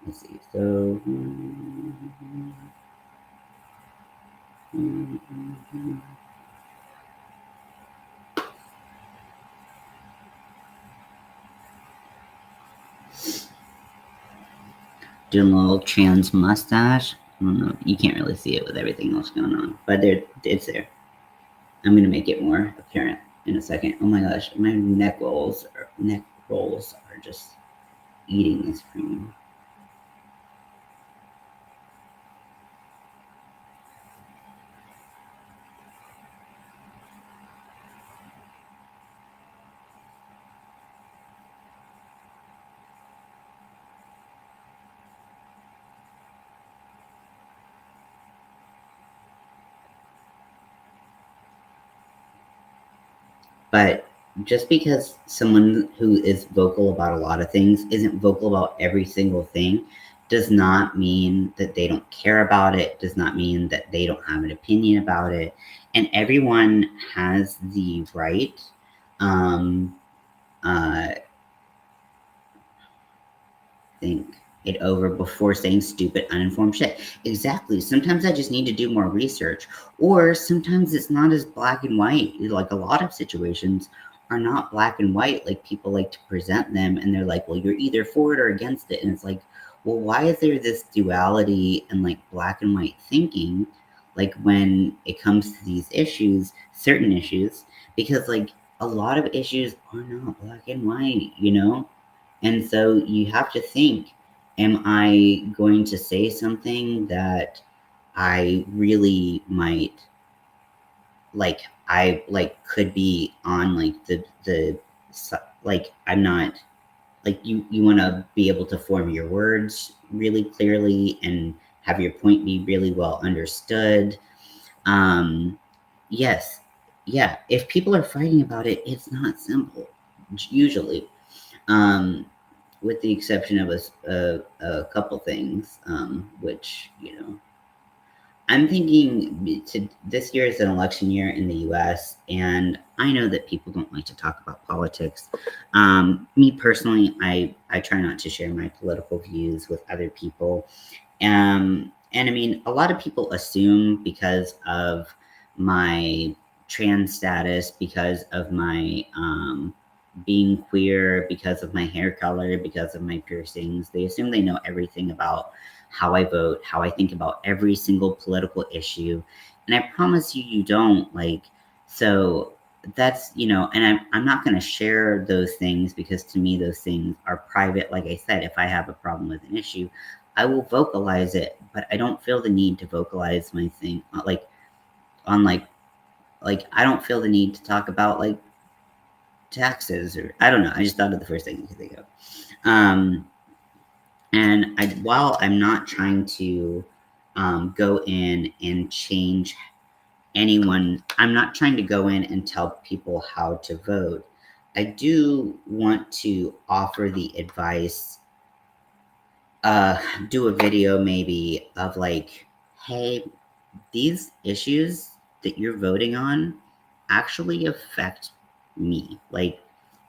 let's see. So. Doing a little trans mustache. I don't know. You can't really see it with everything else going on, but it's there. I'm gonna make it more apparent in a second. Oh my gosh, my neck rolls are just eating this cream. But just because someone who is vocal about a lot of things isn't vocal about every single thing does not mean that they don't care about it, does not mean that they don't have an opinion about it. And everyone has the right uh, think it over before saying stupid, uninformed shit. Exactly. Sometimes I just need to do more research. Or sometimes it's not as black and white. Like a lot of situations are not black and white. Like people like to present them and they're like, well, you're either for it or against it. And it's like, well, why is there this duality and like black and white thinking? Like when it comes to these issues, certain issues, because like a lot of issues are not black and white, you know? And so you have to think, am I going to say something that I really might like I like could be on like the like I'm not like you want to be able to form your words really clearly and have your point be really well understood. Um yes. Yeah, if people are fighting about it, it's not simple usually. Um with the exception of a couple things, which, you know, I'm thinking this year is an election year in the US, and I know that people don't like to talk about politics. Me personally, I try not to share my political views with other people. And I mean, a lot of people assume because of my trans status, because of my being queer, because of my hair color, because of my piercings, they assume they know everything about how I vote, how I think about every single political issue. And I promise you, you don't. Like, so that's, you know, and I'm not going to share those things because to me, those things are private. Like I said, if I have a problem with an issue, I will vocalize it, but I don't feel the need to vocalize my thing like on like I don't feel the need to talk about like taxes or I don't know. I just thought of the first thing I could think of. Um, and while I'm not trying to go in and change anyone, I'm not trying to go in and tell people how to vote. I do want to offer the advice, do a video maybe of like, hey, these issues that you're voting on actually affect me, like,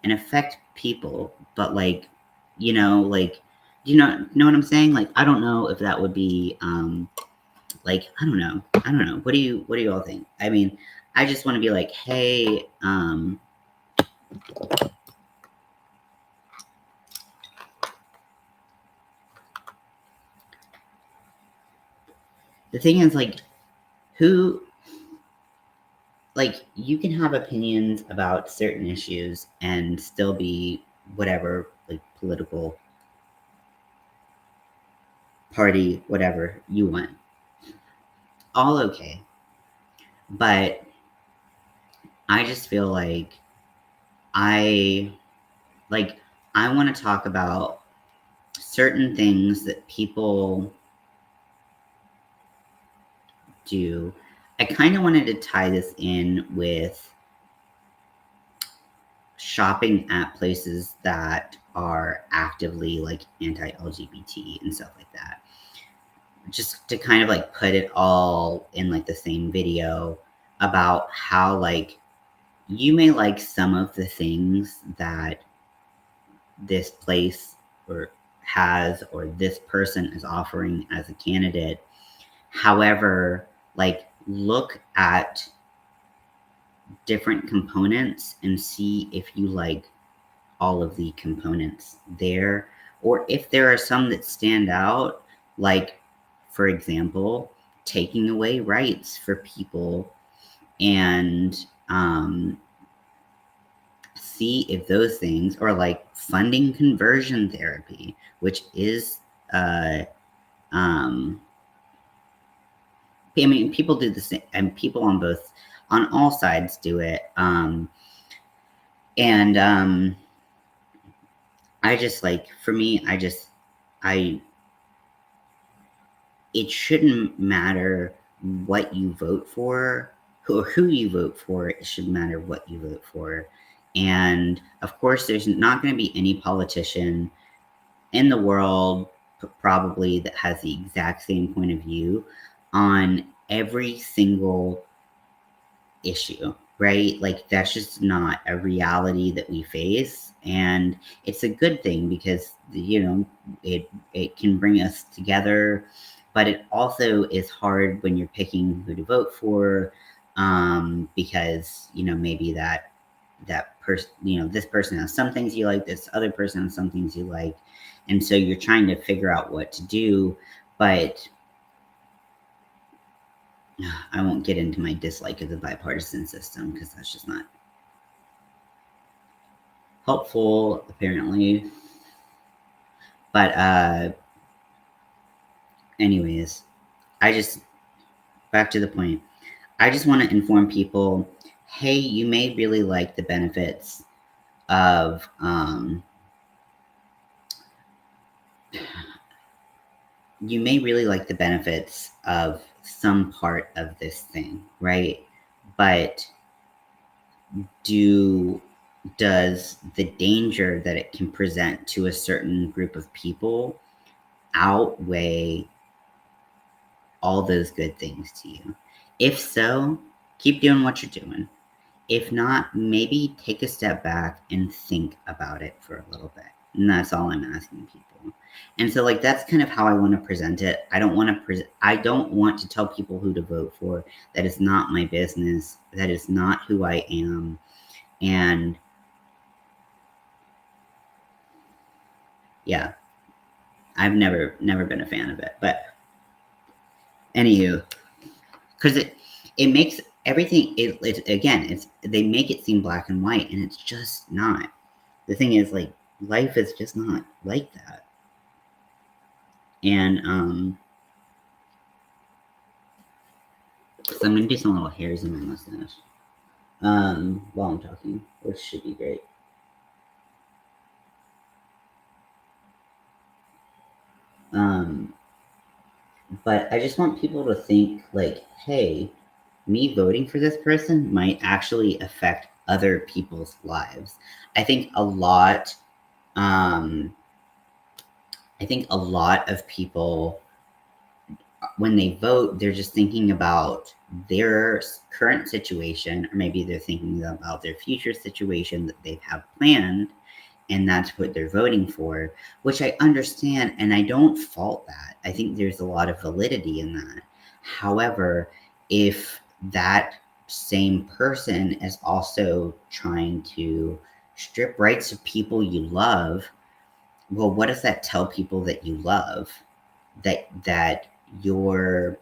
and affect people, but like, you know, do you know what I'm saying? Like, I don't know if that would be, like, I don't know. What do you all think? I mean, I just want to be like, hey, the thing is, like, who like, you can have opinions about certain issues and still be whatever, like, political party, whatever you want. All okay. But I just feel like I want to talk about certain things that people do. I kind of wanted to tie this in with shopping at places that are actively like anti-LGBT and stuff like that. Just to kind of like put it all in like the same video about how like you may like some of the things that this place or has or this person is offering as a candidate. However, like look at different components and see if you like all of the components there, or if there are some that stand out, like, for example, taking away rights for people, and see if those things, or like funding conversion therapy, which is, I mean, people do the same, and people on all sides do it. I just like, for me, it shouldn't matter what you vote for or who you vote for. It should matter what you vote for. And of course, there's not going to be any politician in the world probably that has the exact same point of view on every single issue, right? Like, that's just not a reality that we face. And it's a good thing because, it can bring us together. But it also is hard when you're picking who to vote for, because, maybe that person, this person has some things you like, this other person has some things you like. And so you're trying to figure out what to do. But I won't get into my dislike of the bipartisan system because that's just not helpful, apparently. But anyways, back to the point. I just want to inform people, hey, you may really like the benefits of, some part of this thing, right? But does the danger that it can present to a certain group of people outweigh all those good things to you? If so, keep doing what you're doing. If not, maybe take a step back and think about it for a little bit. And that's all I'm asking people. And so, like, that's kind of how I want to present it. I don't want to tell people who to vote for. That is not my business. That is not who I am. And yeah, I've never been a fan of it. But anywho, because it makes everything, they make it seem black and white, and it's just not. The thing is, like, life is just not like that. And so I'm gonna do some little hairs in my mustache while I'm talking, which should be great. But I just want people to think, like, hey, me voting for this person might actually affect other people's lives. I think a lot of people, when they vote, they're just thinking about their current situation, or maybe they're thinking about their future situation that they have planned, and that's what they're voting for, which I understand, and I don't fault that. I think there's a lot of validity in that. However, if that same person is also trying to strip rights of people you love, well, what does that tell people that you love? That you're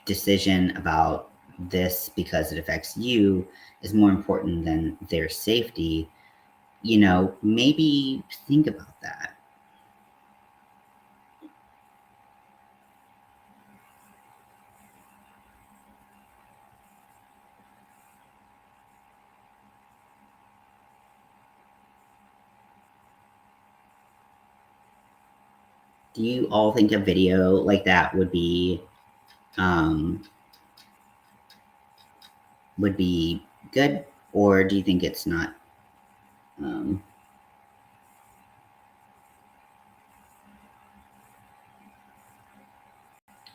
decision about this because it affects you is more important than their safety, maybe think about that. Do you all think a video like that would be good, or do you think it's not? I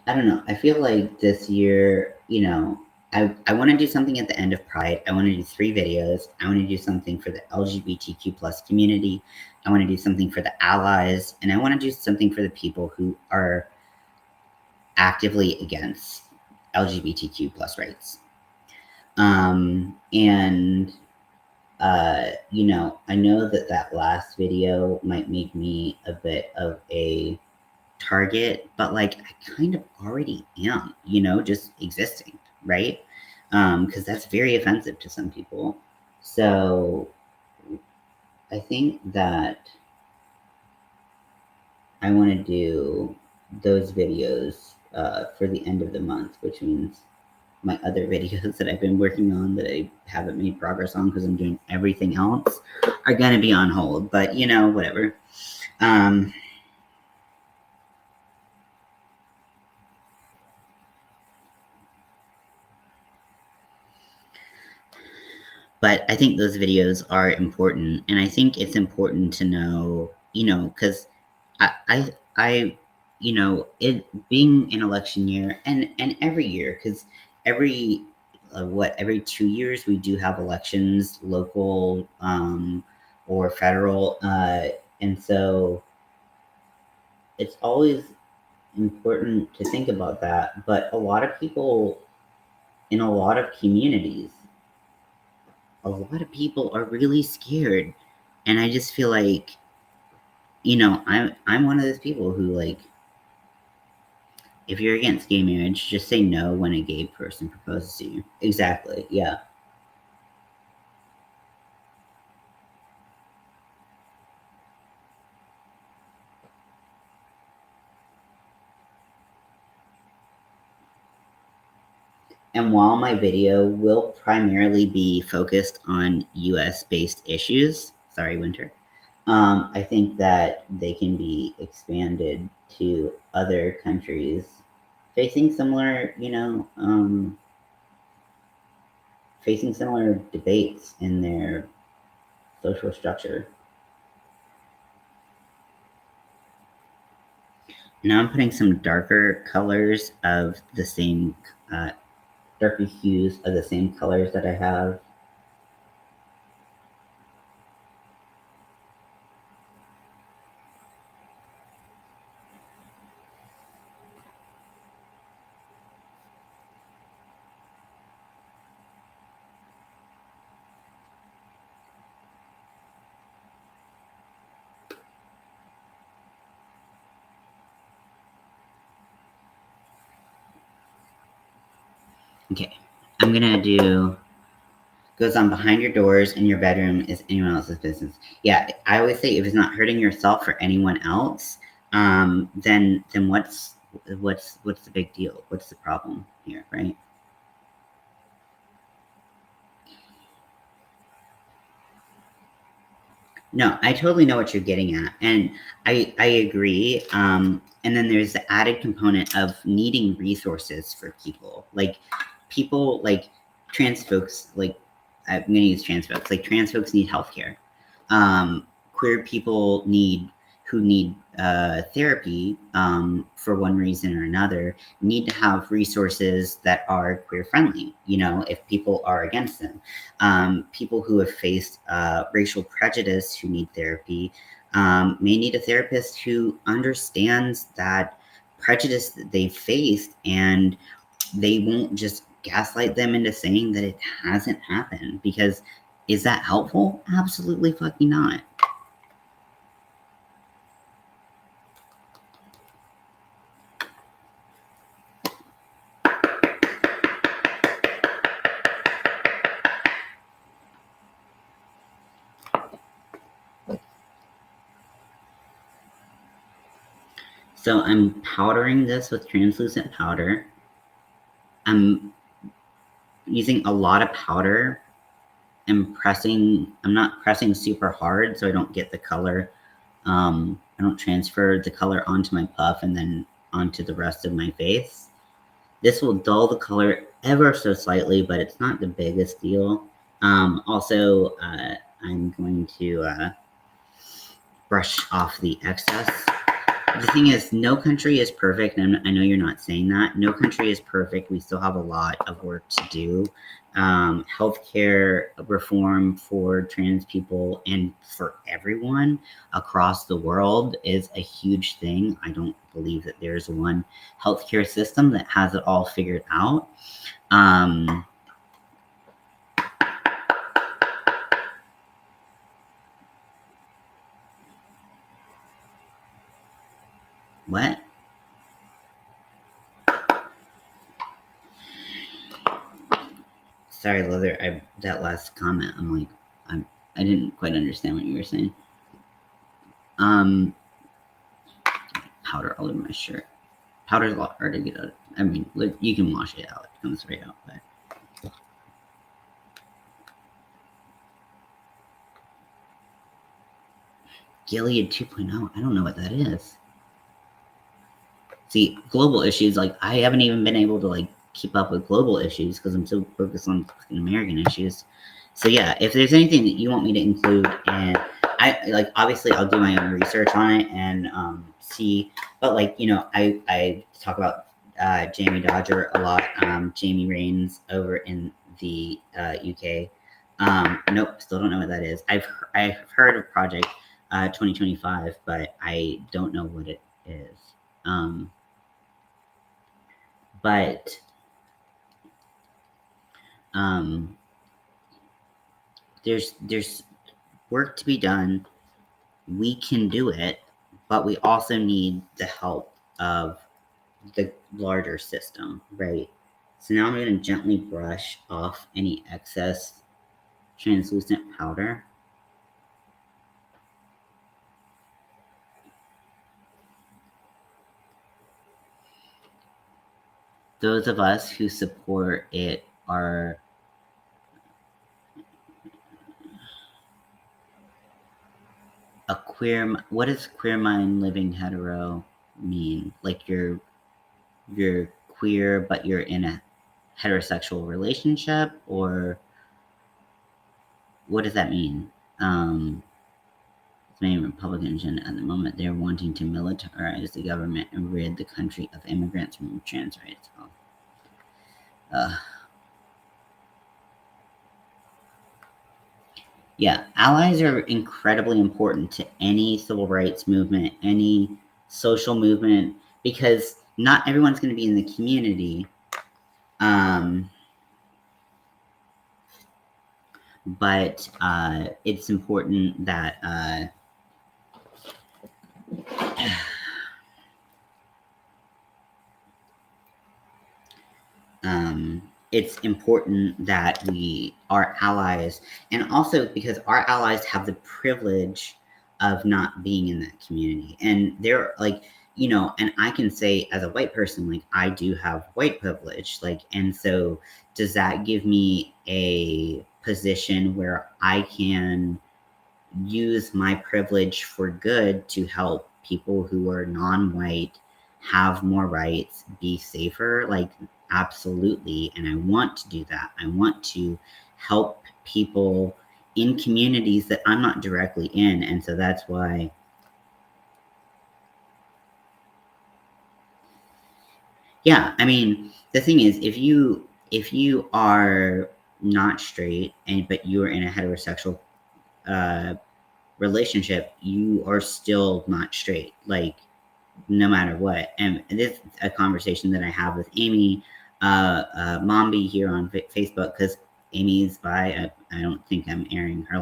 don't know. I feel like this year, I want to do something at the end of Pride. I want to do 3 videos. I want to do something for the LGBTQ plus community. I want to do something for the allies, and I want to do something for the people who are actively against LGBTQ plus rights. And I know that last video might make me a bit of a target, but like I kind of already am, just existing, right? Because that's very offensive to some people. So I think that I want to do those videos for the end of the month, which means my other videos that I've been working on that I haven't made progress on because I'm doing everything else are going to be on hold, but whatever. But I think those videos are important, and I think it's important to know, because I, it being an election year, and every year, because every every 2 years we do have elections, local or federal, and so it's always important to think about that. But a lot of people in a lot of communities, a lot of people are really scared, and I just feel like, I'm one of those people who, like, if you're against gay marriage, just say no when a gay person proposes to you. Exactly, yeah. And while my video will primarily be focused on US-based issues, sorry, Winter, I think that they can be expanded to other countries facing similar, facing similar debates in their social structure. Now I'm putting some darker colors of the same, darker hues of the same colors that I have. Okay, I'm gonna do goes on behind your doors in your bedroom is anyone else's business. Yeah, I always say if it's not hurting yourself or anyone else, then what's the big deal? What's the problem here, right? No, I totally know what you're getting at, and I agree. And then there's the added component of needing resources for people, like trans folks. Like I'm going to use trans folks. Like trans folks need healthcare. Queer people who need therapy for one reason or another need to have resources that are queer friendly. If people are against them. People who have faced racial prejudice who need therapy may need a therapist who understands that prejudice that they faced, and they won't just gaslight them into saying that it hasn't happened, because is that helpful? Absolutely fucking not. So I'm powdering this with translucent powder. I'm using a lot of powder. I'm not pressing super hard so I don't get the color. I don't transfer the color onto my puff and then onto the rest of my face. This will dull the color ever so slightly, but it's not the biggest deal. Also, I'm going to brush off the excess. The thing is, no country is perfect, and I know you're not saying that. No country is perfect. We still have a lot of work to do. Healthcare reform for trans people and for everyone across the world is a huge thing. I don't believe that there's one healthcare system that has it all figured out. What? Sorry, Leather. That last comment, I didn't quite understand what you were saying. Powder all over my shirt. Powder's a lot harder to get out. I mean, you can wash it out; it comes right out. But Gilead 2.0. I don't know what that is. See, global issues. Like I haven't even been able to keep up with global issues because I'm so focused on fucking American issues. So yeah, if there's anything that you want me to include, and obviously I'll do my own research on it and see. But I talk about Jamie Dodger a lot. Jamie Rains over in the UK. Nope, still don't know what that is. I've heard of Project 2025, but I don't know what it is. But there's work to be done. We can do it, but we also need the help of the larger system, right? So now I'm going to gently brush off any excess translucent powder. Those of us who support it are a queer. What does queer mind living hetero mean? Like you're queer, but you're in a heterosexual relationship, or what does that mean? Many Republicans at the moment, they're wanting to militarize the government and rid the country of immigrants from trans rights. Yeah, allies are incredibly important to any civil rights movement, any social movement, because not everyone's going to be in the community. But it's important that it's important that we are allies, and also because our allies have the privilege of not being in that community, and they're and I can say as a white person, I do have white privilege, and so does that give me a position where I can use my privilege for good to help people who are non-white have more rights, be safer? Absolutely. And I want to do that. I want to help people in communities that I'm not directly in. And so that's why I mean, the thing is, if you are not straight but you're in a heterosexual relationship, you are still not straight, no matter what. And this is a conversation that I have with Amy Mombi here on Facebook, because Amy's bi. I don't think I'm airing her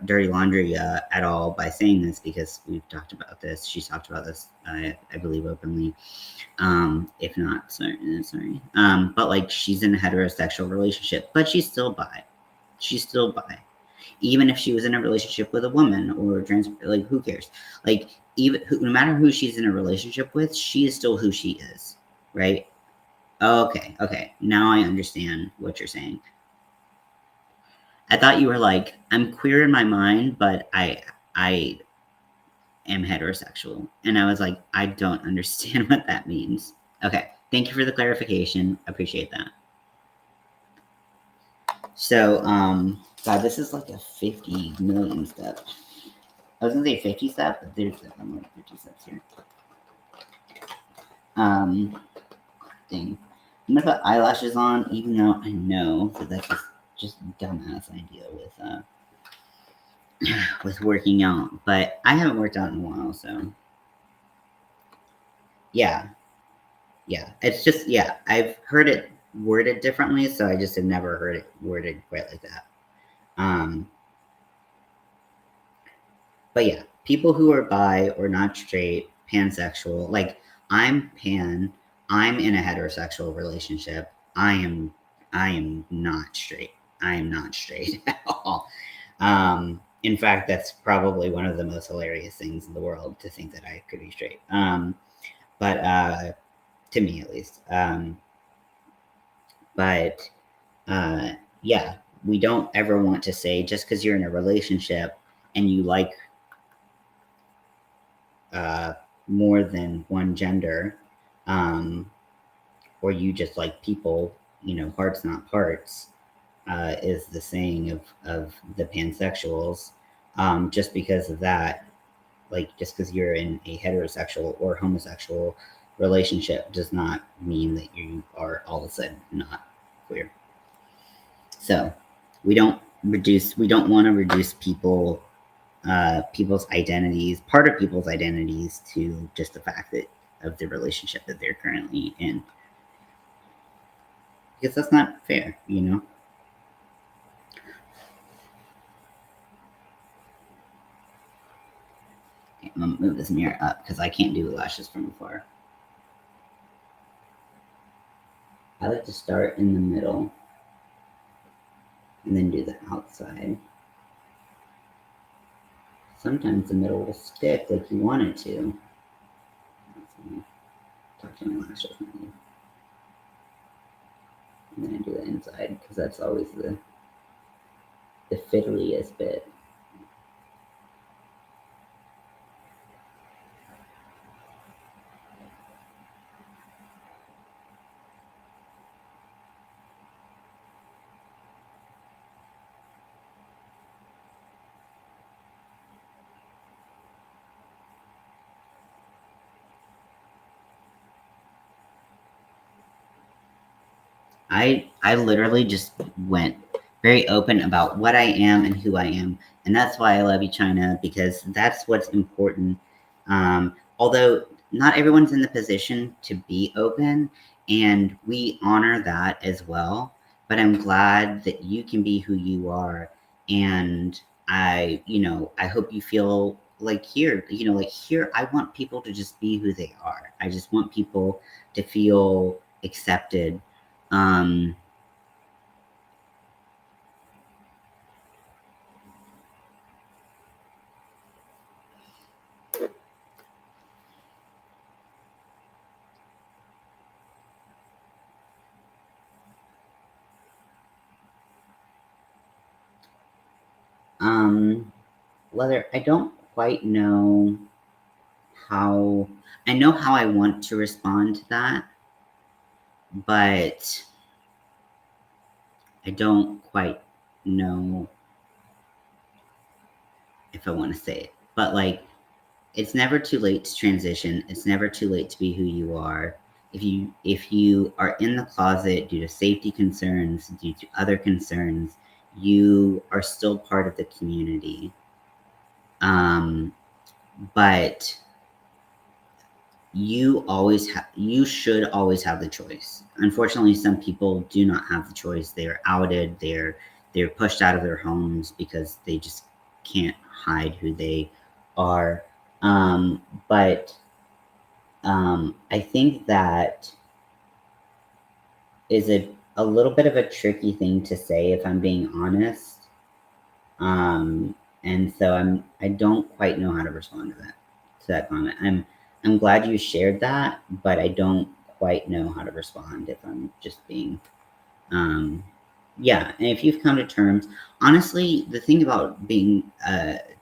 dirty laundry at all by saying this, because we've talked about this. She's talked about this, I believe, openly. If not, sorry. But she's in a heterosexual relationship, but she's still bi. She's still bi. Even if she was in a relationship with a woman or trans, who cares? no matter who she's in a relationship with, she is still who she is, right? Okay. Now I understand what you're saying. I thought you were like, I'm queer in my mind, but I am heterosexual. And I was like, I don't understand what that means. Okay, thank you for the clarification. Appreciate that. So, God, this is like a 50 million step. I was gonna say 50 step, but there's definitely 50 steps here. Thing. I'm gonna put eyelashes on, even though I know that that's just dumbass idea with working out. But I haven't worked out in a while, so yeah. It's just I've heard it worded differently, so I just have never heard it worded quite like that. But yeah, people who are bi or not straight, pansexual, like I'm pan, I'm in a heterosexual relationship. I am not straight. I am not straight at all. In fact, that's probably one of the most hilarious things in the world to think that I could be straight. But to me at least. But yeah, we don't ever want to say just because you're in a relationship and you like more than one gender, or you just like people, hearts not parts, is the saying of the pansexuals. Just because of that, like just because you're in a heterosexual or homosexual relationship does not mean that you are all of a sudden not queer. So we don't want to reduce people's identities, part of people's identities, to just the fact that of the relationship that they're currently in, because that's not fair, Okay, I'm gonna move this mirror up because I can't do lashes from afar. I like to start in the middle and then do the outside. Sometimes the middle will stick like you want it to. Talk to my lashes, and then I do the inside because that's always the fiddliest bit. I literally just went very open about what I am and who I am, and that's why I love you, China, because that's what's important. Although not everyone's in the position to be open, and we honor that as well. But I'm glad that you can be who you are, and I hope you feel like here, I want people to just be who they are. I just want people to feel accepted. Um, whether I don't quite know how, I know how I want to respond to that, but I don't quite know if I want to say it. But like, it's never too late to transition. It's never too late to be who you are. If you are in the closet due to safety concerns, due to other concerns, you are still part of the community. But you should always have the choice. Unfortunately, some people do not have the choice. They're outed, they're pushed out of their homes because they just can't hide who they are. But I think that is a little bit of a tricky thing to say, if I'm being honest. And so I don't quite know how to respond to that. that comment. I'm glad you shared that, but I don't quite know how to respond if I'm just being yeah. And if you've come to terms, honestly, the thing about being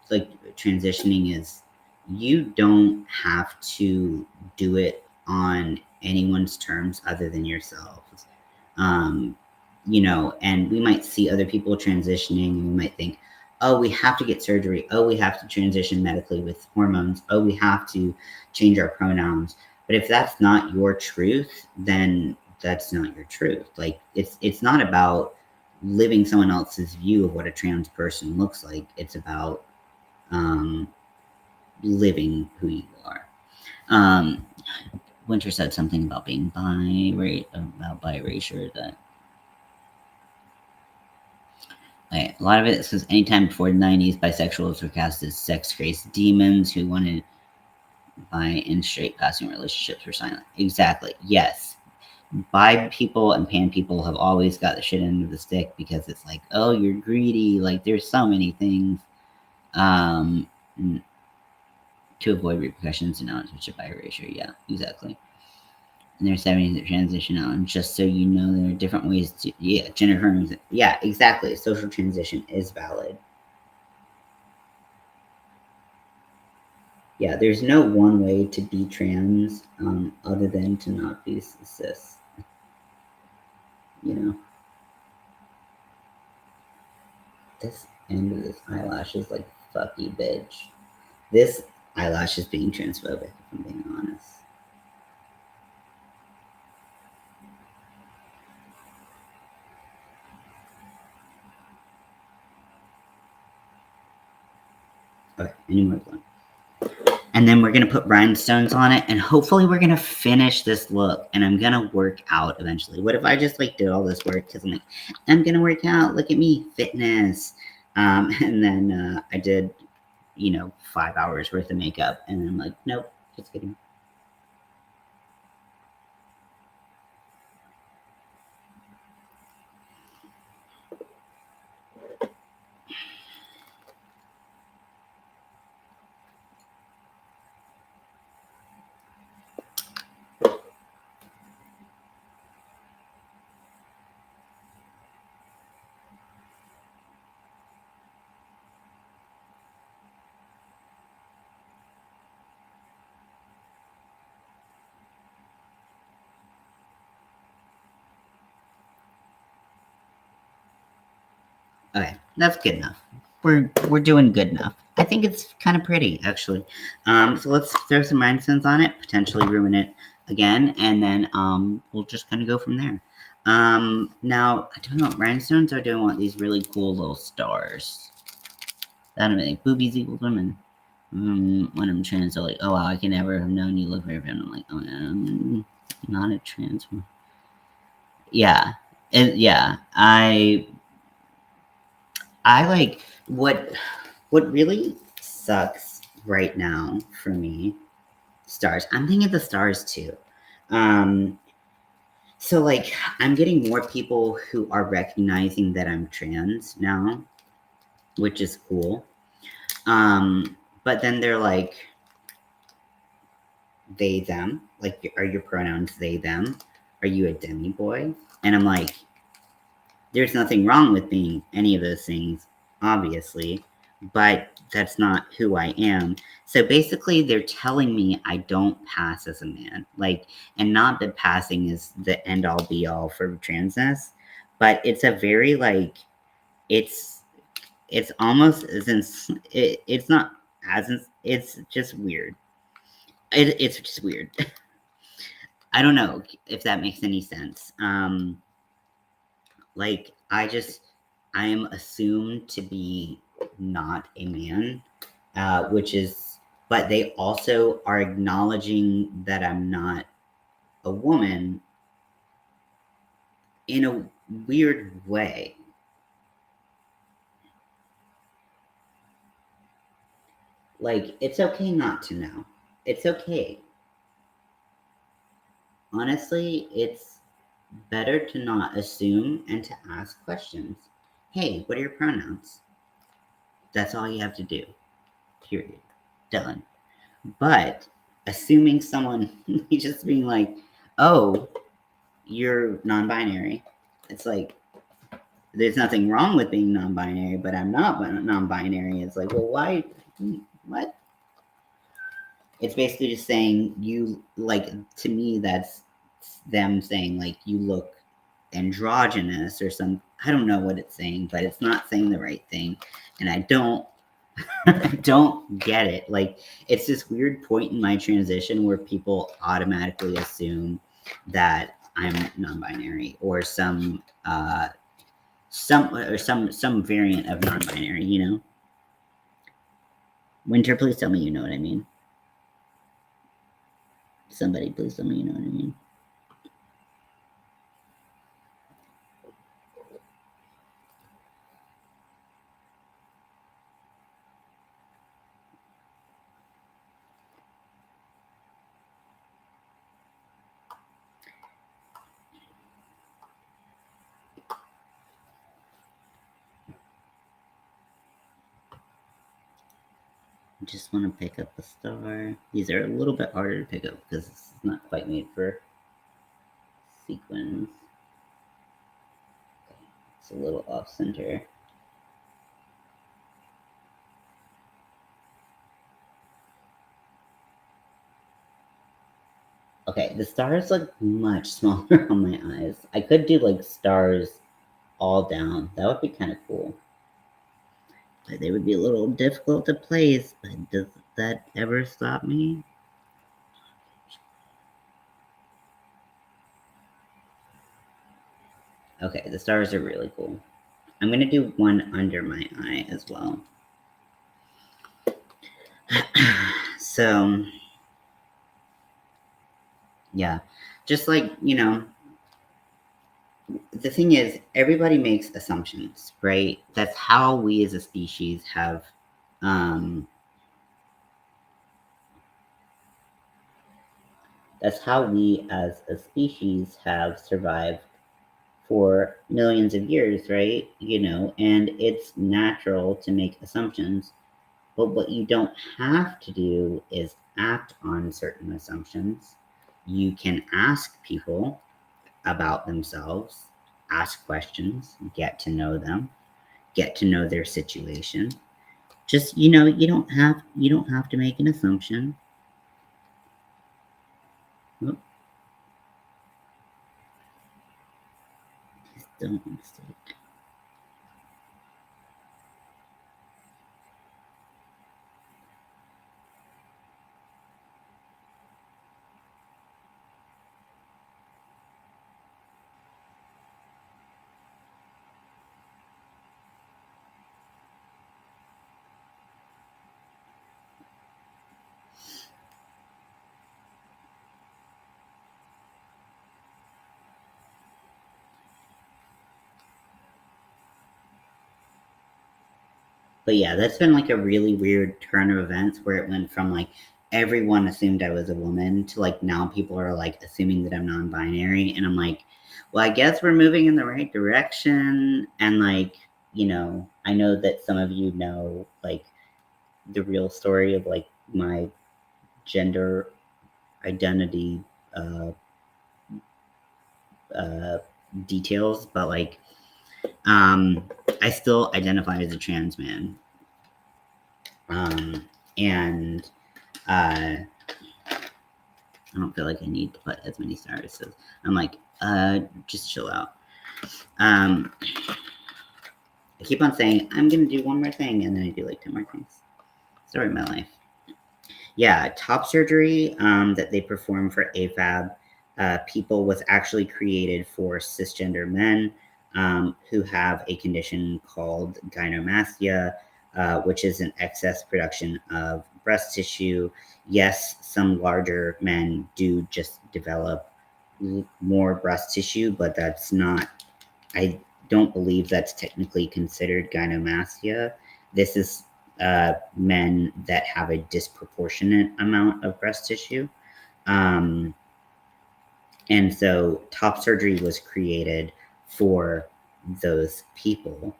like transitioning is you don't have to do it on anyone's terms other than yourselves. Um, you know, and we might see other people transitioning and we might think, oh, we have to get surgery. Oh, we have to transition medically with hormones. Oh, we have to change our pronouns. But if that's not your truth, then that's not your truth. Like it's not about living someone else's view of what a trans person looks like. It's about living who you are. Winter said something about being biracial that a lot of it says anytime before the 90s, bisexuals were cast as sex-crazed demons who wanted bi and straight passing relationships were silent. Exactly. Yes. Bi people and pan people have always got the shit end of the stick because it's like, oh, you're greedy. Like, there's so many things to avoid repercussions and not switch it biracial. Yeah, exactly. And there's 70s that transition out, and just so you know, there are different ways to, yeah, gender affirming. Yeah, exactly. Social transition is valid. Yeah, there's no one way to be trans other than to not be cis. You know, this end of this eyelash is like, fuck you, bitch. This eyelash is being transphobic, if I'm being honest. Okay, any more one. And then we're gonna put rhinestones on it, and hopefully we're gonna finish this look. And I'm gonna work out eventually. What if I just like did all this work because I'm like, I'm gonna work out. Look at me, fitness. And then I did, 5 hours worth of makeup, and I'm like, nope, just kidding. Okay, that's good enough. We're doing good enough. I think it's kind of pretty, actually. So let's throw some rhinestones on it, potentially ruin it again, and then we'll just kind of go from there. Now, I don't know what rhinestones, or do I want these really cool little stars? That would make boobies equal women. When I'm trans, they're like, oh wow, I can never have known you look very feminine. I'm like, oh yeah, I'm not a trans woman. Yeah, yeah, I like what really sucks right now for me. Stars. I'm thinking of the stars too. So like I'm getting more people who are recognizing that I'm trans now, which is cool. But then they're like they them. Like, are your pronouns they them? Are you a demi boy? And I'm like, there's nothing wrong with being any of those things, obviously, but that's not who I am. So basically, they're telling me I don't pass as a man. Like, and not that passing is the end all be all for transness, but it's a very, like, it's almost as in, it's not as in, it's just weird. It's just weird. I don't know if that makes any sense. Like, I am assumed to be not a man, which is, but they also are acknowledging that I'm not a woman in a weird way. Like, it's okay not to know. It's okay. Honestly, it's better to not assume and to ask questions. Hey, what are your pronouns? That's all you have to do. Period. Done. But assuming someone just being like, oh, you're non-binary, it's like, there's nothing wrong with being non-binary, but I'm not non-binary. It's like, well, why? What? It's basically just saying you, like, to me, that's them saying, like, you look androgynous or some, I don't know what it's saying, but it's not saying the right thing. And I don't, I don't get it. Like, it's this weird point in my transition where people automatically assume that I'm non-binary or some variant of non-binary, you know? Winter, please tell me you know what I mean. Somebody, please tell me you know what I mean. I just want to pick up a star. These are a little bit harder to pick up because it's not quite made for sequins. It's a little off center. Okay, the stars look much smaller on my eyes. I could do like stars all down. That would be kind of cool. But they would be a little difficult to place. But does that ever stop me? Okay, the stars are really cool. I'm gonna do one under my eye as well. So, yeah, just like, you know, the thing is, everybody makes assumptions, right? That's how we as a species have, that's how we as a species have survived for millions of years, right? You know, and it's natural to make assumptions. But what you don't have to do is act on certain assumptions. You can ask people about themselves, ask questions, get to know them, get to know their situation. Just, you know, you don't have to make an assumption. Oh, don't mistake. But yeah, that's been like a really weird turn of events where it went from like everyone assumed I was a woman to like now people are like assuming that I'm non-binary, and I'm like, well, I guess we're moving in the right direction. And like, you know, I know that some of you know like the real story of like my gender identity uh, uh, details, but like, I still identify as a trans man. And I don't feel like I need to put as many stars. So I'm like, just chill out. I keep on saying I'm gonna do one more thing, and then I do like 10 more things. Story of my life. Yeah, top surgery that they perform for AFAB people was actually created for cisgender men who have a condition called gynecomastia, which is an excess production of breast tissue. Yes, some larger men do just develop more breast tissue, but that's not, I don't believe that's technically considered gynecomastia. This is men that have a disproportionate amount of breast tissue. Um, and so top surgery was created for those people.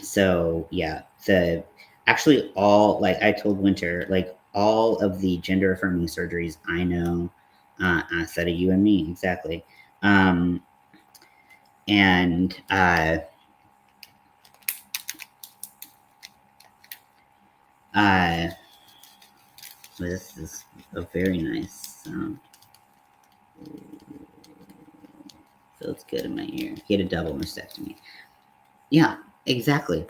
So yeah, Actually, all, like I told Winter, like all of the gender affirming surgeries I know, outside of you and me, exactly. Um, and uh, this is a very nice sound. Feels good in my ear. He had a double mastectomy. Yeah, exactly.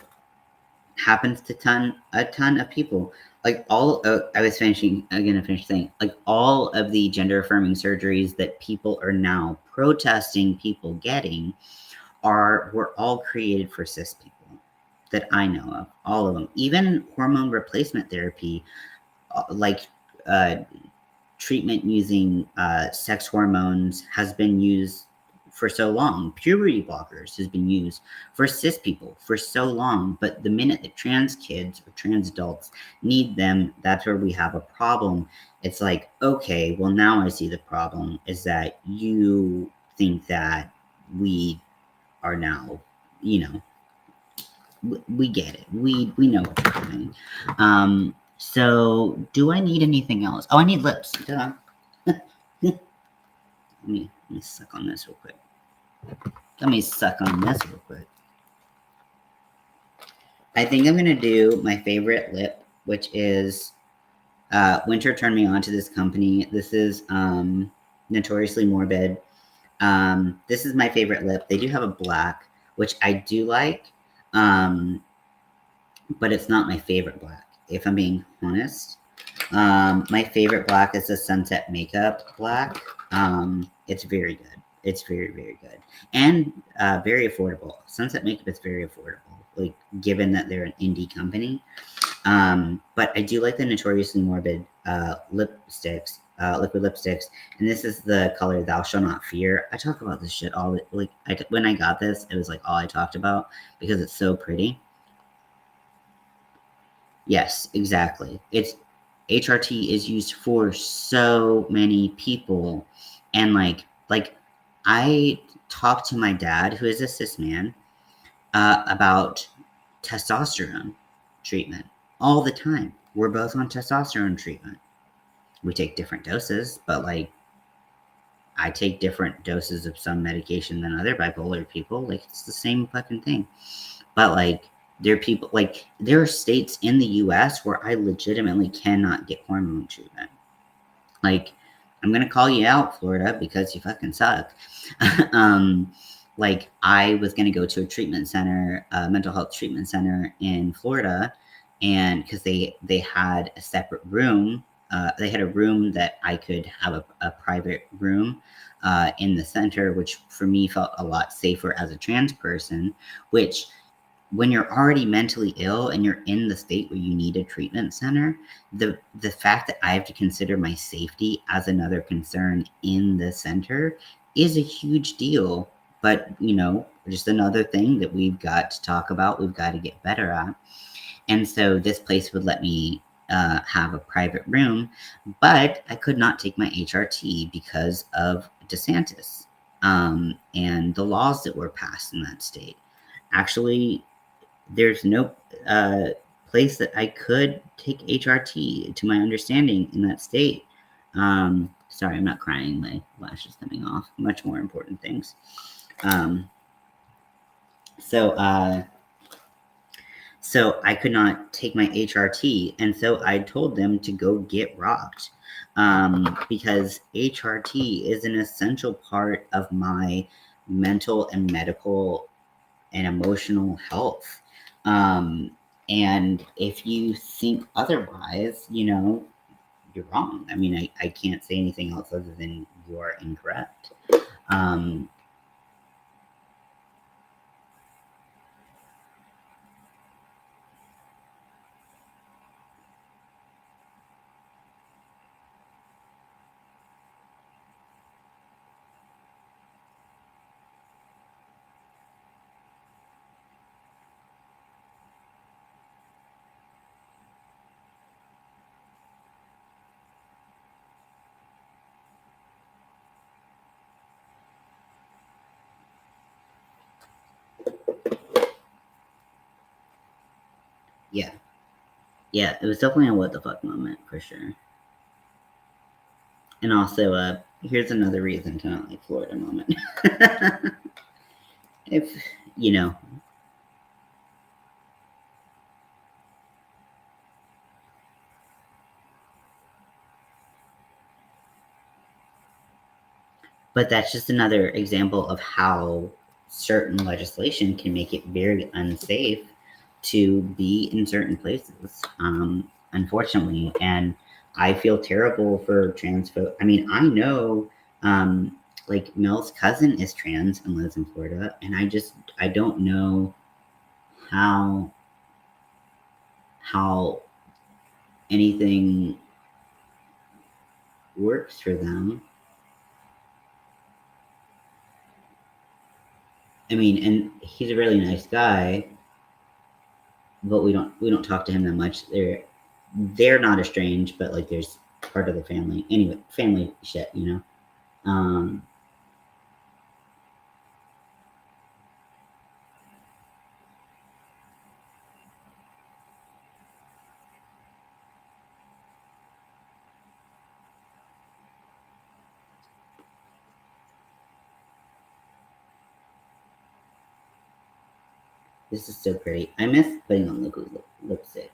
Happens to a ton of people. Like all, I was finishing. I'm gonna finish saying, like all of the gender affirming surgeries that people are now protesting people getting were all created for cis people that I know of. All of them, even hormone replacement therapy, like uh, treatment using sex hormones has been used for so long. Puberty blockers has been used for cis people for so long. But the minute that trans kids or trans adults need them, that's where we have a problem. It's like, okay, well, now I see the problem is that you think that we are now, you know, we get it. We know what you're doing. So do I need anything else? Oh, I need lips. Duh. Let me suck on this real quick. Let me suck on this real quick. I think I'm gonna do my favorite lip, which is Winter turned me on to this company. This is Notoriously Morbid. This is my favorite lip. They do have a black, which I do like, but it's not my favorite black, if I'm being honest. My favorite black is the Sunset Makeup black. It's very good. It's very, very good. And very affordable. Sunset Makeup is very affordable, like given that they're an indie company. But I do like the Notoriously Morbid lipsticks, liquid lipsticks. And this is the color Thou Shall Not Fear. I talk about this shit all, like, when I got this, it was like all I talked about because it's so pretty. Yes, exactly. It's HRT is used for so many people, and like I talked to my dad, who is a cis man, about testosterone treatment all the time. We're both on testosterone treatment. We take different doses, but like I take different doses of some medication than other bipolar people. Like it's the same fucking thing. But like there are people, like there are states in the US where I legitimately cannot get hormone treatment. Like I'm gonna call you out, Florida, because you fucking suck. um, like I was gonna go to a treatment center, a mental health treatment center in Florida, and because they had a separate room, they had a room that I could have a private room in the center, which for me felt a lot safer as a trans person. Which when you're already mentally ill and you're in the state where you need a treatment center, the fact that I have to consider my safety as another concern in the center is a huge deal. But you know, just another thing that we've got to talk about, we've got to get better at. And so this place would let me have a private room, but I could not take my HRT because of DeSantis and the laws that were passed in that state. Actually, there's no place that I could take HRT, to my understanding, in that state. Sorry, I'm not crying. My lash is coming off. Much more important things. Um, so, uh, so I could not take my HRT, and so I told them to go get rocked, because HRT is an essential part of my mental and medical and emotional health. Um, and if you think otherwise, you know, you're wrong. I mean, I can't say anything else other than you're incorrect. Um, yeah. Yeah, it was definitely a what the fuck moment for sure. And also, here's another reason to not like Florida moment. If, you know, but that's just another example of how certain legislation can make it very unsafe to be in certain places, unfortunately. And I feel terrible for trans folks. I mean, I know, like Mel's cousin is trans and lives in Florida, and I don't know how how anything works for them. I mean, and he's a really nice guy, but we don't talk to him that much. They're not estranged, but like there's part of the family. Anyway, family shit, you know. Um, this is so pretty. I miss putting on liquid lipsticks.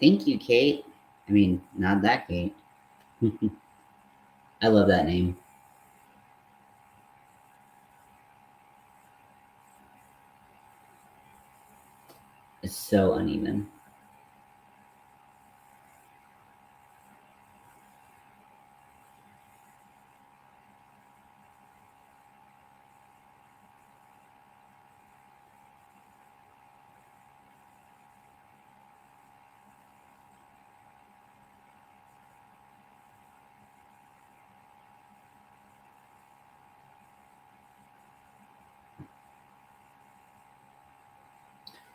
Thank you, Kate. I mean, not that Kate. I love that name. It's so uneven.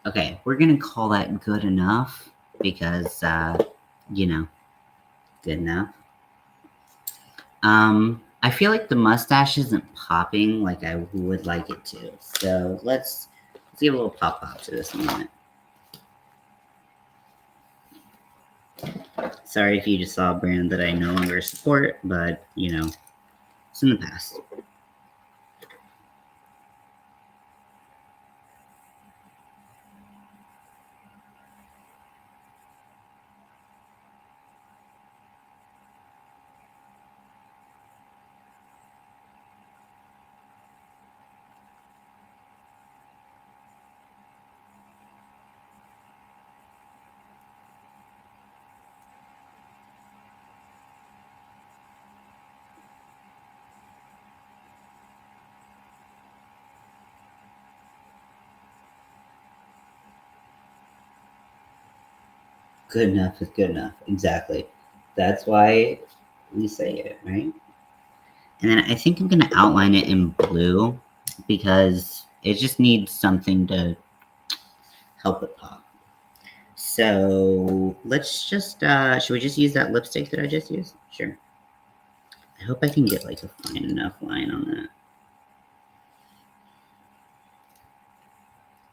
Okay, we're gonna call that good enough because, you know, good enough. I feel like the mustache isn't popping like I would like it to. So let's give a little pop to this moment. Sorry if you just saw a brand that I no longer support, but you know, it's in the past. Good enough is good enough. Exactly. That's why we say it, right? And then I think I'm gonna outline it in blue because it just needs something to help it pop. So let's just, should we just use that lipstick that I just used? Sure. I hope I can get like a fine enough line on that.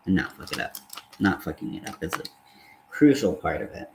And not fuck it up. Not fucking it up is a crucial part of it.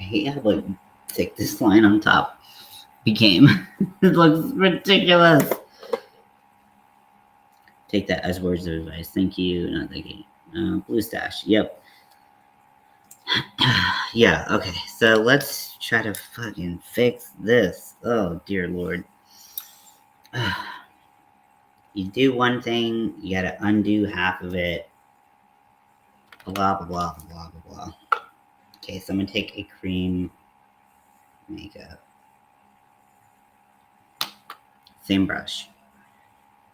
hate how like thick this line on top became. It looks ridiculous. Take that as words of advice. Thank you. Not thank you. Blue stash. Yep. Yeah, okay. So let's try to fucking fix this. Oh, dear Lord. You do one thing, you gotta undo half of it. Blah, blah, blah, blah, blah, blah. Okay, so I'm gonna take a cream makeup. Same brush.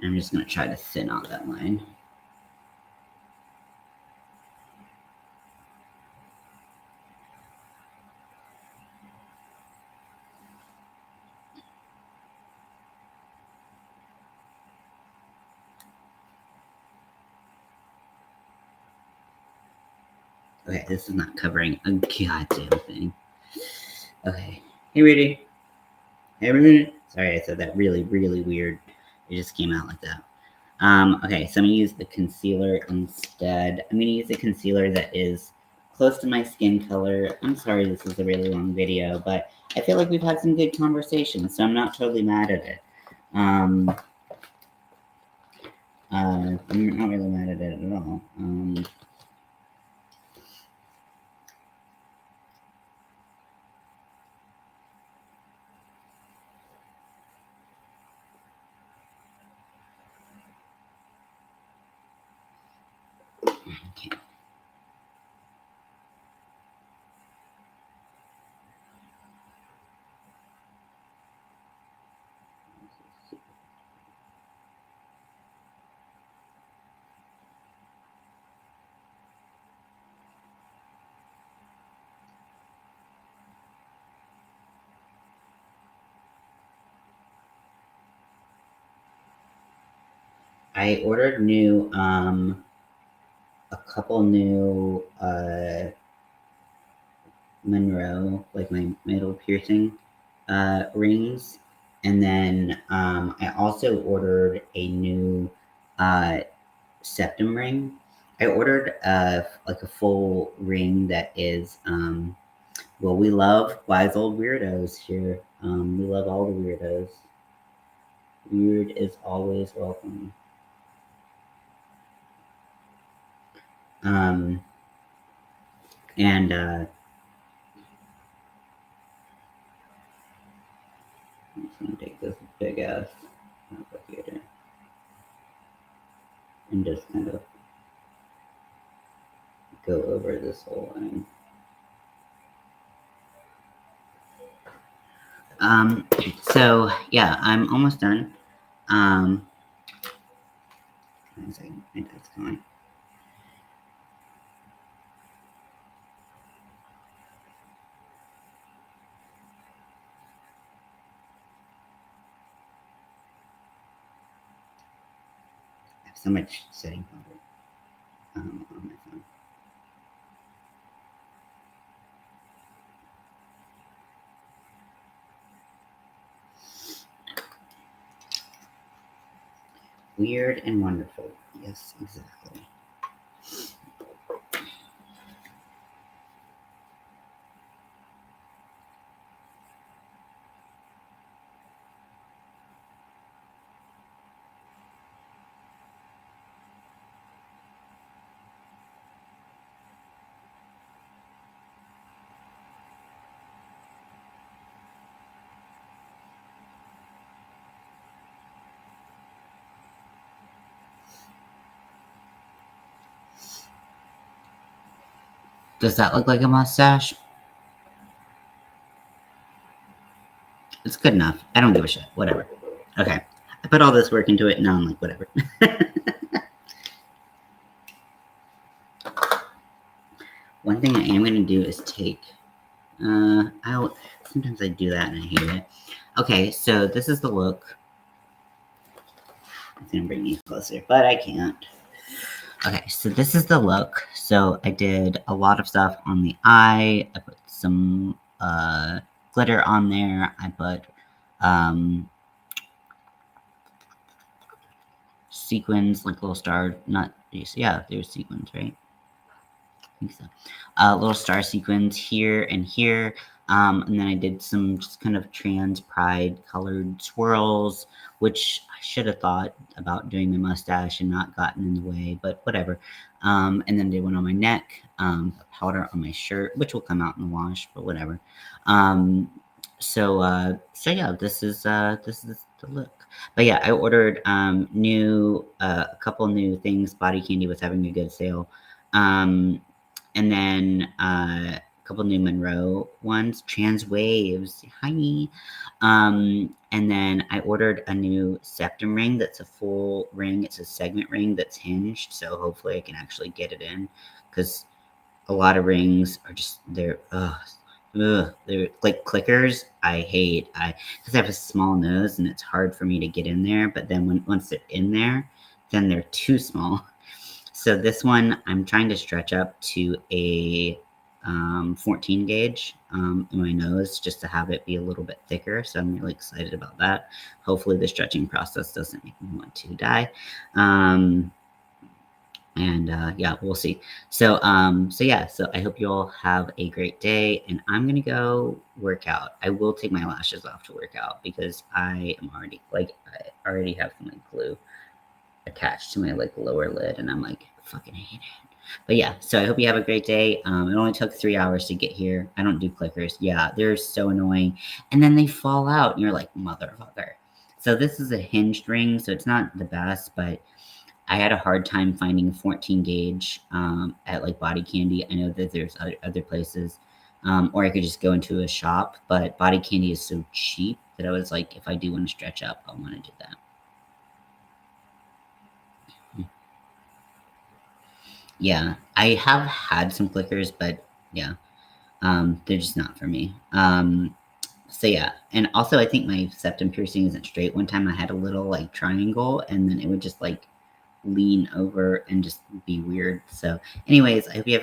And I'm just gonna try to thin out that line. Okay, this is not covering a goddamn thing. Okay. Hey, Rudy. Hey, Rudy. Sorry, I said that really, really weird. It just came out like that. Okay, so I'm gonna use the concealer instead. I'm gonna use a concealer that is close to my skin color. I'm sorry this is a really long video, but I feel like we've had some good conversations, so I'm not totally mad at it. I'm not really mad at it at all. Okay. I ordered a couple new, Monroe, like my metal piercing, rings. And then, I also ordered a new, septum ring. I ordered, like a full ring that is, well, we love wise old weirdos here. We love all the weirdos. Weird is always welcome. And I'm just gonna take this big ass applicator and just kind of go over this whole thing. So yeah, I'm almost done. One second, my dad's coming. I have so much setting powder on my phone. Weird and wonderful. Yes, exactly. Does that look like a mustache? It's good enough. I don't give a shit. Whatever. Okay. I put all this work into it, and now I'm like, whatever. One thing I am going to do is take... sometimes I do that and I hate it. Okay, so this is the look. I'm going to bring you closer, but I can't. Okay, so this is the look. So I did a lot of stuff on the eye. I put some glitter on there. I put sequins, like little star, not these. Yeah, there's sequins, right? think so. A little star sequins here and here. And then I did some just kind of trans pride colored swirls, which I should have thought about doing my mustache and not gotten in the way, but whatever. And then I did one on my neck, powder on my shirt, which will come out in the wash, but whatever. So yeah, this is the look. But yeah, I ordered a couple new things. Body Candy was having a good sale. And then a couple new Monroe ones, Trans Waves. Hi. And then I ordered a new septum ring that's a full ring. It's a segment ring that's hinged, so hopefully I can actually get it in, because a lot of rings are just they're like clickers. I hate because I have a small nose and it's hard for me to get in there. But then once they're in there, then they're too small. So this one I'm trying to stretch up to a 14 gauge in my nose, just to have it be a little bit thicker. So I'm really excited about that. Hopefully the stretching process doesn't make me want to die. And yeah, we'll see. So yeah, so I hope you all have a great day, and I'm gonna go work out. I will take my lashes off to work out because I am already I already have some like glue attached to my like lower lid, and I'm like fucking hate it. But yeah, so I hope you have a great day. It only took 3 hours to get here. I don't do clickers. Yeah, they're so annoying, and then they fall out, and you're like, motherfucker. So this is a hinged ring, so it's not the best, but I had a hard time finding 14 gauge at like Body Candy. I know that there's other places, or I could just go into a shop, but Body Candy is so cheap that I was like, if I do want to stretch up, I want to do that. Yeah, I have had some clickers, but yeah, they're just not for me. So yeah, and also I think my septum piercing isn't straight. One time I had a little like triangle, and then it would just like lean over and just be weird. So anyways, I hope you have a